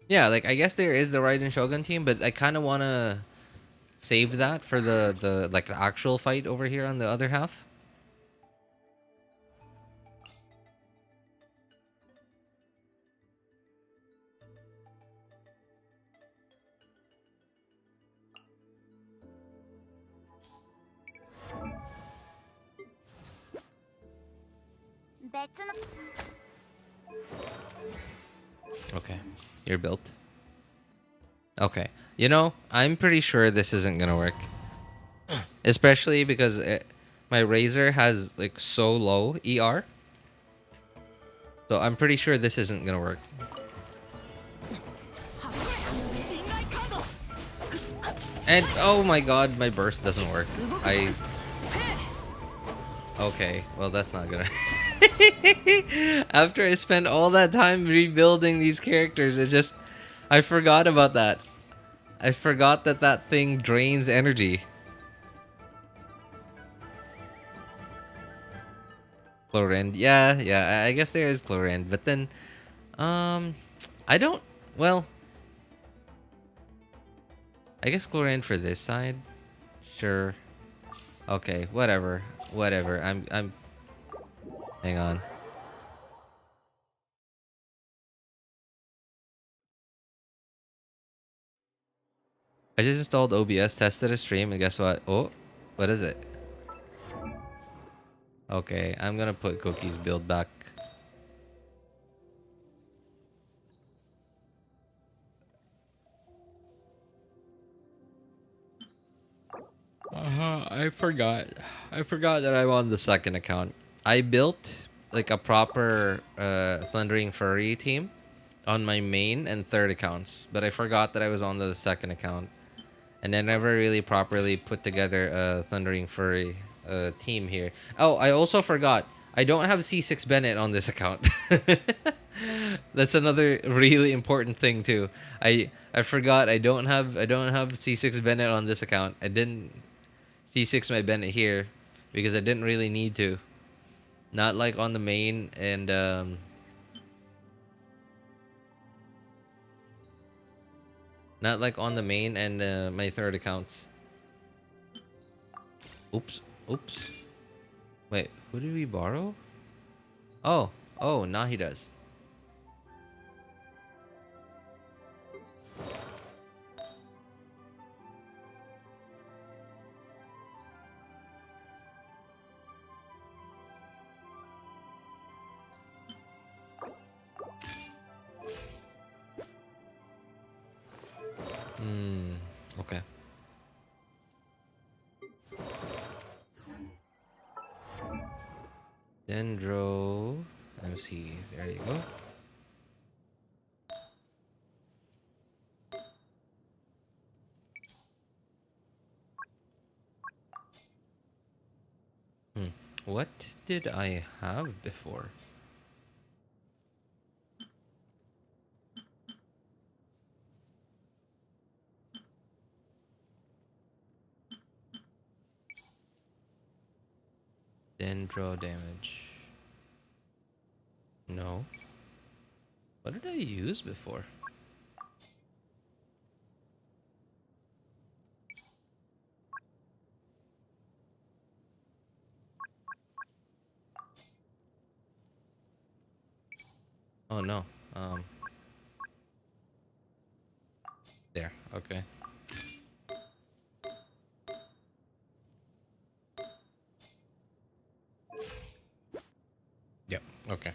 Yeah, like I guess there is the Raiden Shogun team, but I kind of want to save that for the like the actual fight over here on the other half. Okay, you're built. Okay, you know I'm pretty sure this isn't gonna work, especially because my Razor has like so low ER. So I'm pretty sure this isn't gonna work. And oh my god, my burst doesn't work. Okay, well that's not gonna. After I spent all that time rebuilding these characters, I forgot about that. I forgot that that thing drains energy. Chlorend, yeah, I guess there is Chlorend, but then, I don't. Well, I guess Chlorend for this side. Sure. Okay, whatever. I'm. Hang on. I just installed OBS, tested a stream, and guess what? Oh, what is it? Okay, I'm gonna put Cookie's build back. I forgot. I forgot that I'm on the second account. I built like a proper Thundering Furry team on my main and third accounts, but I forgot that I was on the second account, and I never really properly put together a Thundering Furry team here. Oh, I also forgot. I don't have C6 Bennett on this account. That's another really important thing too. I forgot I don't have C6 Bennett on this account. I didn't C6 my Bennett here because I didn't really need to. Not like on the main and not like on the main and my third accounts. Oops. Wait, who did we borrow? Oh, now he does. Okay. Dendro. Let me see. There you go. What did I have before? Dendro damage. No. What did I use before? Oh no. There. Okay. Yep. Okay.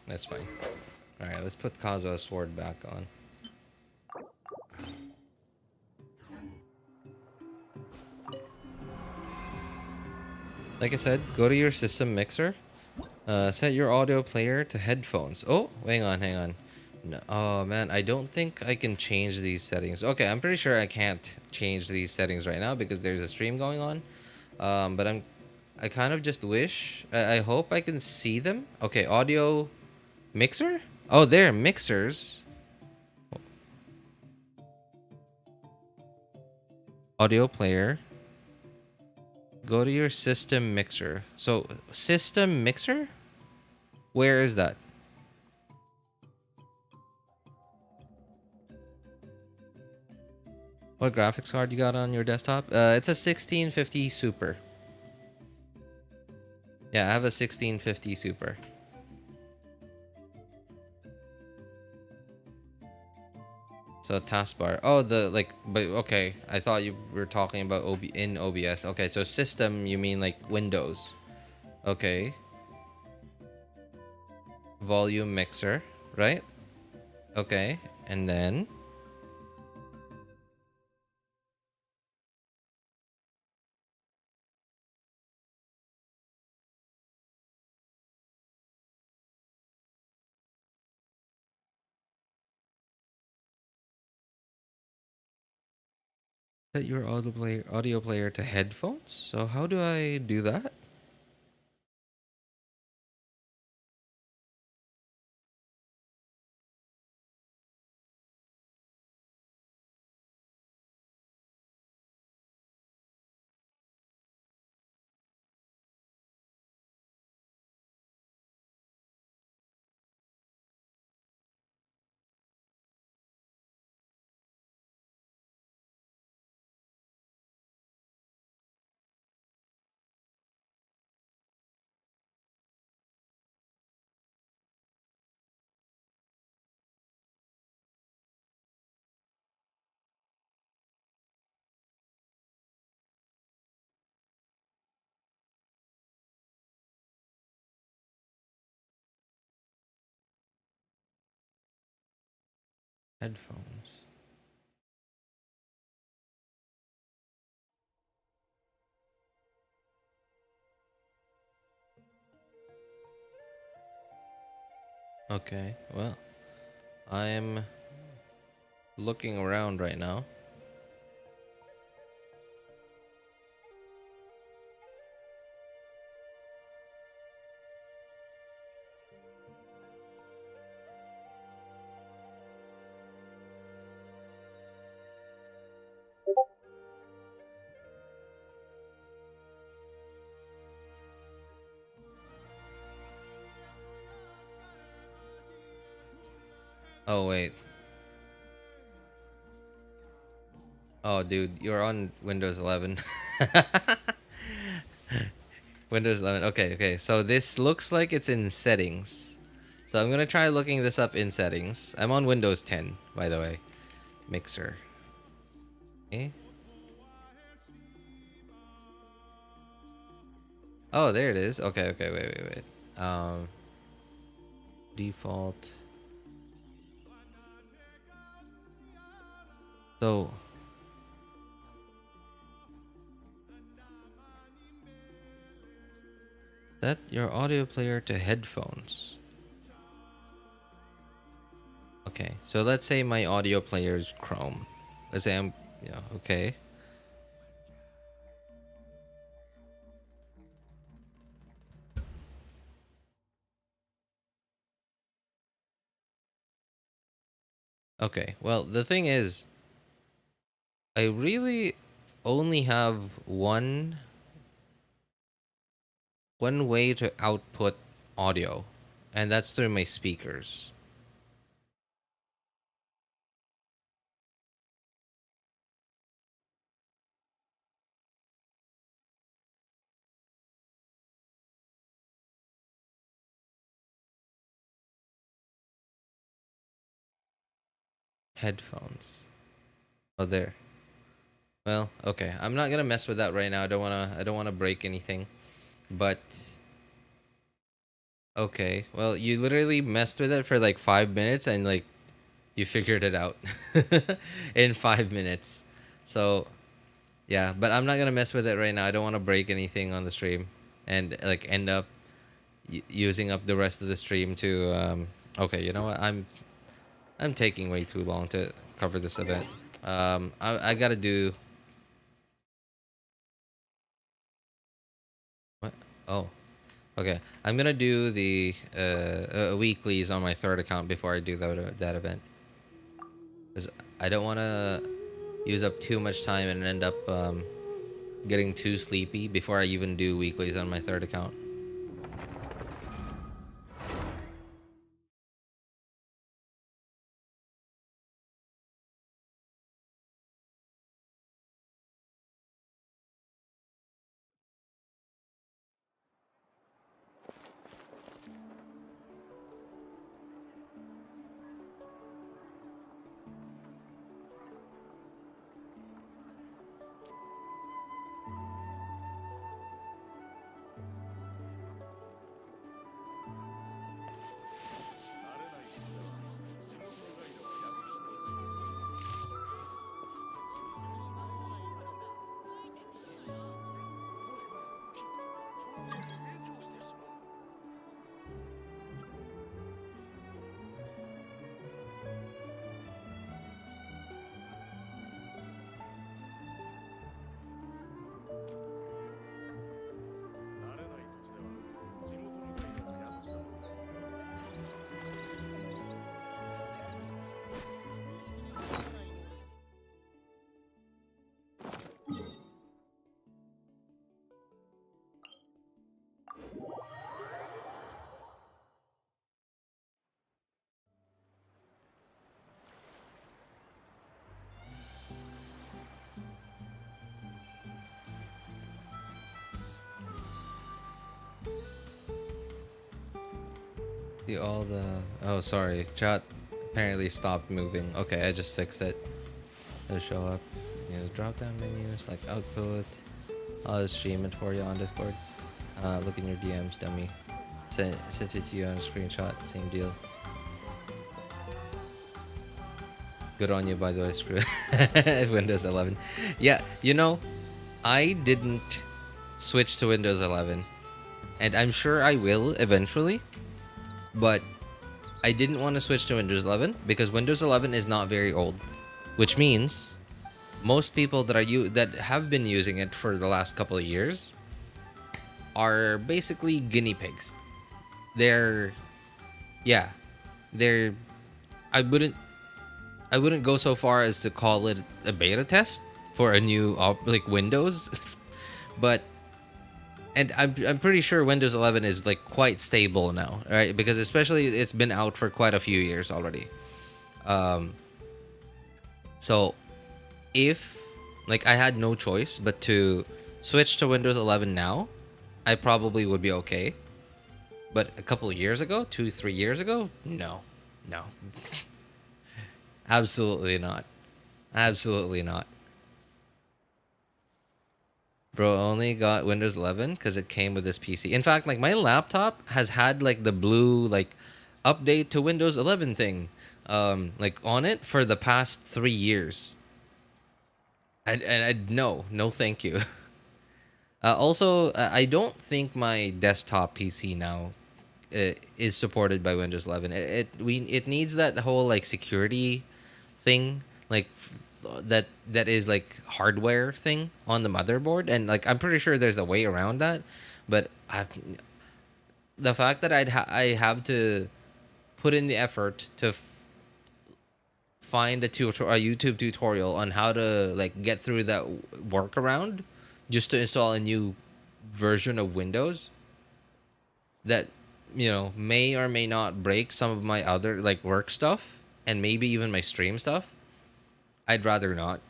That's fine. All right. Let's put Kazuha's sword back on. Like I said, go to your system mixer. Set your audio player to headphones. Oh, hang on, hang on. No, oh man, I don't think I can change these settings. Okay, I'm pretty sure I can't change these settings right now because there's a stream going on. But I kind of just wish, I hope I can see them. Okay, audio mixer? Oh, there, mixers. Audio player. Go to your system mixer. So, system mixer? Where is that? What graphics card you got on your desktop? It's a 1650 Super. Yeah, I have a 1650 Super. So taskbar. Oh, but okay. I thought you were talking about in OBS. Okay, so system, you mean like Windows. Okay. Volume mixer, right? Okay, and then set your audio player to headphones. So how do I do that? Headphones. Okay, well, I'm looking around right now. Oh, wait. Oh, dude, you're on Windows 11. Windows 11. Okay, okay. So this looks like it's in settings. So I'm gonna try looking this up in settings. I'm on Windows 10, by the way. Mixer. Okay. Oh, there it is. Okay, okay, wait. Default. So set your audio player to headphones. Okay, so let's say my audio player is Chrome. Let's say yeah, okay. Okay. Well, the thing is, I really only have one way to output audio, and that's through my speakers. Headphones. Oh, there. Well, okay. I'm not gonna mess with that right now. I don't wanna break anything. But okay. Well, you literally messed with it for like 5 minutes and like you figured it out in 5 minutes. So yeah, but I'm not gonna mess with it right now. I don't want to break anything on the stream, and like end up using up the rest of the stream to. Okay, you know what? I'm taking way too long to cover this event. I gotta do. What? Oh, okay. I'm gonna do the weeklies on my third account before I do that event, because I don't want to use up too much time and end up getting too sleepy before I even do weeklies on my third account. See all the. Oh, sorry. Chat apparently stopped moving. Okay, I just fixed it. It'll show up. Drop down menus like output. I'll just stream it for you on Discord. Look in your DMs, dummy. Sent it to you on a screenshot. Same deal. Good on you, by the way. Screw Windows 11. Yeah, I didn't switch to Windows 11, and I'm sure I will eventually. But I didn't want to switch to Windows 11 because Windows 11 is not very old, which means most people that have been using it for the last couple of years are basically guinea pigs. They're yeah, they're I wouldn't go so far as to call it a beta test for a new like Windows, but and I'm pretty sure Windows 11 is like quite stable now, right? Because especially it's been out for quite a few years already. So if like I had no choice but to switch to Windows 11 now, I probably would be okay. But a couple of years ago, 2-3 years ago, no, absolutely not, absolutely not. Bro, only got Windows 11 because it came with this PC. In fact, like my laptop has had like the blue like update to Windows 11 thing, like on it for the past 3 years. And I no, thank you. Also, I don't think my desktop PC now is supported by Windows 11. It needs that whole like security thing, like that is like hardware thing on the motherboard, and like I'm pretty sure there's a way around that, but the fact that I have to put in the effort to find a YouTube tutorial on how to like get through that workaround just to install a new version of Windows that may or may not break some of my other like work stuff and maybe even my stream stuff, I'd rather not.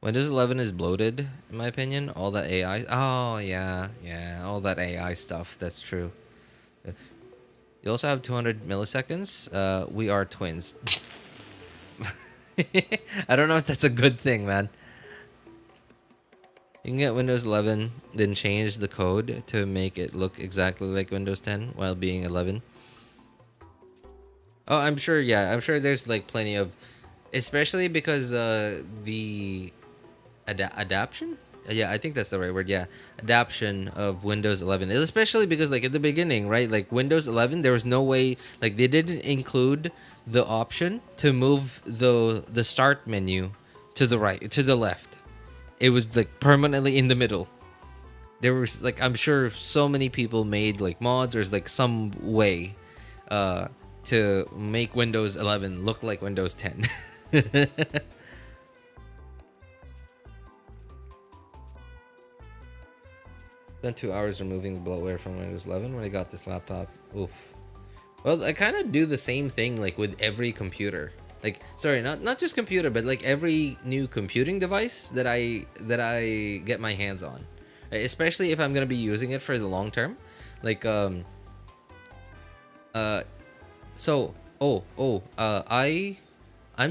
Windows 11 is bloated, in my opinion. All that AI. Oh, yeah. All that AI stuff. That's true. You also have 200 milliseconds. We are twins. I don't know if that's a good thing, man. You can get Windows 11, then change the code to make it look exactly like Windows 10 while being 11. Oh, I'm sure, yeah. I'm sure there's like plenty of... Especially because the... adaptation? Yeah, I think that's the right word. Yeah, adaptation of Windows 11, especially because like at the beginning, right? Like Windows 11, there was no way, like they didn't include the option to move the start menu to the right, to the left. It was like permanently in the middle. There was like, I'm sure so many people made like mods or like some way to make Windows 11 look like Windows 10. Spent 2 hours removing the bloatware from Windows 11 when I got this laptop. Oof. Well, I kind of do the same thing like with every computer. Like, sorry, not just computer, but like every new computing device that I get my hands on, especially if I'm gonna be using it for the long term. Like I'm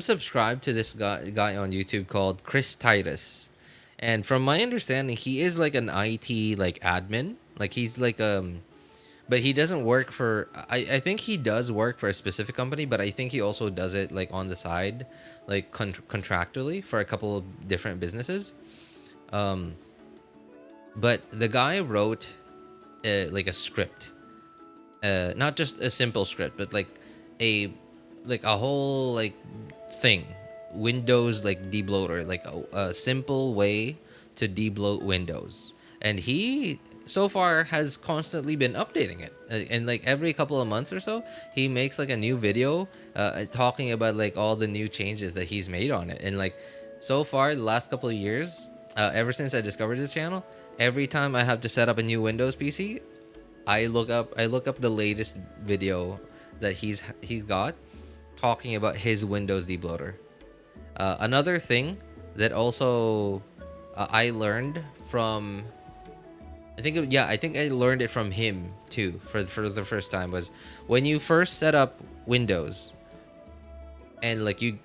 subscribed to this guy on YouTube called Chris Titus. And from my understanding, he is like an IT like admin. Like he's like but he doesn't work for I think he does work for a specific company, but I think he also does it like on the side, like contractually for a couple of different businesses. But the guy wrote like a script. Not just a simple script, but like a whole like thing. Windows like debloater, like a simple way to debloat Windows, and he so far has constantly been updating it, and like every couple of months or so he makes like a new video talking about like all the new changes that he's made on it. And like so far the last couple of years, ever since I discovered this channel, every time I have to set up a new Windows PC, I look up the latest video that he's got talking about his Windows debloater. Another thing that also I learned from, I think I learned it from him too for the first time, was when you first set up Windows and like you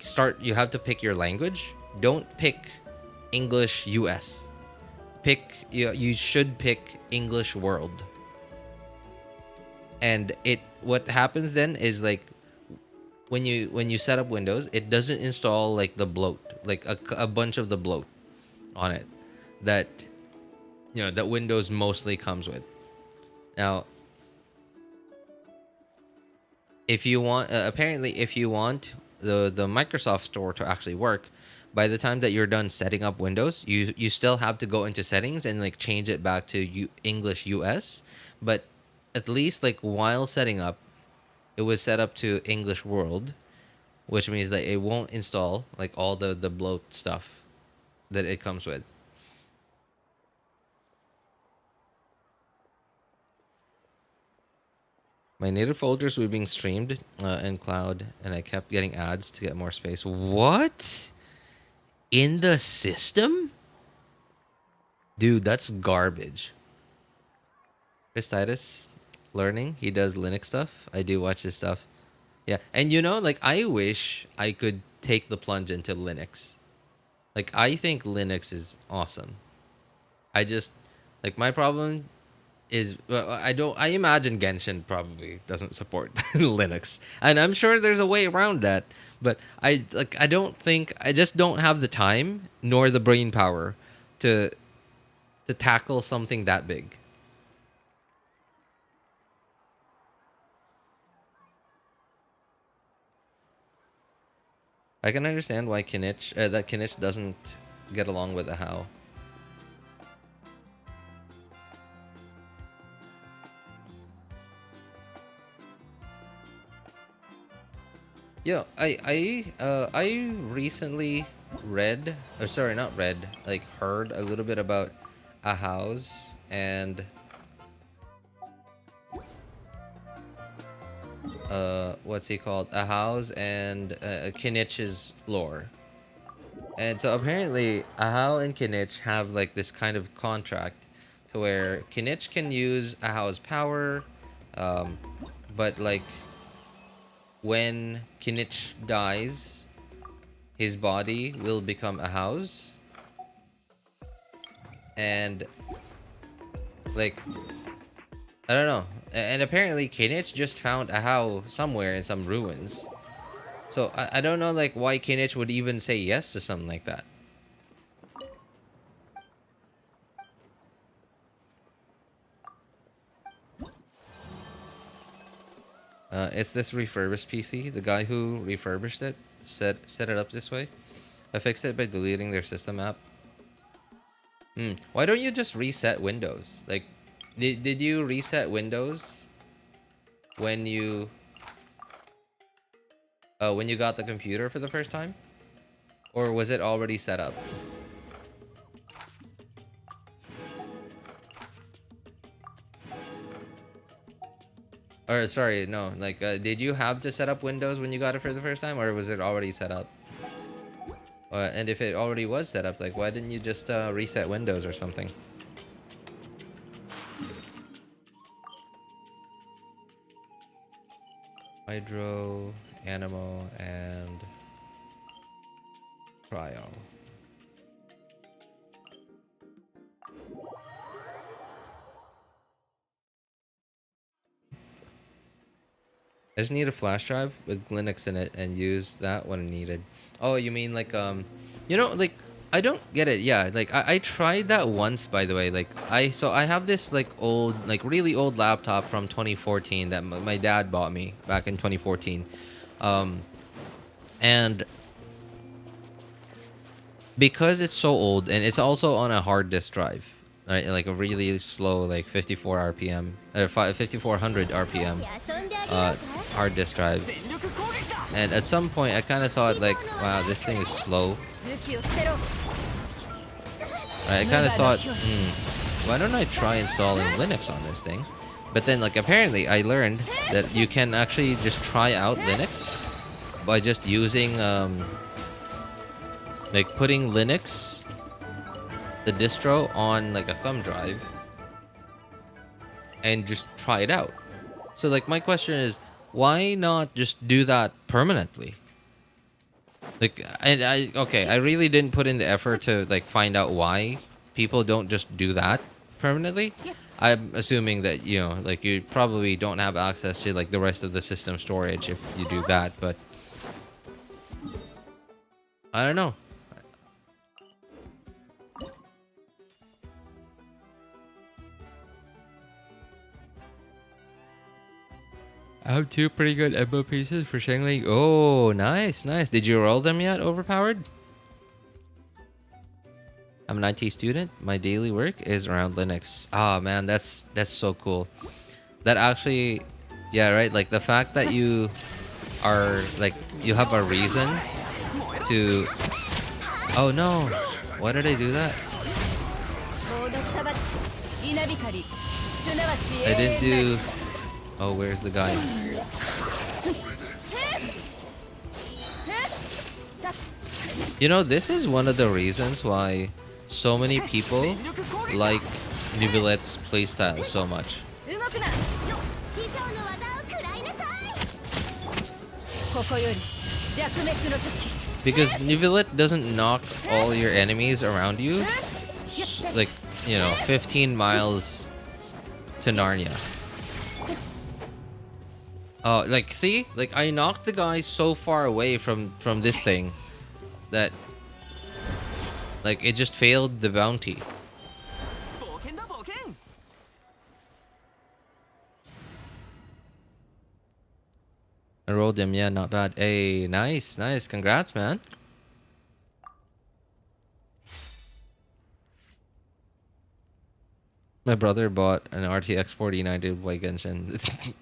have to pick your language. Don't pick English US. You should pick English World. And what happens then is like, when you set up Windows, it doesn't install like the bloat, like a bunch of the bloat on it that that Windows mostly comes with. Now, if you want apparently if you want the Microsoft Store to actually work, by the time that you're done setting up Windows, you still have to go into settings and like change it back to English US. But at least like while setting up, it was set up to English World, which means that it won't install like all the bloat stuff that it comes with. My native folders were being streamed in cloud, and I kept getting ads to get more space. What? In the system? Dude, that's garbage. Chris Titus, learning. He does Linux stuff. I do watch his stuff. Yeah, and like I wish I could take the plunge into Linux. Like I think Linux is awesome. I just like my problem is I imagine Genshin probably doesn't support Linux, and I'm sure there's a way around that. But I just don't have the time nor the brain power to tackle something that big. I can understand why Kinich doesn't get along with the How. Yeah, I recently read, or sorry, not read, like heard a little bit about a house and what's he called? A house and Kinich's lore. And so apparently Ahau and Kinich have like this kind of contract to where Kinich can use Ahau's power, um, but like when Kinich dies, his body will become Ahau's, and like I don't know. And apparently Kinich just found Ahau somewhere in some ruins. So I don't know like why Kinich would even say yes to something like that. It's this refurbished PC. The guy who refurbished it set it up this way. I fixed it by deleting their system app. Why don't you just reset Windows? Like, did you reset Windows when you got the computer for the first time, or was it already set up? Or sorry, no. Like, did you have to set up Windows when you got it for the first time, or was it already set up? And if it already was set up, like, why didn't you just reset Windows or something? Hydro, Animo, and Cryo. I just need a flash drive with Linux in it and use that when needed. Oh, you mean like you know, like I don't get it. Yeah, like I tried that once, by the way. Like I have this like old, like really old laptop from 2014 that my dad bought me back in 2014. And because it's so old and it's also on a hard disk drive, right? Like a really slow, like 54 RPM, 5400 RPM hard disk drive. And at some point, I kind of thought like, wow, this thing is slow. I kind of thought, why don't I try installing Linux on this thing? But then, like, apparently, I learned that you can actually just try out Linux by just using, like, putting Linux, the distro, on like a thumb drive, and just try it out. So, like, my question is, why not just do that permanently? Like, I really didn't put in the effort to like find out why people don't just do that permanently. I'm assuming that, you know, like you probably don't have access to like the rest of the system storage if you do that, but I don't know. I have two pretty good MO pieces for Shangli. Oh, nice, nice. Did you roll them yet, Overpowered? I'm an IT student. My daily work is around Linux. Ah, man, that's so cool. That actually, yeah, right. Like the fact that you are like you have a reason to. Oh no! Why did I do that? I didn't do. Oh, where's the guy? You know, this is one of the reasons why so many people like Neuvillette playstyle so much. Because Neuvillette doesn't knock all your enemies around you, like, you know, 15 miles to Narnia. Oh, like, see? Like, I knocked the guy so far away from this thing that, like, it just failed the bounty. I rolled him, yeah, not bad. Hey, nice, nice. Congrats, man. My brother bought an RTX 4090 to play Genshin.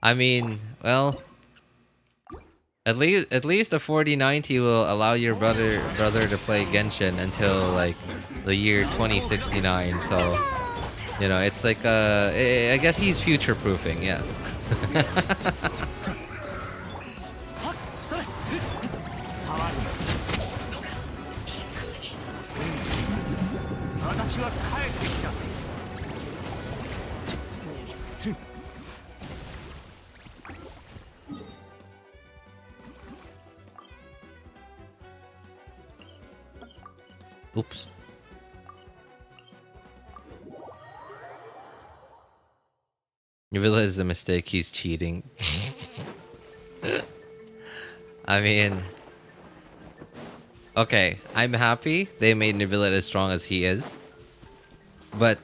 I mean, well, At least the 4090 will allow your brother to play Genshin until like the year 2069. So it's like I guess he's future proofing. Yeah. 私は帰ってきた。 Oops. Navia is a mistake. He's cheating. I mean, okay, I'm happy they made Navia as strong as he is, but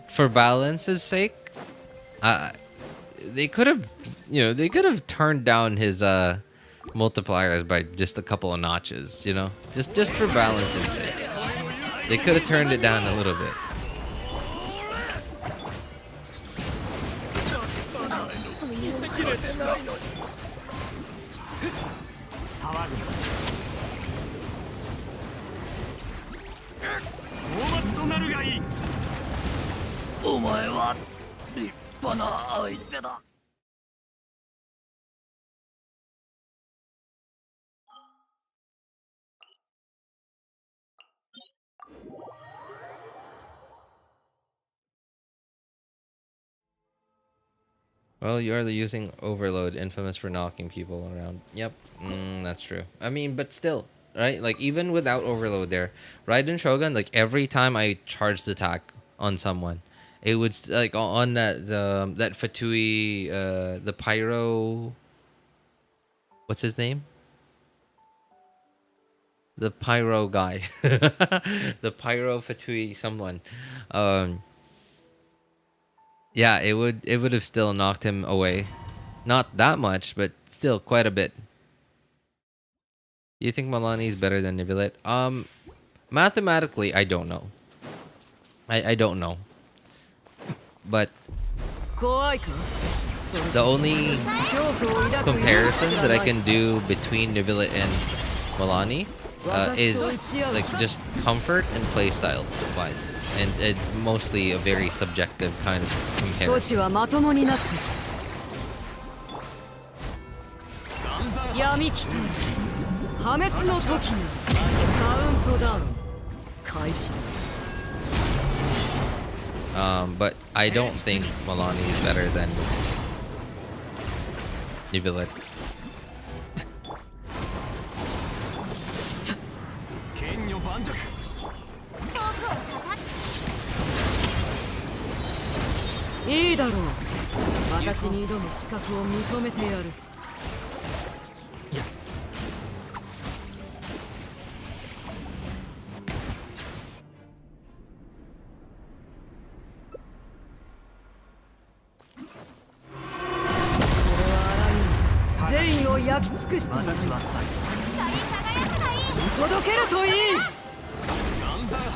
for balance's sake, they could have turned down his multipliers by just a couple of notches. Just for balance's sake, they could have turned it down a little bit. Well, you are using Overload, infamous for knocking people around. Yep, that's true. I mean, but still, right? Like, even without Overload there, Raiden Shogun, like, every time I charged attack on someone, it would, like, on that Fatui, the Pyro... What's his name? The Pyro guy. The Pyro Fatui someone. Yeah, it would have still knocked him away. Not that much, but still quite a bit. You think Mualani is better than Navia? Mathematically, I don't know. I don't know. But the only comparison that I can do between Navia and Mualani is like just comfort and playstyle wise. And mostly a very subjective kind of comparison. But I don't think Mualani is better than Navia.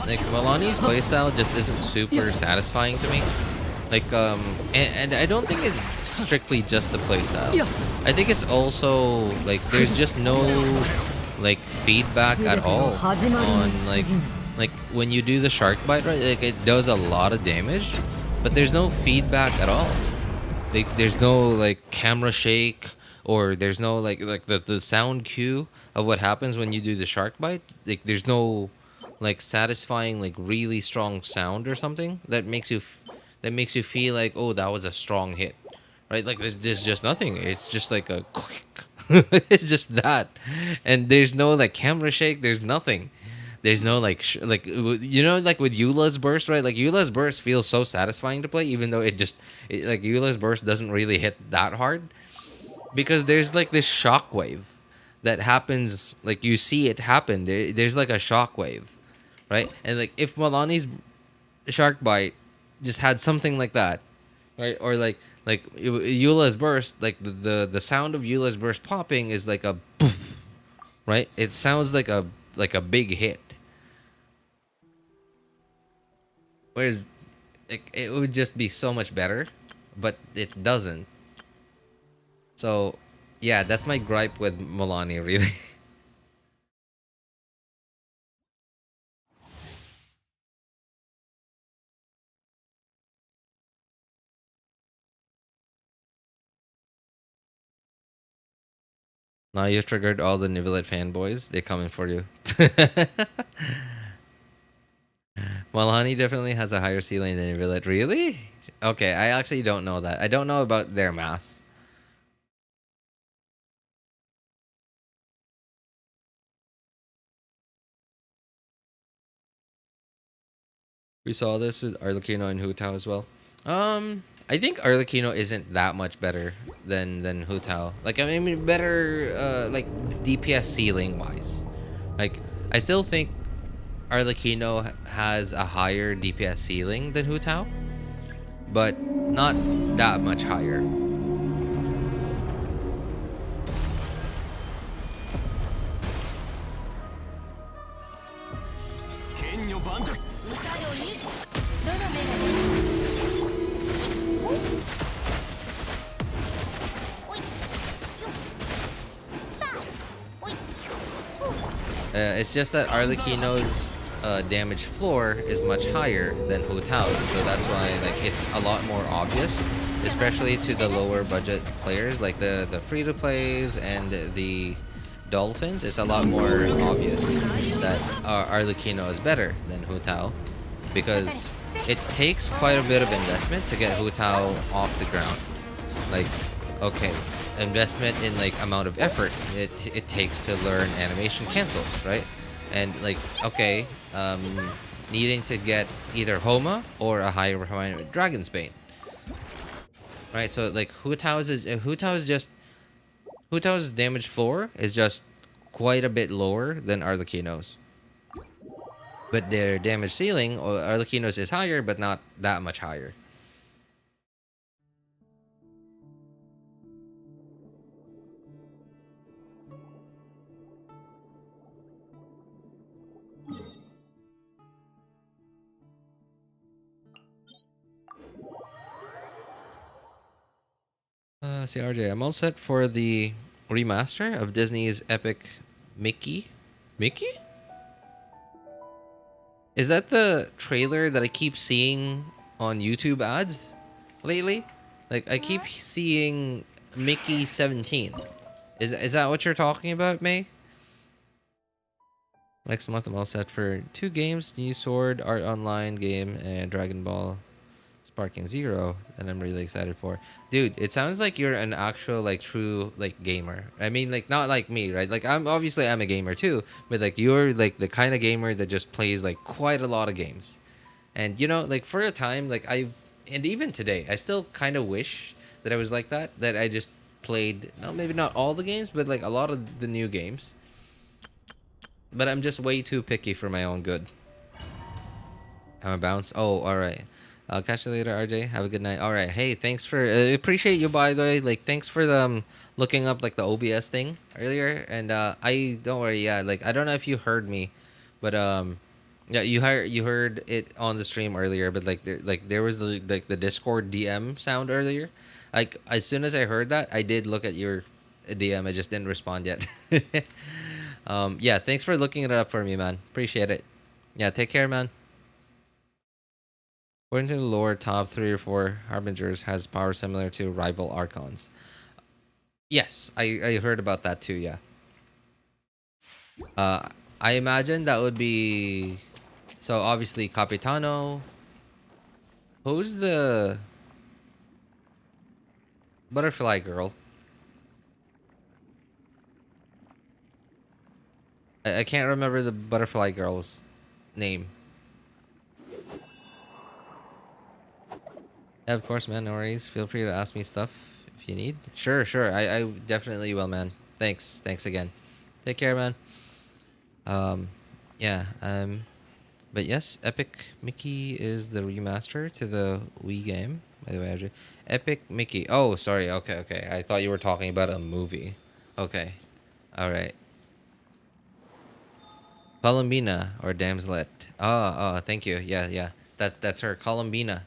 Like, Mualani's playstyle just isn't super satisfying to me. Like, and I don't think it's strictly just the playstyle. I think it's also, like, there's just no, like, feedback at all on, like when you do the shark bite, right? Like, it does a lot of damage, but there's no feedback at all. Like, there's no, like, camera shake, or there's no, like the sound cue of what happens when you do the shark bite. Like, there's no, like, satisfying, like, really strong sound or something that makes you feel like, oh, that was a strong hit, right? Like, there's just nothing. It's just like a quick. It's just that, and there's no, like, camera shake. There's nothing. There's no, like, like with Eula's burst, right? Like, Eula's burst feels so satisfying to play, even though like, Eula's burst doesn't really hit that hard, because there's, like, this shockwave that happens. Like, you see it happen. There's like a shockwave, right? And, like, if Mualani's shark bite just had something like that, right? Or like Eula's burst, like the sound of Eula's burst popping is like a poof, right? It sounds like a big hit. Whereas, like, it would just be so much better, but it doesn't. So Yeah, that's my gripe with Mualani, really. Now you've triggered all the Nivelet fanboys. They're coming for you. Mualani definitely has a higher ceiling than Nivelet. Really? Okay, I actually don't know that. I don't know about their math. We saw this with Arlecchino and Hu Tao as well. I think Arlecchino isn't that much better than Hu Tao. Like, I mean, better like DPS ceiling wise. Like, I still think Arlecchino has a higher DPS ceiling than Hu Tao, but not that much higher. It's just that Arlecchino's damage floor is much higher than Hu Tao's, so that's why like it's a lot more obvious, especially to the lower budget players like the free to plays and the Dolphins. It's a lot more obvious that Arlecchino is better than Hu Tao because it takes quite a bit of investment to get Hu Tao off the ground. Like, okay, investment in like amount of effort it takes to learn animation cancels, right? And like, okay, needing to get either Homa or a higher refinement with Dragon's Bane, right? So like Hu Tao's damage floor is just quite a bit lower than Arlecchino's, but their damage ceiling or Arlecchino's is higher, but not that much higher. See RJ, I'm all set for the remaster of Disney's epic Mickey. Mickey? Is that the trailer that I keep seeing on YouTube ads lately? Like I keep seeing Mickey 17. Is that what you're talking about, May? Next month I'm all set for 2 games, New Sword Art Online game, and Dragon Ball Sparking Zero that I'm really excited for. Dude, it sounds like you're an actual like true like gamer. I mean like not like me, right? Like I'm a gamer too, but like you're like the kind of gamer that just plays like quite a lot of games. And you know, like for a time like and even today, I still kind of wish that I was like that I just played no maybe not all the games, but like a lot of the new games. But I'm just way too picky for my own good. I'm a bounce. Oh, all right. I'll catch you later, RJ. Have a good night. All right. Hey, thanks for appreciate you by the way. Like, thanks for looking up like the OBS thing earlier. And I don't worry. Yeah, like I don't know if you heard me, but yeah, you heard it on the stream earlier. But there was the Discord DM sound earlier. Like as soon as I heard that, I did look at your DM. I just didn't respond yet. Yeah, thanks for looking it up for me, man. Appreciate it. Yeah, take care, man. According to the lore, top 3 or 4 harbingers has power similar to rival archons. Yes, I heard about that too. Yeah. I imagine that would be so obviously Capitano. Who's the butterfly girl? I can't remember the butterfly girl's name. Yeah, of course, man. No worries. Feel free to ask me stuff if you need. Sure. I definitely will, man. Thanks again. Take care, man. Yeah. But yes, Epic Mickey is the remaster to the Wii game. By the way, Andrew. Epic Mickey. Oh, sorry. Okay. I thought you were talking about a movie. Okay. All right. Columbina or Damslet. Oh, thank you. Yeah. That's her. Columbina.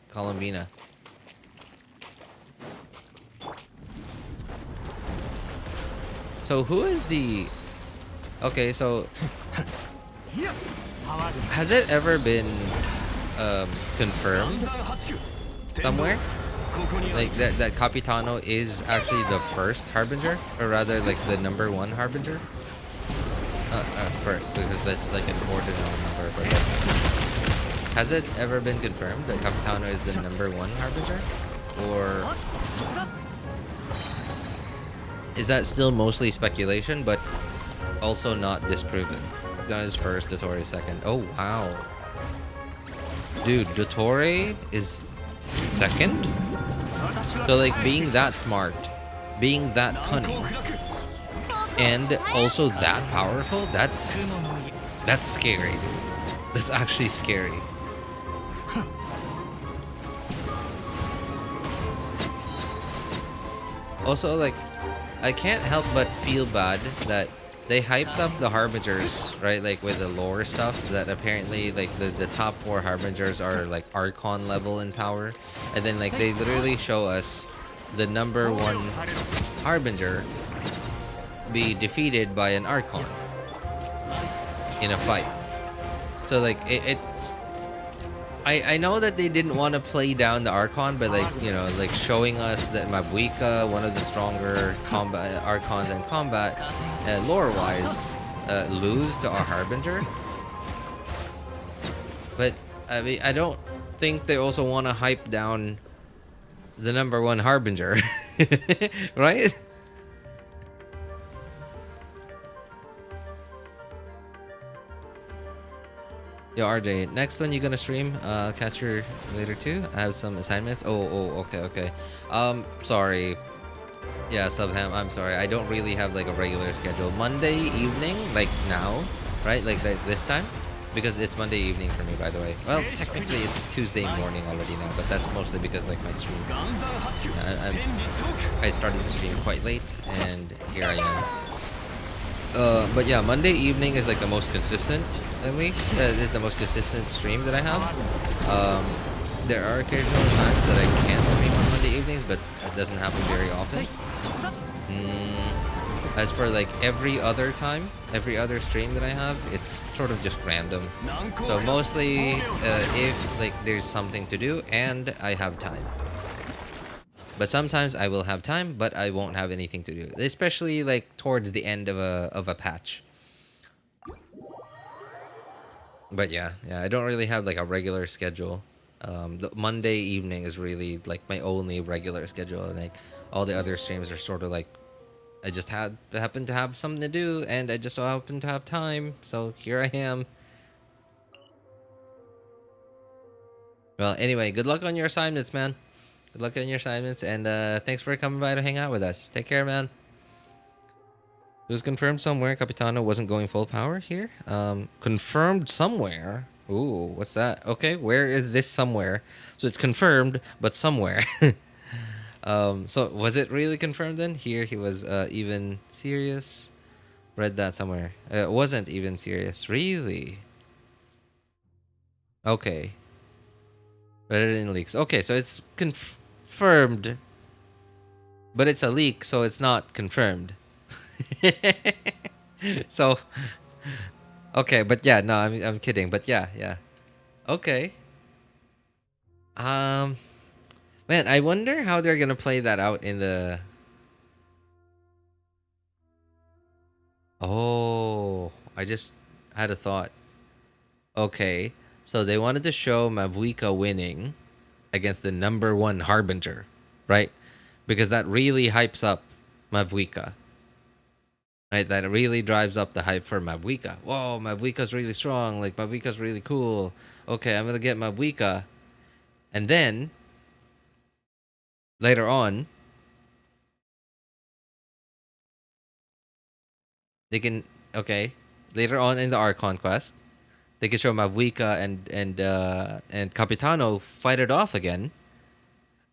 So who is the... Okay, so has it ever been confirmed somewhere? Like that Capitano is actually the first Harbinger? Or rather, like the number one Harbinger? First, because that's like an ordinal number, but has it ever been confirmed that Capitano is the number one Harbinger? Or is that still mostly speculation, but also not disproven? That is first, Dottore second. Oh, wow. Dude, Dottore is second? So, like, being that smart, being that cunning, and also that powerful, that's scary, dude. That's actually scary. Also, like, I can't help but feel bad that they hyped up the Harbingers, right? Like, with the lore stuff, that apparently, like, the top 4 Harbingers are, like, Archon level in power. And then, like, they literally show us the number 1 Harbinger be defeated by an Archon in a fight. So, like, I know that they didn't want to play down the Archon, but, like, you know, like, showing us that Mabuika, one of the stronger combat Archons in combat, lore-wise, lose to our Harbinger. But, I mean, I don't think they also want to hype down the number 1 Harbinger. Right? Yo, RJ, next one you gonna stream? Catch you later too. I have some assignments. Okay. Sorry. Yeah, Subham, I'm sorry. I don't really have like a regular schedule. Monday evening, like now, right? Like this time? Because it's Monday evening for me, by the way. Well, technically it's Tuesday morning already now, but that's mostly because like my stream. I started the stream quite late, and here I am. But yeah, Monday evening is like the most consistent, is the most consistent stream that I have. There are occasional times that I can't stream on Monday evenings, but it doesn't happen very often. As for like every other time, every other stream that I have, it's sort of just random. So mostly if like there's something to do and I have time. But sometimes I will have time, but I won't have anything to do, especially like towards the end of a patch. But yeah, I don't really have like a regular schedule. The Monday evening is really like my only regular schedule, and like all the other streams are sort of like I just happen to have something to do, and I just so happen to have time, so here I am. Well, anyway, good luck on your assignments, man. Good luck on your assignments, and thanks for coming by to hang out with us. Take care, man. It was confirmed somewhere Capitano wasn't going full power here. Confirmed somewhere. Ooh, what's that? Okay, where is this somewhere? So it's confirmed, but somewhere. So was it really confirmed then? Here he was even serious. Read that somewhere. It wasn't even serious. Really? Okay. Read it in leaks. Okay, so it's confirmed, but it's a leak, so it's not confirmed. So, okay, but yeah, no, I'm kidding. But yeah. Okay. Man, I wonder how they're gonna play that out in the. Oh, I just had a thought. Okay, so they wanted to show Mabuika winning against the number 1 Harbinger, right? Because that really hypes up Mabuika. Right, that really drives up the hype for Mabuika. Whoa, Mabuika's really strong. Like, Mabuika's really cool. Okay, I'm gonna get Mabuika. And then, later on, they can, okay, later on in the Archon quest, they can show Mabuika and Capitano fight it off again.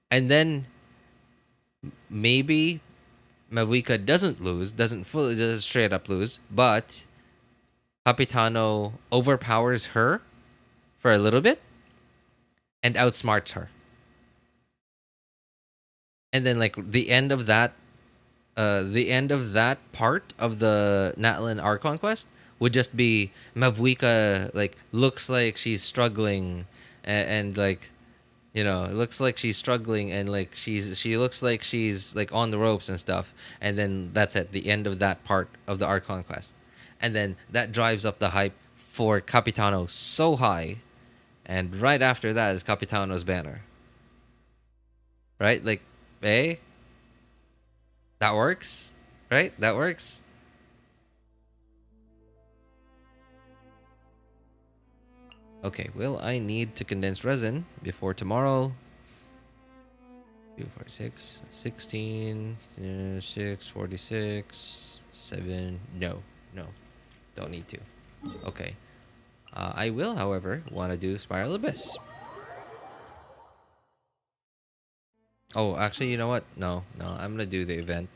And then, maybe Mabuika doesn't lose, doesn't fully just straight up lose, but Capitano overpowers her for a little bit and outsmarts her. And then like the end of that the end of that part of the Natlan Archon quest would just be Mavuika like looks like she's struggling and like you know it looks like she's struggling and like she looks like she's like on the ropes and stuff, and then that's at the end of that part of the Archon quest, and then that drives up the hype for Capitano so high, and right after that is Capitano's banner, right? Like, that works, right? That works. Okay, well, I need to condense resin before tomorrow. 246, 16, 6, 46, 7. No, don't need to. Okay. I will, however, want to do Spiral Abyss. Oh, actually, you know what? No, I'm going to do the event.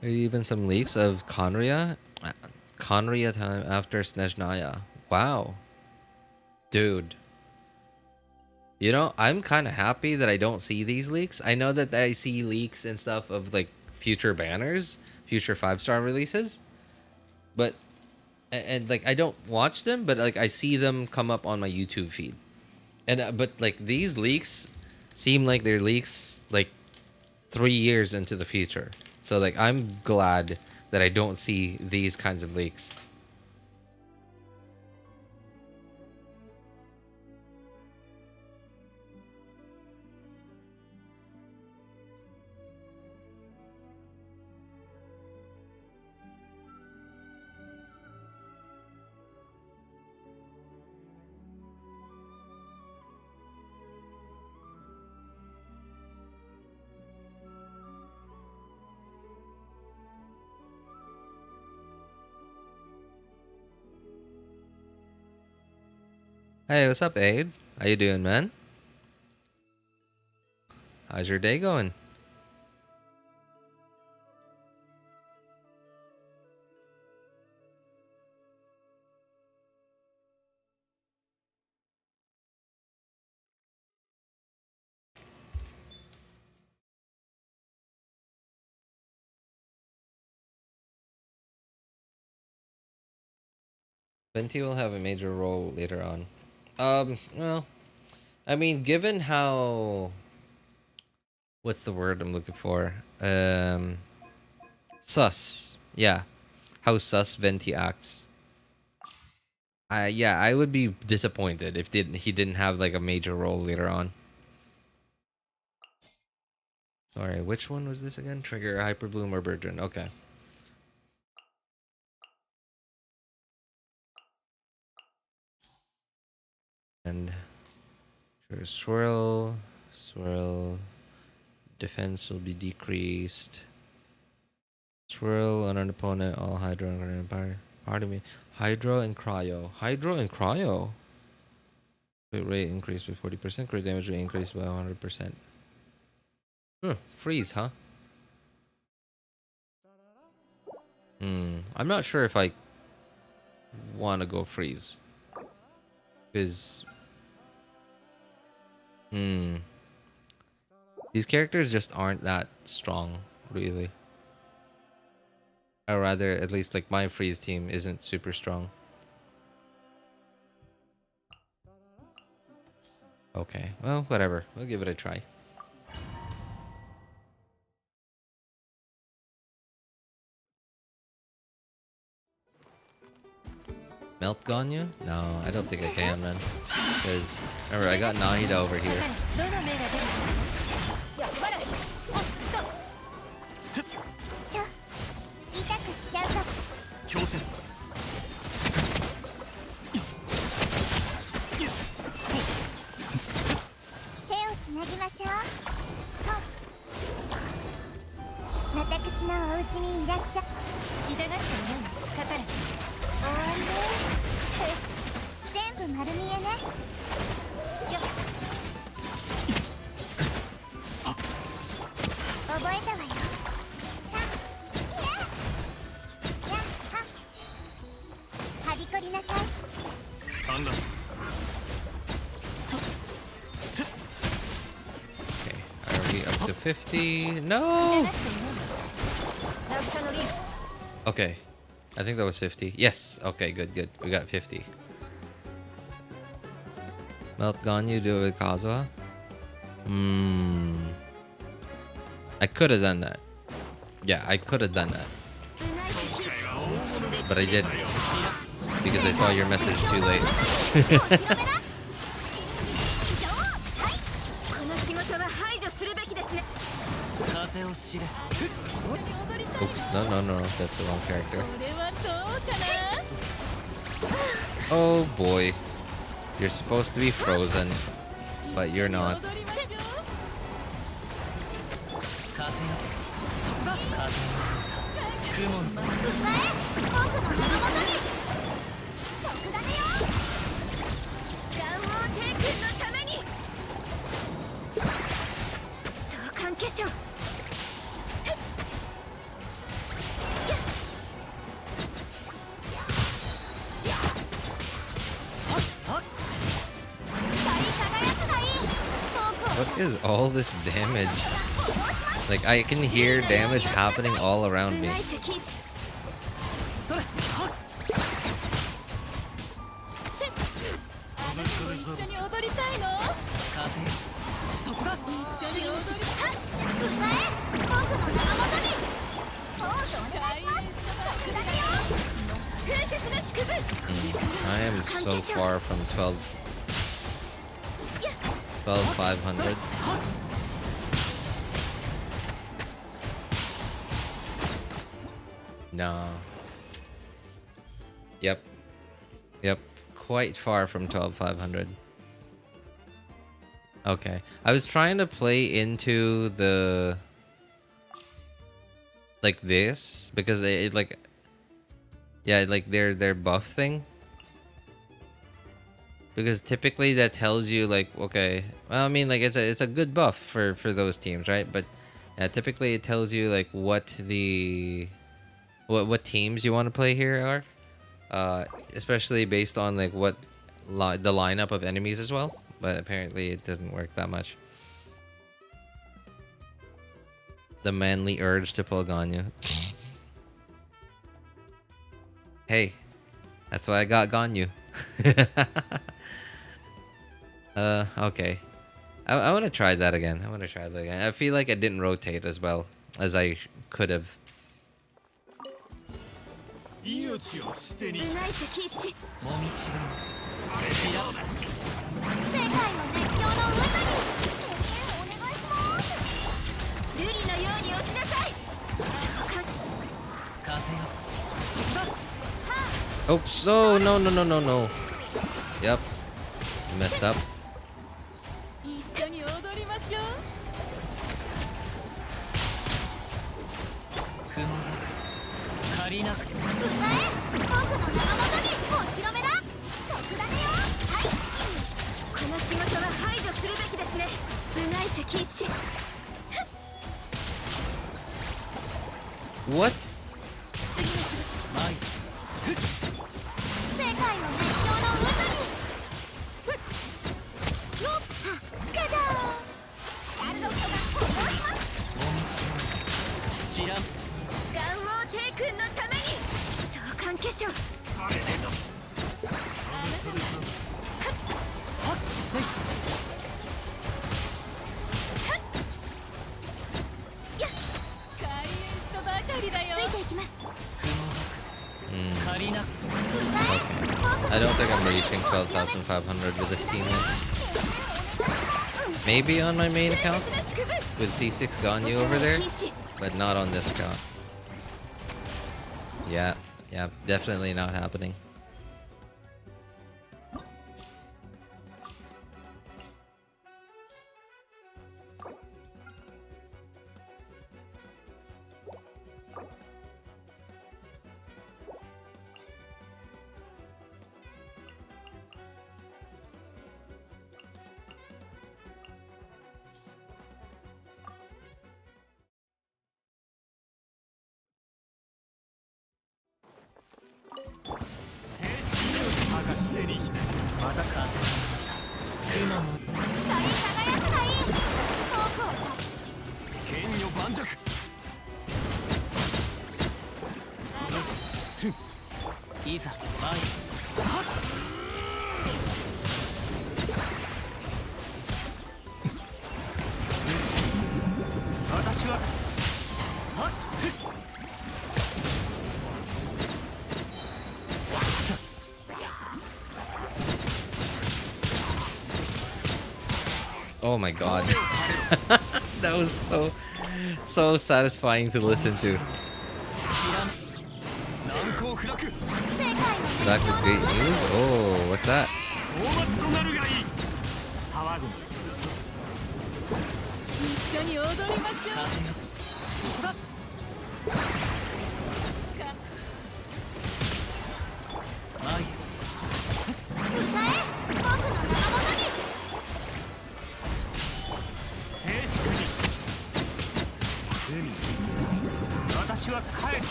There are even some leaks of Conria. Conria time after Snezhnaya. Wow. Dude. You know, I'm kind of happy that I don't see these leaks. I know that I see leaks and stuff of like future banners, future 5-star releases. But, and like I don't watch them, but like I see them come up on my YouTube feed. And, but like these leaks seem like they're leaks like 3 years into the future. So like I'm glad that I don't see these kinds of leaks. Hey, what's up, Aid? How you doing, man? How's your day going? Venti will have a major role later on. Well, I mean, given how... What's the word I'm looking for? Sus. Yeah. How sus Venti acts. Yeah, I would be disappointed if he didn't have like a major role later on. Sorry, which one was this again? Trigger, Hyperbloom, or Birdrin? Okay. And sure, swirl, defense will be decreased. Swirl on an opponent, all Hydro and Empire. Pardon me. Hydro and Cryo. Hydro and Cryo? Crit rate increased by 40%. Crit damage rate increased by 100%. Freeze, huh? I'm not sure if I want to go freeze. Because... these characters just aren't that strong, really. Or rather, at least like my freeze team isn't super strong. Okay, well, whatever. We'll give it a try. Melt Ganya? No, I don't think I can, man. Because, remember, I got Nahida over here. Okay, are we up to 50? No! Okay, I think that was 50. Yes, okay, good, good. We got 50. Melt Ganyu, do it with Kazuha? I could have done that. Yeah, I could have done that. But I didn't. Because I saw your message too late. Oops, no, that's the wrong character. Oh boy. You're supposed to be frozen, but you're not. What is all this damage? Like, I can hear damage happening all around me. I am so far from 12,500. No. Yep. Quite far from 12,500. Okay. I was trying to play into the like this because it like, yeah, like their buff thing. Because typically that tells you like, okay, well, I mean, like it's a good buff for those teams, right? But yeah, typically it tells you like what teams you want to play here are, especially based on like what the lineup of enemies as well. But apparently it doesn't work that much. The manly urge to pull Ganyu. Hey, that's why I got Ganyu. Okay. I want to try that again. I feel like it didn't rotate as well as I could have. Oops, oh, no. Yep. Messed up. What? I don't think I'm reaching 12,500 with this team yet. Maybe on my main account with C6 Ganyu over there, but not on this account. Yeah, definitely not happening. Oh my god. That was so satisfying to listen to. Back with great news? Oh, what's that?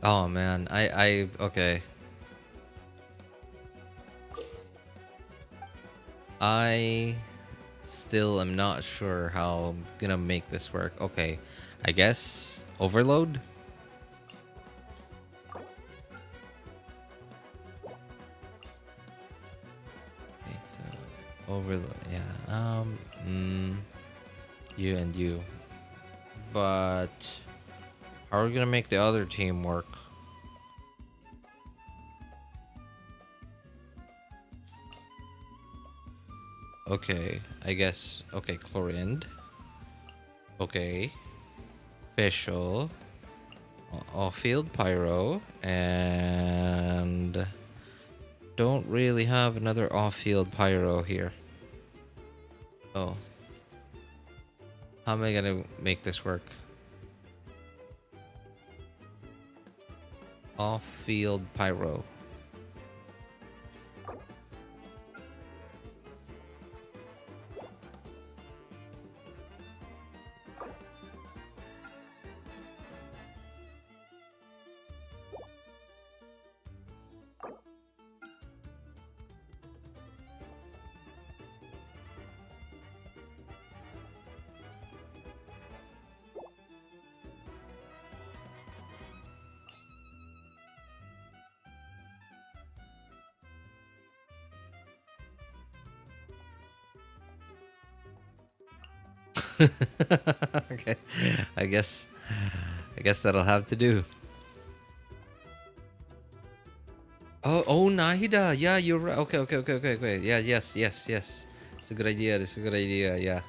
Oh man, okay. I still am not sure how I'm gonna make this work. Okay, I guess overload? Okay, so overload, yeah. You and you. But how are we gonna make the other team work? Okay, I guess. Okay, Chlorind. Okay. Official. Off-field Pyro. And don't really have another off-field Pyro here. Oh. How am I gonna make this work? Off-field Pyro. Okay, I guess that'll have to do. Oh, Nahida. Yeah, you're right. Okay. Yeah, yes. It's a good idea. Yeah.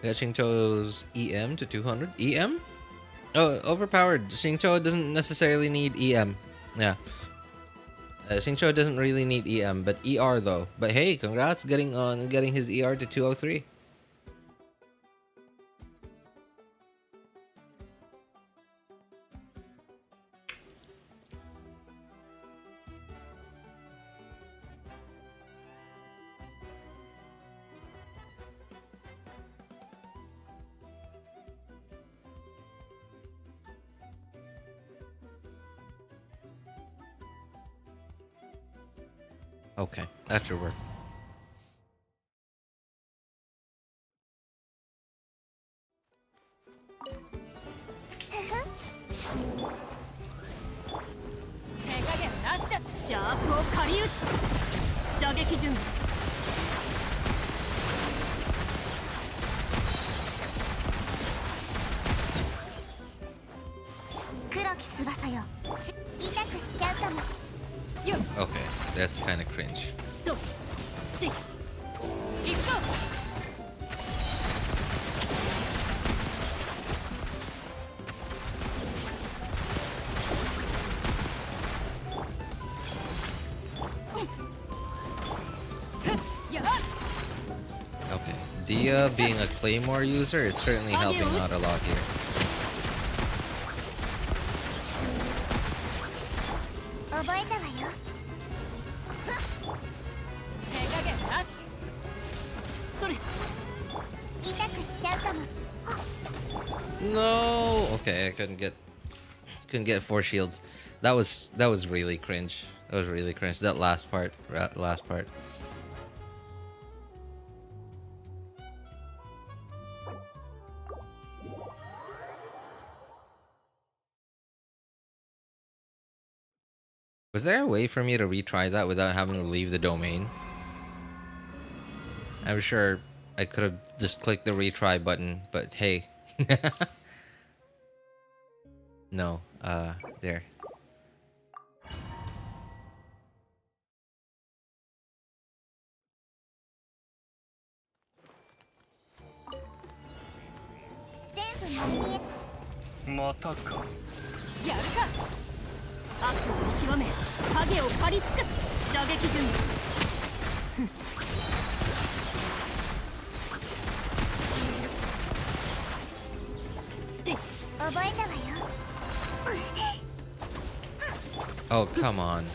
Yeah, Xingqiu's EM to 200. EM? Oh, overpowered. Xingqiu doesn't necessarily need EM. Yeah. Xingqiu doesn't really need EM, but ER though. But hey, congrats getting his ER to 203. Okay, that should work. Okay, that's kind of cringe. Okay, Dia being a Claymore user is certainly helping out a lot here. No. Okay, I couldn't get 4 shields. That was really cringe. That was really cringe. That last part. Was there a way for me to retry that without having to leave the domain? I'm sure I could have just clicked the retry button, but hey. No, there. Oh, come on.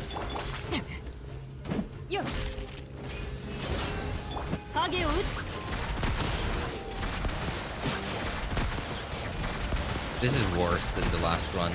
This is worse than the last run.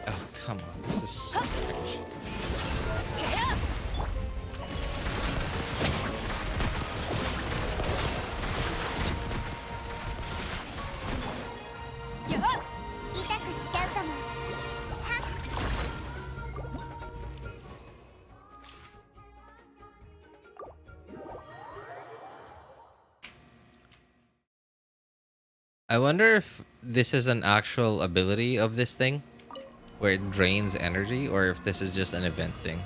Oh, come on. This is so cringe. I wonder if this is an actual ability of this thing, where it drains energy, or if this is just an event thing.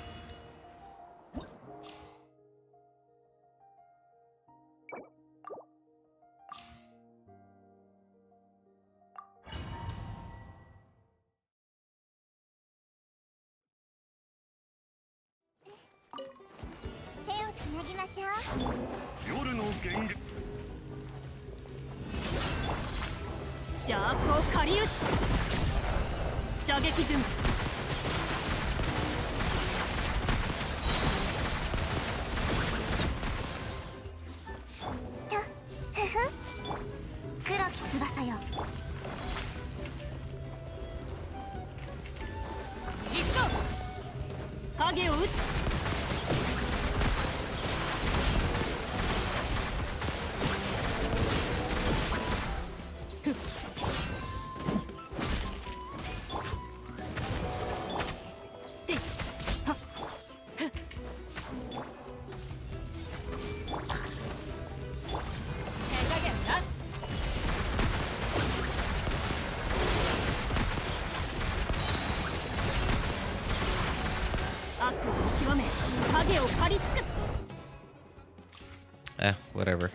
Whatever.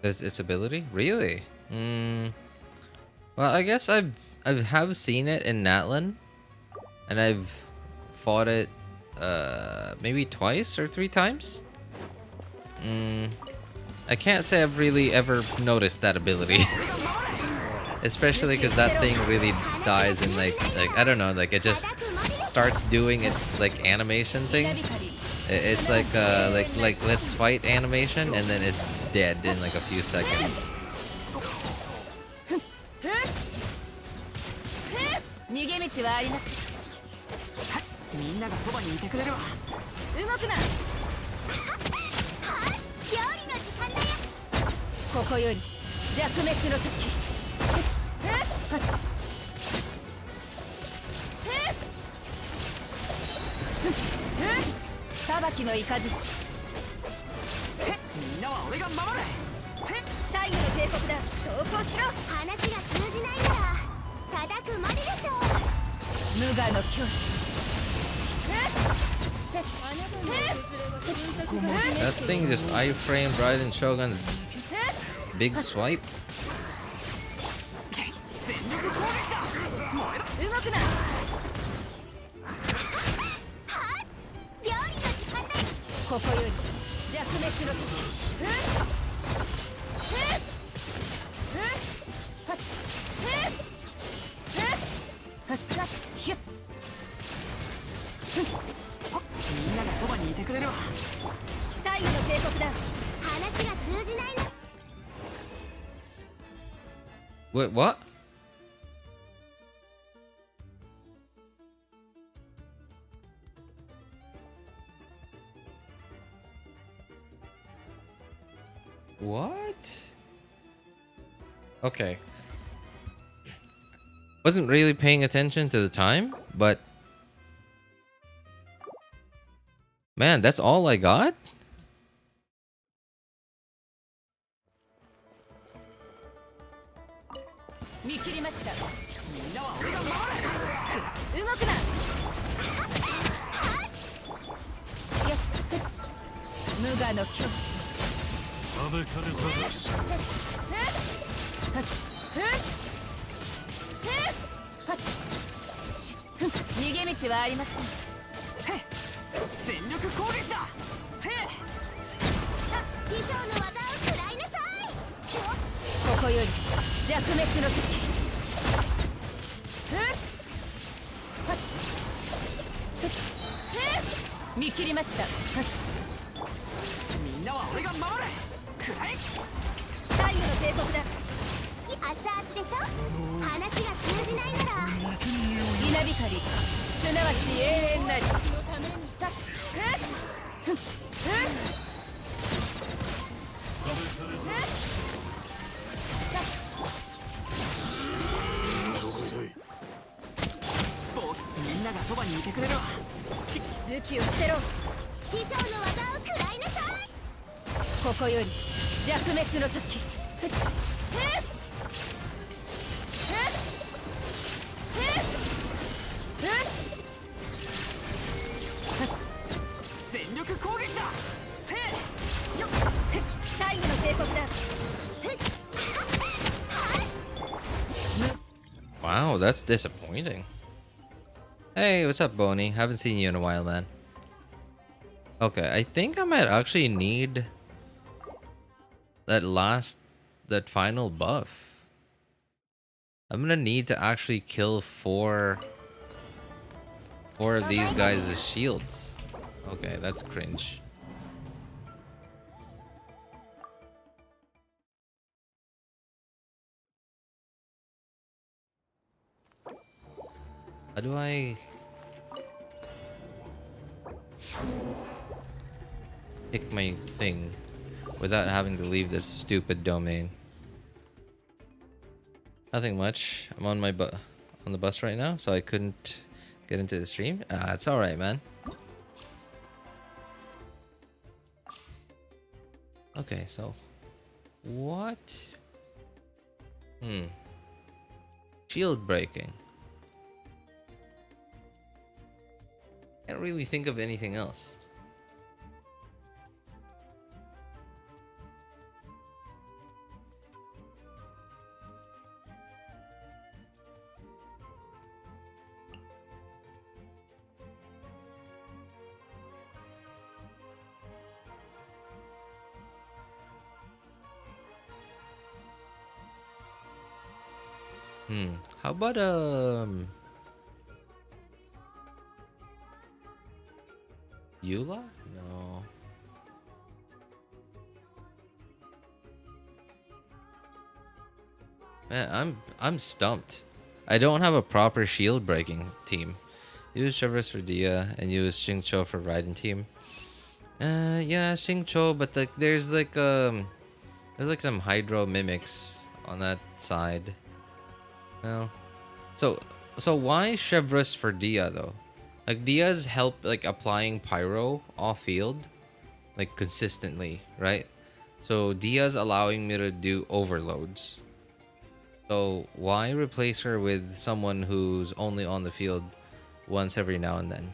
Is its ability? Really? Well, I guess I have seen it in Natlan, and I've fought it maybe twice or 3 times. I can't say I've really ever noticed that ability. Especially because that thing really dies in like I don't know, like it just starts doing its like animation thing. It's like let's fight animation, and then it's dead in like a few seconds. 逃げ道はあります。みんながそばにいてくれるわ。動くな。料理の時間だよ。ここより弱滅の時。裁きの雷。みんなは俺が守れ。最後の警告だ。投降しろ。話が通じないなら叩くまででしょう。無我の教師。That thing just iframed Raiden Shogun's big swipe. 動くな。ここより弱滅の時。みんながそばにいてくれるわ。最後の警告だ。話が通じないの。 Wait, what? What? Okay. Wasn't really paying attention to the time, but man, that's all I got? Wow, that's disappointing. Hey, what's up, Boney? Haven't seen you in a while, man. Okay, I think I might actually need that final buff. I'm gonna need to actually kill four of these guys' shields. Okay, that's cringe. How do I pick my thing without having to leave this stupid domain? Nothing much. I'm on on the bus right now, so I couldn't get into the stream. It's all right, man. Okay, so what? Shield breaking. Can't really think of anything else. How about Eula? No. Man, I'm stumped. I don't have a proper shield breaking team. Use Chevrolet for Dia and use Xingqiu for Raiden team. Yeah, Xingqiu, but like there's like some hydro mimics on that side. Well, so why Chevrolet for Dia though? Like Dia's help like applying pyro off field, like consistently, right? So Dia's allowing me to do overloads. So why replace her with someone who's only on the field once every now and then?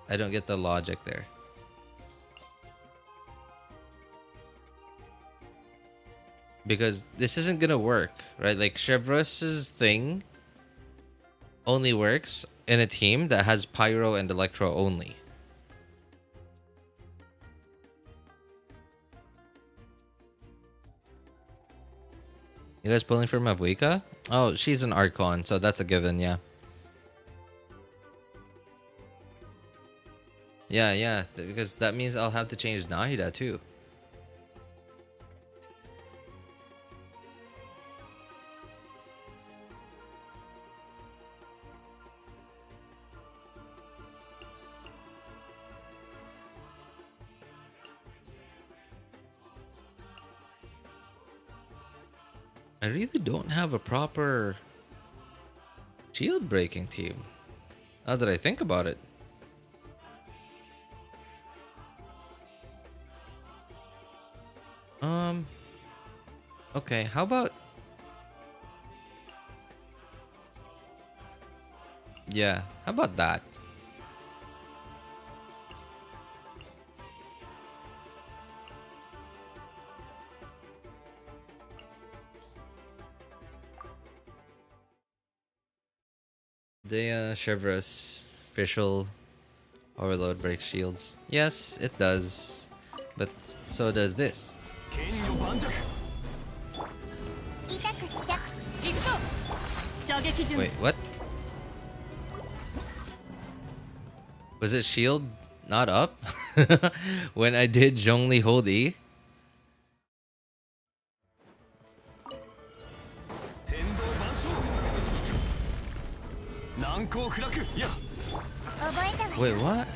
I don't get the logic there. Because this isn't gonna work, right? Like Chevrolet's thing only works in a team that has Pyro and Electro only. You guys pulling for Mavuika? Oh, she's an Archon, so that's a given, yeah. Yeah, because that means I'll have to change Nahida too. I really don't have a proper shield breaking team. Now that I think about it. Okay, how about... Yeah, how about that? The Chevrolet official overload breaks shields. Yes, it does. But so does this. Wait, what? Was it shield not up? When I did Zhongli hold E? Wait, what?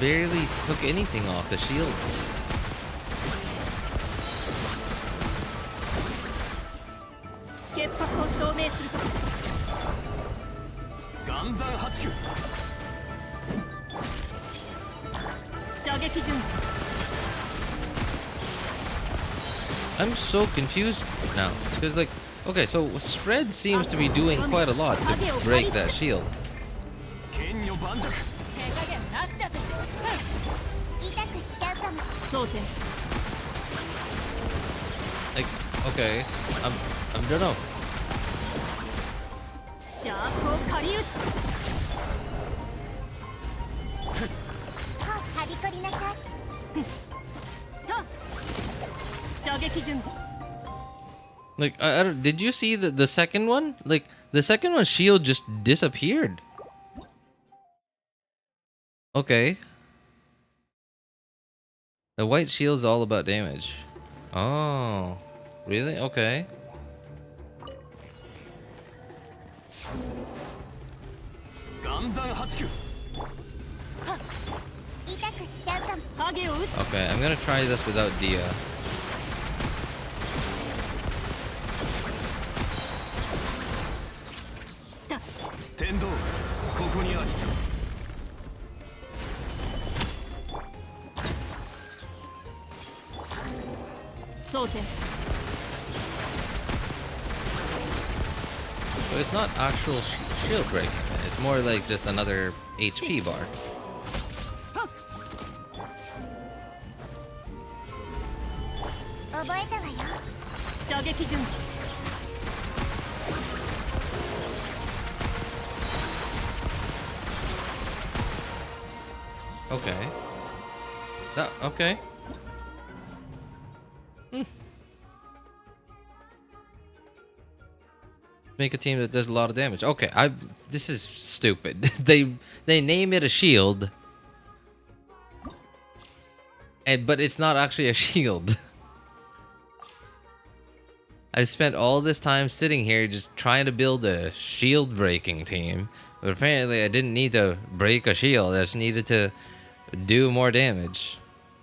Barely took anything off the shield. I'm so confused now because like, okay, so spread seems to be doing quite a lot to break that shield. Like, okay, I don't know. Like, I don't, did you see the second one? Like, the second one's shield just disappeared. Okay. The white shield's all about damage. Oh, really? Okay. Okay, I'm gonna try this without Dia. So it's not actual shield breaking, it's more like just another HP bar. Okay. Okay. Make a team that does a lot of damage. Okay, this is stupid. they name it a shield. But it's not actually a shield. I spent all this time sitting here just trying to build a shield breaking team. But apparently I didn't need to break a shield. I just needed to do more damage.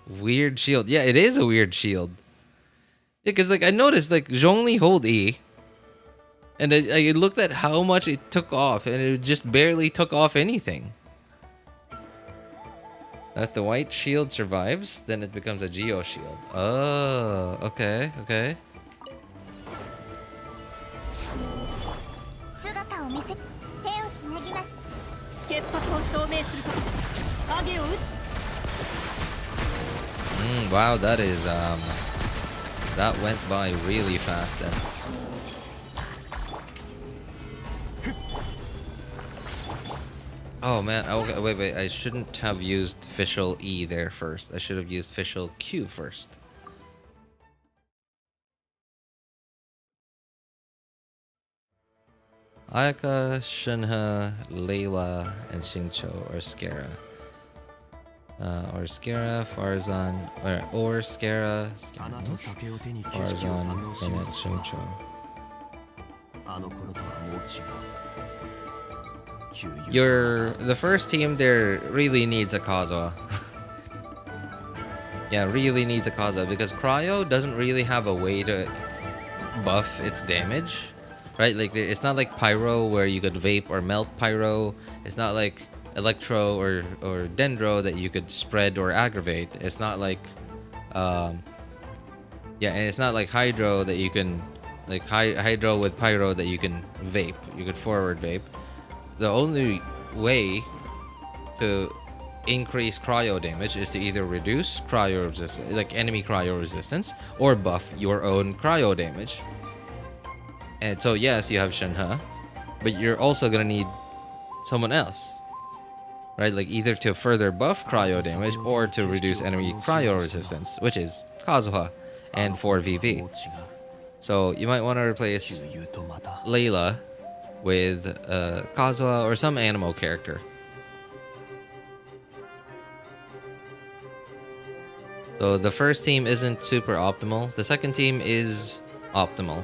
Weird shield. Yeah, it is a weird shield. Yeah, because like I noticed like Zhongli hold E. And I looked at how much it took off, and it just barely took off anything. If the white shield survives, then it becomes a Geo shield. Oh, okay, okay. Wow, that is that went by really fast then. Oh man, okay, wait, I shouldn't have used Fischl E there first. I should have used Fischl Q first. Ayaka, Shinha, Layla, and Xingqiu, or Skara. Or Skara, Farzan, or Skara, Farzan, Bennett, Xingqiu. The first team there really needs a Kazuha. Yeah, really needs a Kazuha because Cryo doesn't really have a way to buff its damage, right? Like it's not like Pyro where you could vape or melt Pyro. It's not like Electro or Dendro that you could spread or aggravate. It's not like and it's not like Hydro that you can like Hydro with Pyro that you can vape. You could forward vape. The only way to increase cryo damage is to either reduce cryo resistance, like enemy cryo resistance, or buff your own cryo damage. And so yes, you have Shinha, but you're also gonna need someone else, right? Like either to further buff cryo damage or to reduce enemy cryo resistance, which is Kazuha and 4VV. So you might want to replace Layla with Kazuha or some Animo character. So the first team isn't super optimal. The second team is optimal.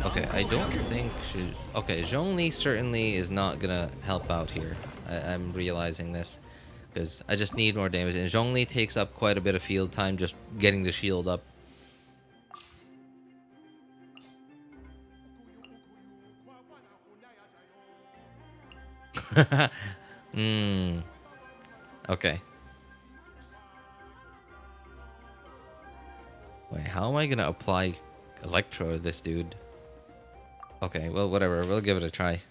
Okay, I don't think okay, Zhongli certainly is not gonna help out here. I'm realizing this because I just need more damage, and Zhongli takes up quite a bit of field time just getting the shield up. Okay. Wait, how am I gonna apply Electro to this dude? Okay, well, whatever. We'll give it a try.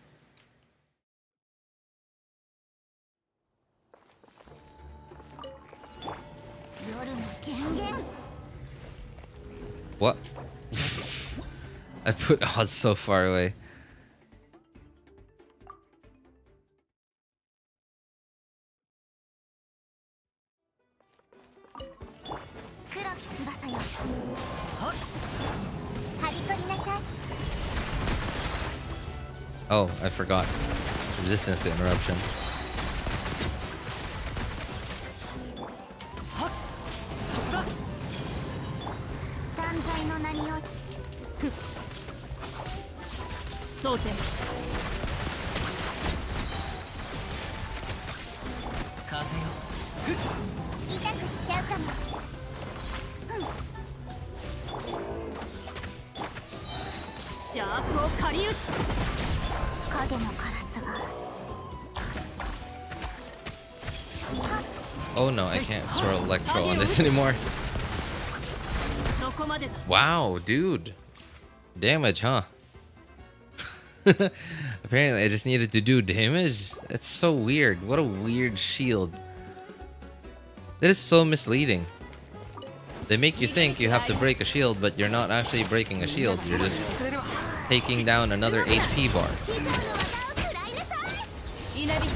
What? I put Oz so far away. Oh, I forgot. Resistance to interruption. Oh no, I can't throw Electro on this anymore. Wow, dude. Damage, huh? Apparently I just needed to do damage. That's so weird. What a weird shield. That is so misleading. They make you think you have to break a shield, but you're not actually breaking a shield. You're just taking down another HP bar. 稲光す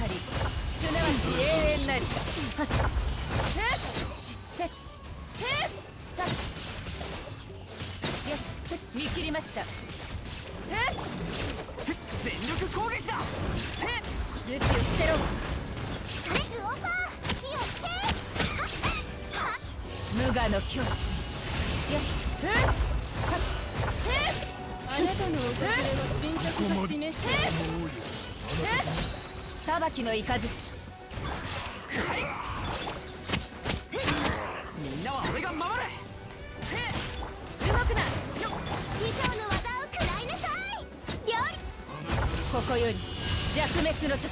なわち永遠なりはっ知ってせっやっ見切りました全力攻撃だ武器を捨てろスオーバー気をつけ無我の境地やっあなたのおかげは輪郭が示す裁きの雷みんなは俺が守れ動くなよ師匠の技を食らいなさい料理ここより弱滅の時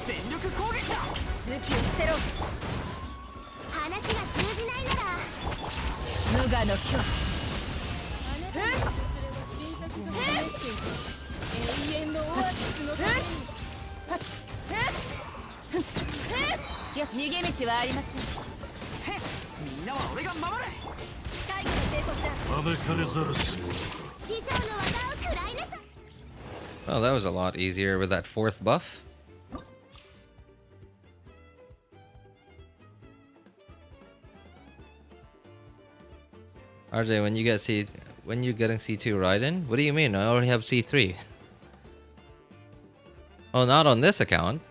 全力攻撃だ武器を捨てろ話が通じないなら無我の境地永遠のオアシスのためにいや逃げ道はありませんみんなは俺が守れ最後の帝国だ招かれざるし師匠の技を食らいなさい Well, that was a lot easier with that 4th buff. RJ, when you getting C2 Raiden? What do you mean? I already have C3. Oh, not on this account.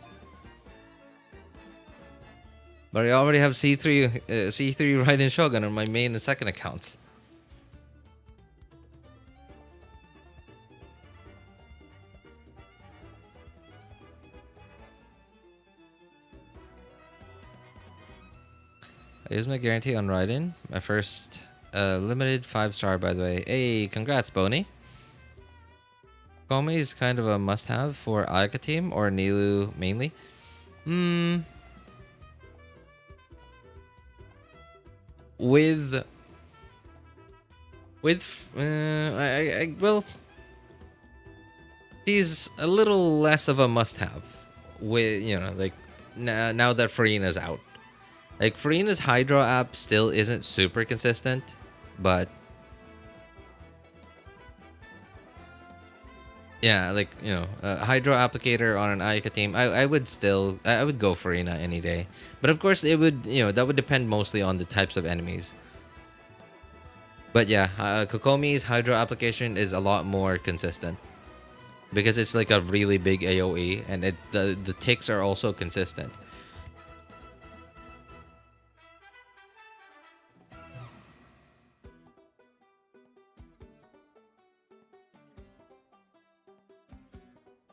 But I already have C3 Raiden Shogun on my main and second accounts. I used my guarantee on Raiden. My first limited 5-star, by the way. Hey, congrats, Boney. Komi is kind of a must-have for Ayaka team or Nilou mainly. Well, she's a little less of a must-have. With like now that Farina's out. Like, Farina's Hydro app still isn't super consistent, but yeah, like, a Hydro applicator on an Ayaka team, I would go Farina any day. But of course, it would, that would depend mostly on the types of enemies. But yeah, Kokomi's Hydro application is a lot more consistent because it's like a really big AoE, and the ticks are also consistent.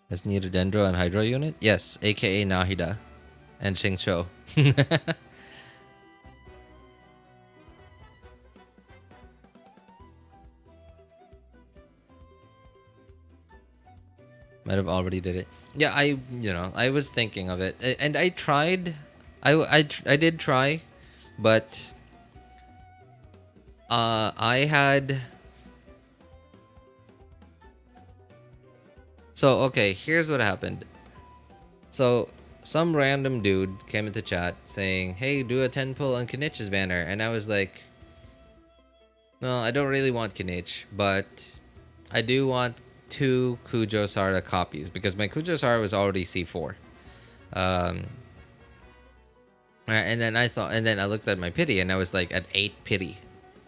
Has need a Dendro and Hydro unit? Yes, aka Nahida and Xingqiu. Might have already did it. Yeah, I was thinking of it, and I tried. I did try, but I had. So, okay, here's what happened. So, some random dude came into chat saying, hey, do a 10 pull on Kinich's banner. And I was like, no, I don't really want Kinich, but I do want 2 Kujo Sara copies because my Kujo Sara was already C4. And then I looked at my pity and I was like at 8 pity.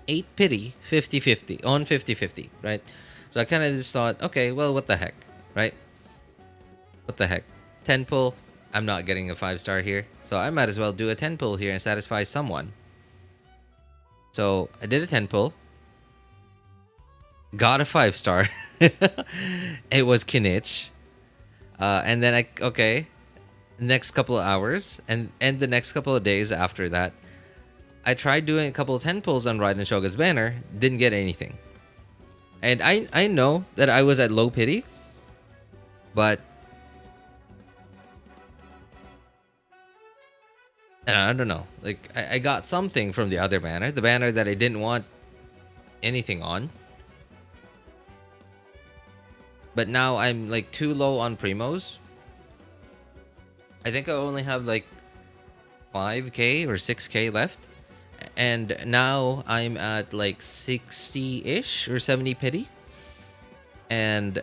8 pity, 50-50, on 50-50, right? So I kind of just thought, okay, well, what the heck? Right? What the heck? 10 pull. I'm not getting a 5-star here. So I might as well do a 10 pull here and satisfy someone. So I did a 10 pull. Got a 5-star. It was Kinich. And then next couple of hours and the next couple of days after that, I tried doing a couple of 10 pulls on Raiden Shogun's banner. Didn't get anything. And I know that I was at low pity. But and I don't know. Like I got something from the other banner, the banner that I didn't want anything on. But now I'm like too low on primos. I think I only have like 5k or 6k left. And now I'm at like 60-ish or 70 pity. And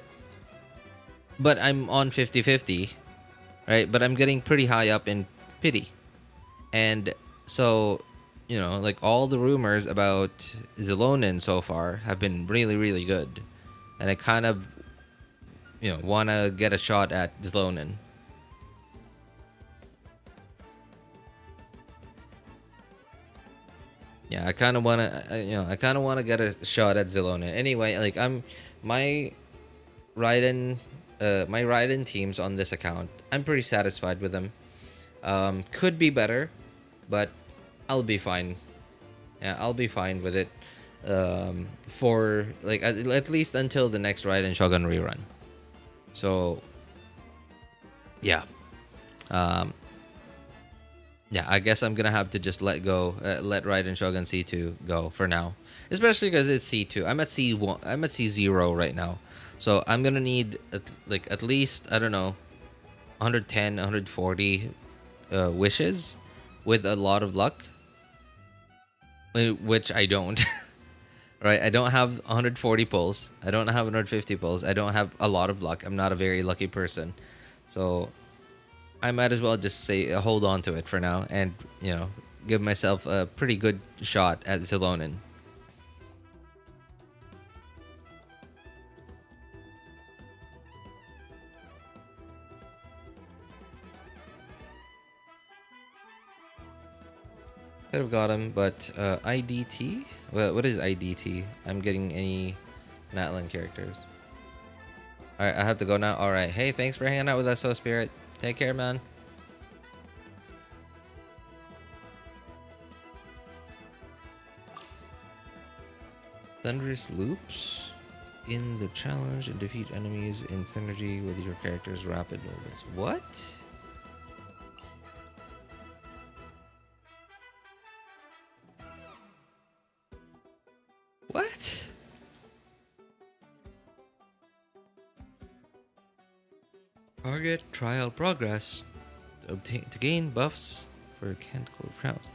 but I'm on 50-50, right? But I'm getting pretty high up in pity. And so, like all the rumors about Zelonin so far have been really, really good. And I kind of, want to get a shot at Zelonin. Yeah, I kind of want to, get a shot at Zelonin. Anyway, like my Raiden, my Raiden teams on this account, I'm pretty satisfied with them. Could be better, but I'll be fine. Yeah, I'll be fine with it. For like at least until the next Raiden Shogun rerun. So, yeah. Yeah, I guess I'm gonna have to just let Raiden Shogun C2 go for now, especially because it's C2. I'm at C1. I'm at C0 right now, so I'm gonna need at least, I don't know, 110, 140 wishes, with a lot of luck, which I don't. Right, I don't have 140 pulls. I don't have 150 pulls. I don't have a lot of luck. I'm not a very lucky person, so I might as well just say hold on to it for now, and give myself a pretty good shot at Zelonin. Could have got him, but IDT? What is IDT? I'm getting any Natlan characters. Alright, I have to go now. Alright, hey, thanks for hanging out with us, So Spirit. Take care, man. Thunderous loops in the challenge and defeat enemies in synergy with your character's rapid movements. What? What? Target trial progress to gain buffs for Canticle of Crowns.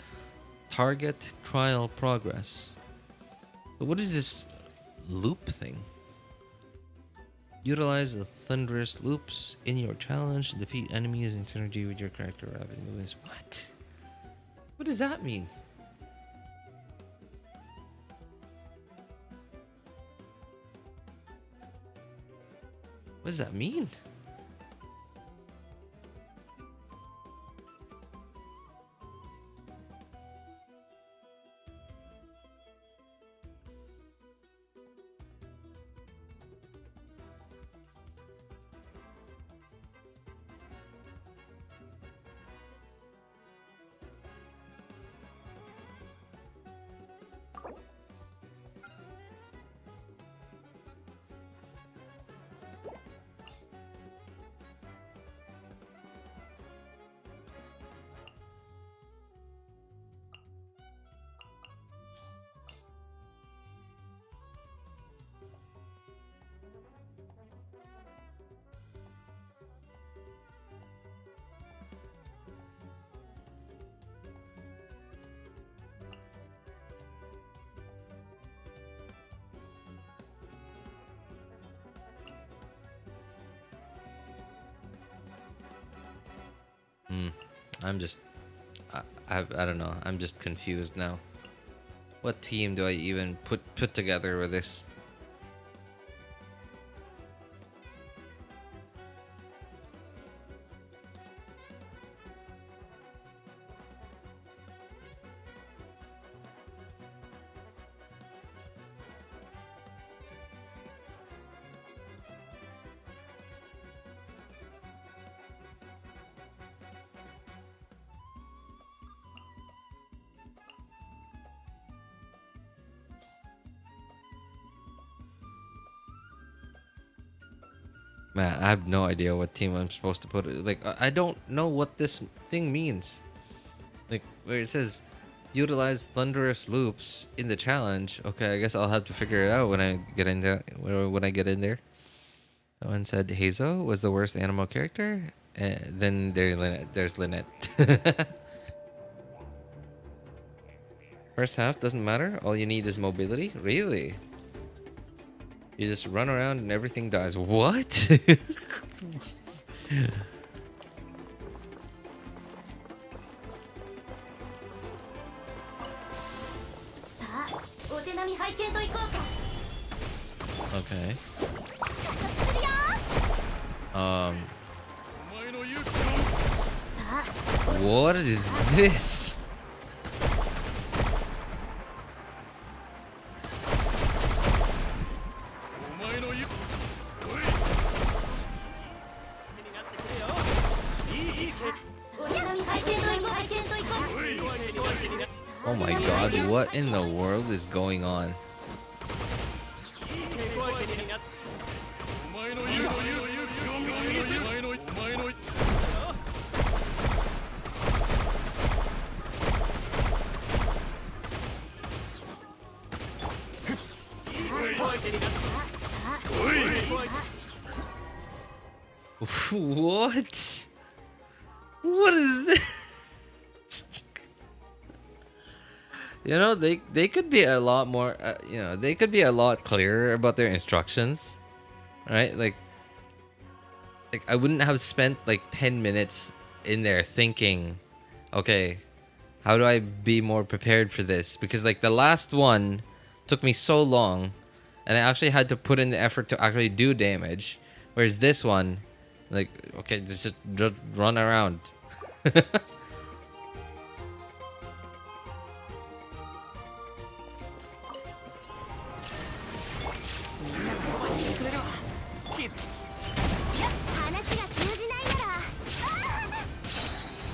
Target trial progress. What is this loop thing? Utilize the thunderous loops in your challenge to defeat enemies in synergy with your character rapid movements. What? What does that mean? What does that mean? I'm just, I don't know. I'm just confused now. What team do I even put together with this? Man, I have no idea what team I'm supposed to put. Like, I don't know what this thing means. Like, where it says, utilize thunderous loops in the challenge. Okay, I guess I'll have to figure it out when I get in there. When I get in there. Someone said Hazo was the worst animal character. Then there's Lynette. First half doesn't matter. All you need is mobility. Really? You just run around and everything dies. What? Okay. What is this? Oh my god, what in the world is going on? What? What is this? You know, they could be a lot more, you know, they could be a lot clearer about their instructions, right? Like I wouldn't have spent like 10 minutes in there thinking, okay, how do I be more prepared for this? Because like the last one took me so long, and I actually had to put in the effort to actually do damage, whereas this one, like, okay, just run around.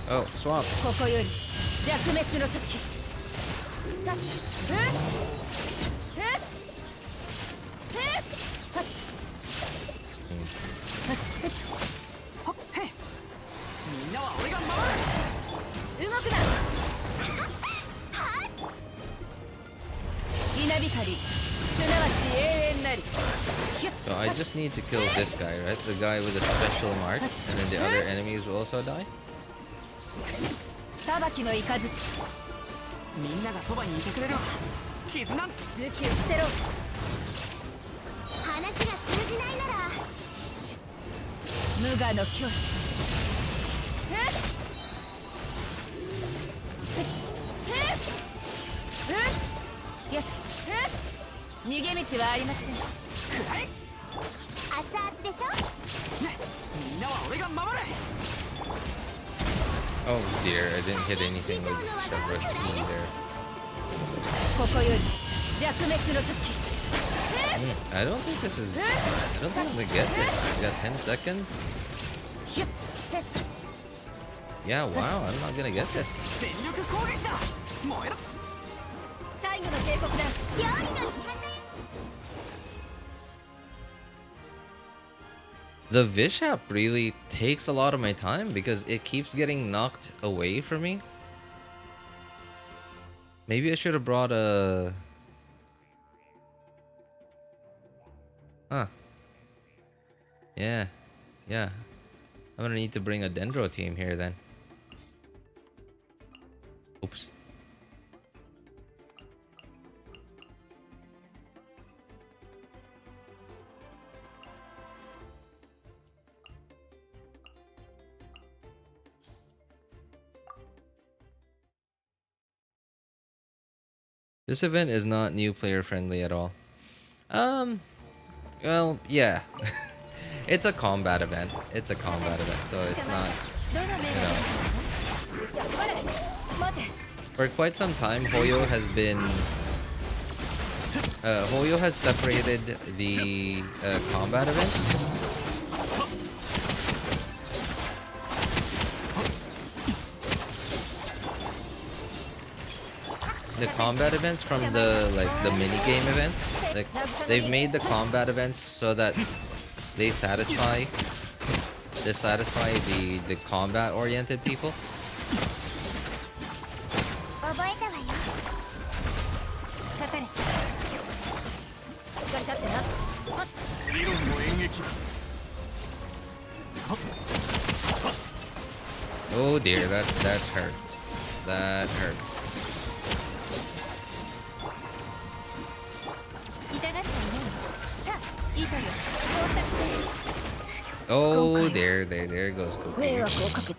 Oh, swamp. So I just need to kill this guy, right? The guy with a special mark, and then the other enemies will also die? Oh dear, I didn't hit anything with Chevrolet's either. I don't think this is... I don't think I'm gonna get this. I got 10 seconds. Yeah, wow, I'm not gonna get this. The Bishop really takes a lot of my time because it keeps getting knocked away from me. Maybe I should have brought a... Huh. Yeah. Yeah. I'm gonna need to bring a Dendro team here then. Oops. This event is not new player friendly at all. Well, yeah. It's a combat event. It's a combat event, so it's not, you know. For quite some time, Hoyo has been... Hoyo has separated the combat events. The combat events from the mini game events. Like they've made the combat events so that they satisfy the combat oriented people. Oh dear, that hurts. That hurts. Oh, there goes Cookie.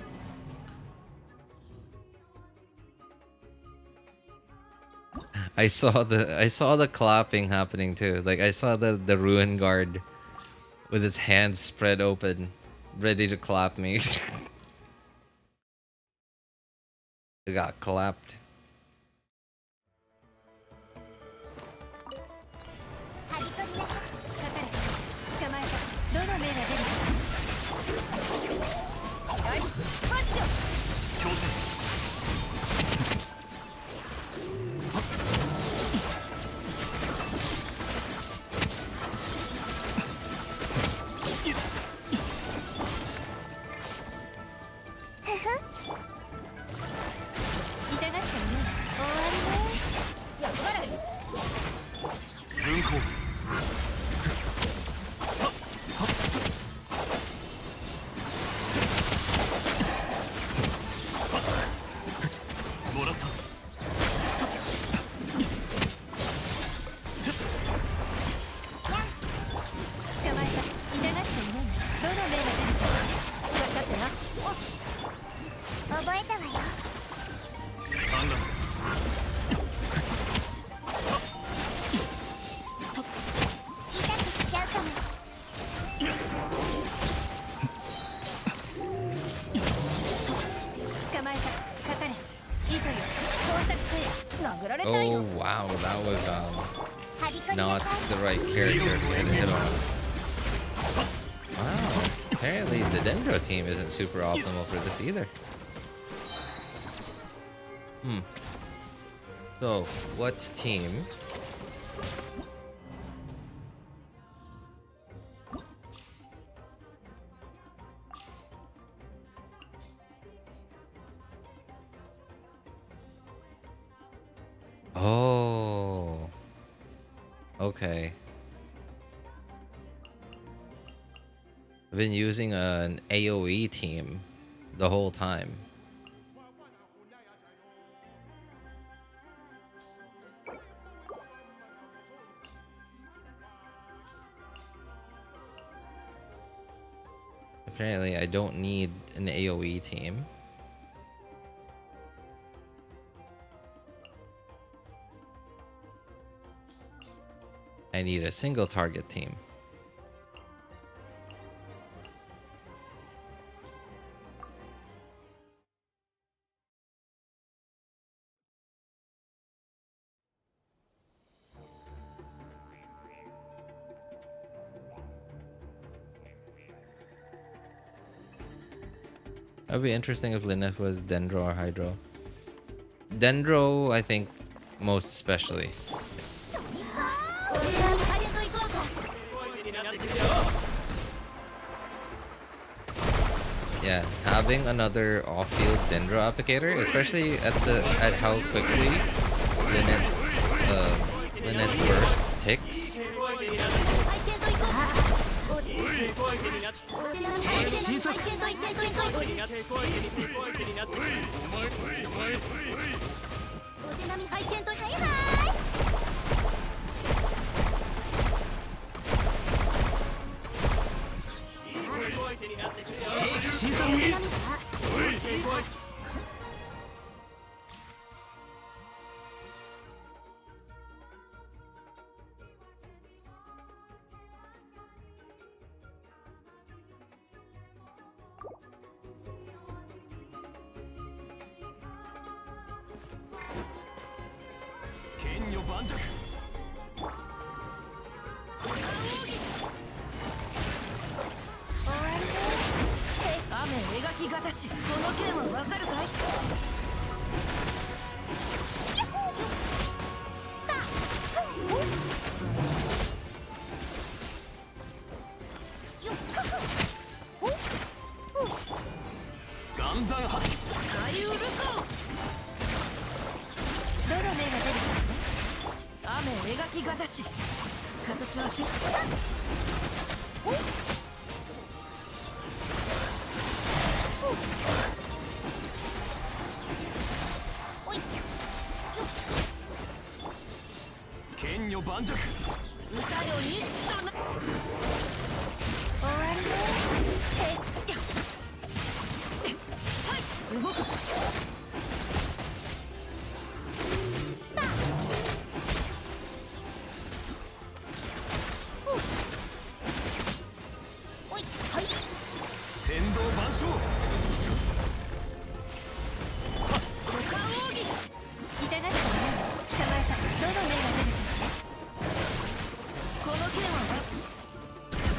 I saw the clapping happening too. Like I saw the ruin guard with its hands spread open, ready to clap me. It got clapped. Oh wow, that was not the right character to hit on. Wow, apparently the Dendro team isn't super optimal for this either. So, what team? Oh. Okay. I've been using an AoE team the whole time. Apparently, I don't need an AoE team. I need a single target team. That would be interesting if Lineth was Dendro or Hydro. Dendro, I think, most especially. Yeah, having another off-field Dendro applicator, especially at how quickly Lineth's burst ticks.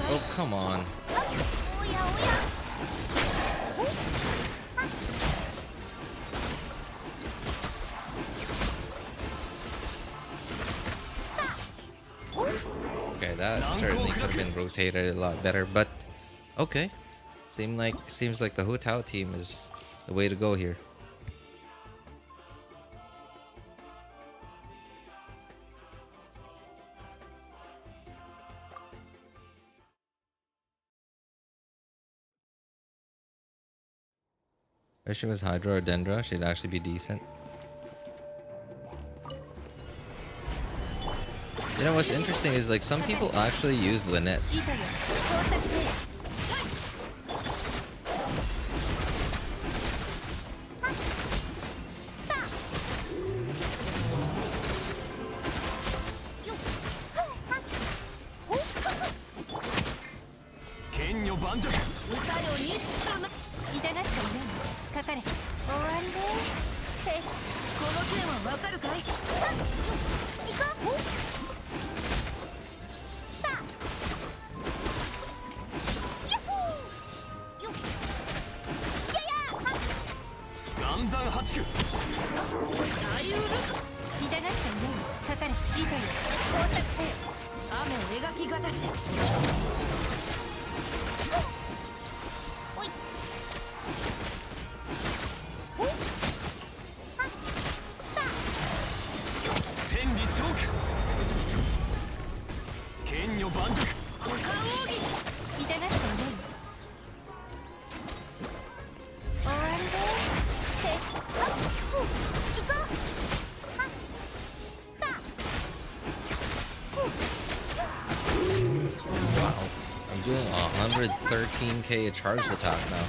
Oh, come on. Okay, that certainly could have been rotated a lot better, but okay. Seems like the Hu Tao team is the way to go here. If she was Hydra or Dendra, she'd actually be decent. You know what's interesting is like some people actually use Lynette. I'm doing 113k charged attack now.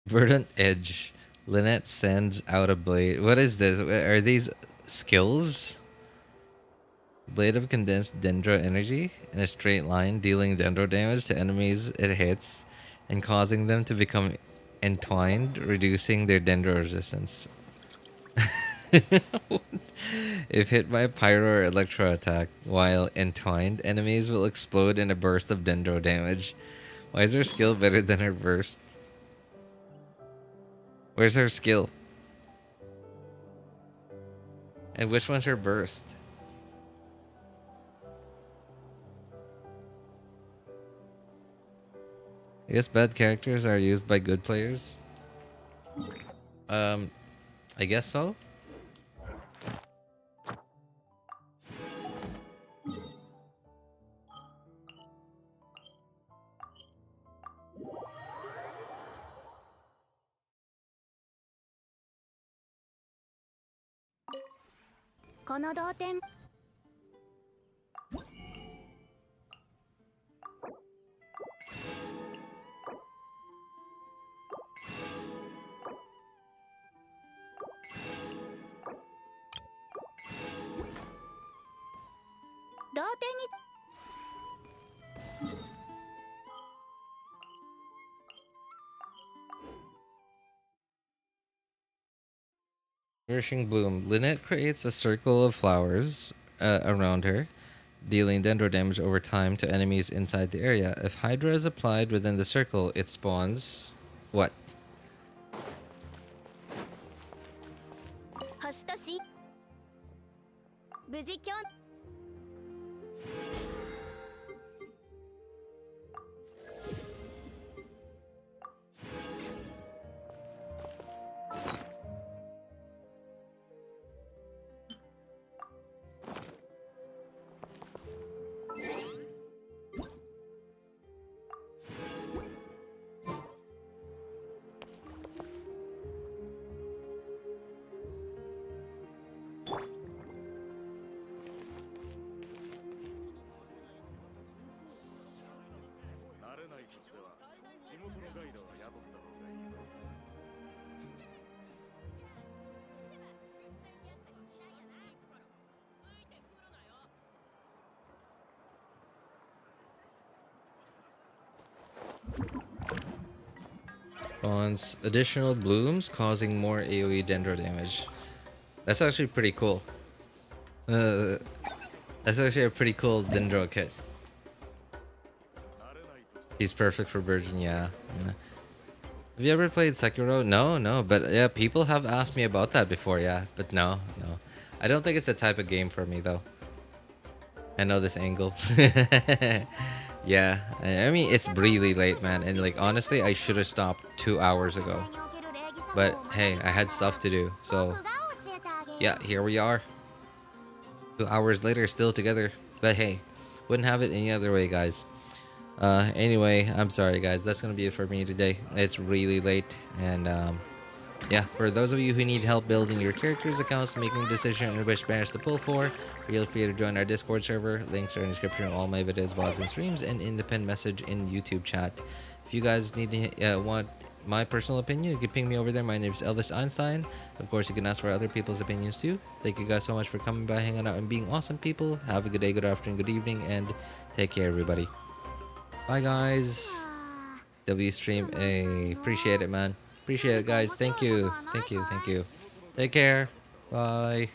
Verdant Edge. Lynette sends out a blade. What is this? Are these skills? Blade of condensed dendro energy in a straight line, dealing dendro damage to enemies it hits and causing them to become entwined, reducing their dendro resistance. If hit by a pyro or electro attack while entwined, enemies will explode in a burst of dendro damage. Why is her skill better than her burst? Where's her skill? And which one's her burst? I guess bad characters are used by good players. I guess so. Nourishing Bloom. Lynette creates a circle of flowers around her. dealing dendro damage over time to enemies inside the area. If Hydra is applied within the circle, it spawns what? 星とし無事今日 Spawns additional blooms, causing more AoE dendro damage. That's actually pretty cool. That's actually a pretty cool dendro kit. He's perfect for Virgin, yeah. Have you ever played Sekiro? No, but yeah, people have asked me about that before, yeah. But no. I don't think it's the type of game for me, though. I know this angle. Yeah, I mean, it's really late, man. And, like, honestly, I should have stopped 2 hours ago. But, hey, I had stuff to do. So, yeah, here we are. 2 hours later, still together. But, hey, wouldn't have it any other way, guys. Anyway, I'm sorry, guys. That's going to be it for me today. It's really late. And, yeah, for those of you who need help building your characters' accounts, making decisions on which banners to pull for, feel free to join our Discord server. Links are in the description of all my videos, VODs, and streams, and in the pinned message in YouTube chat. If you guys need to, want my personal opinion, you can ping me over there. My name is Elvis Einstein. Of course, you can ask for other people's opinions too. Thank you guys so much for coming by, hanging out, and being awesome people. Have a good day, good afternoon, good evening, and take care, everybody. Bye, guys. W stream A. Appreciate it, man. Appreciate it, guys. Thank you. Take care. Bye.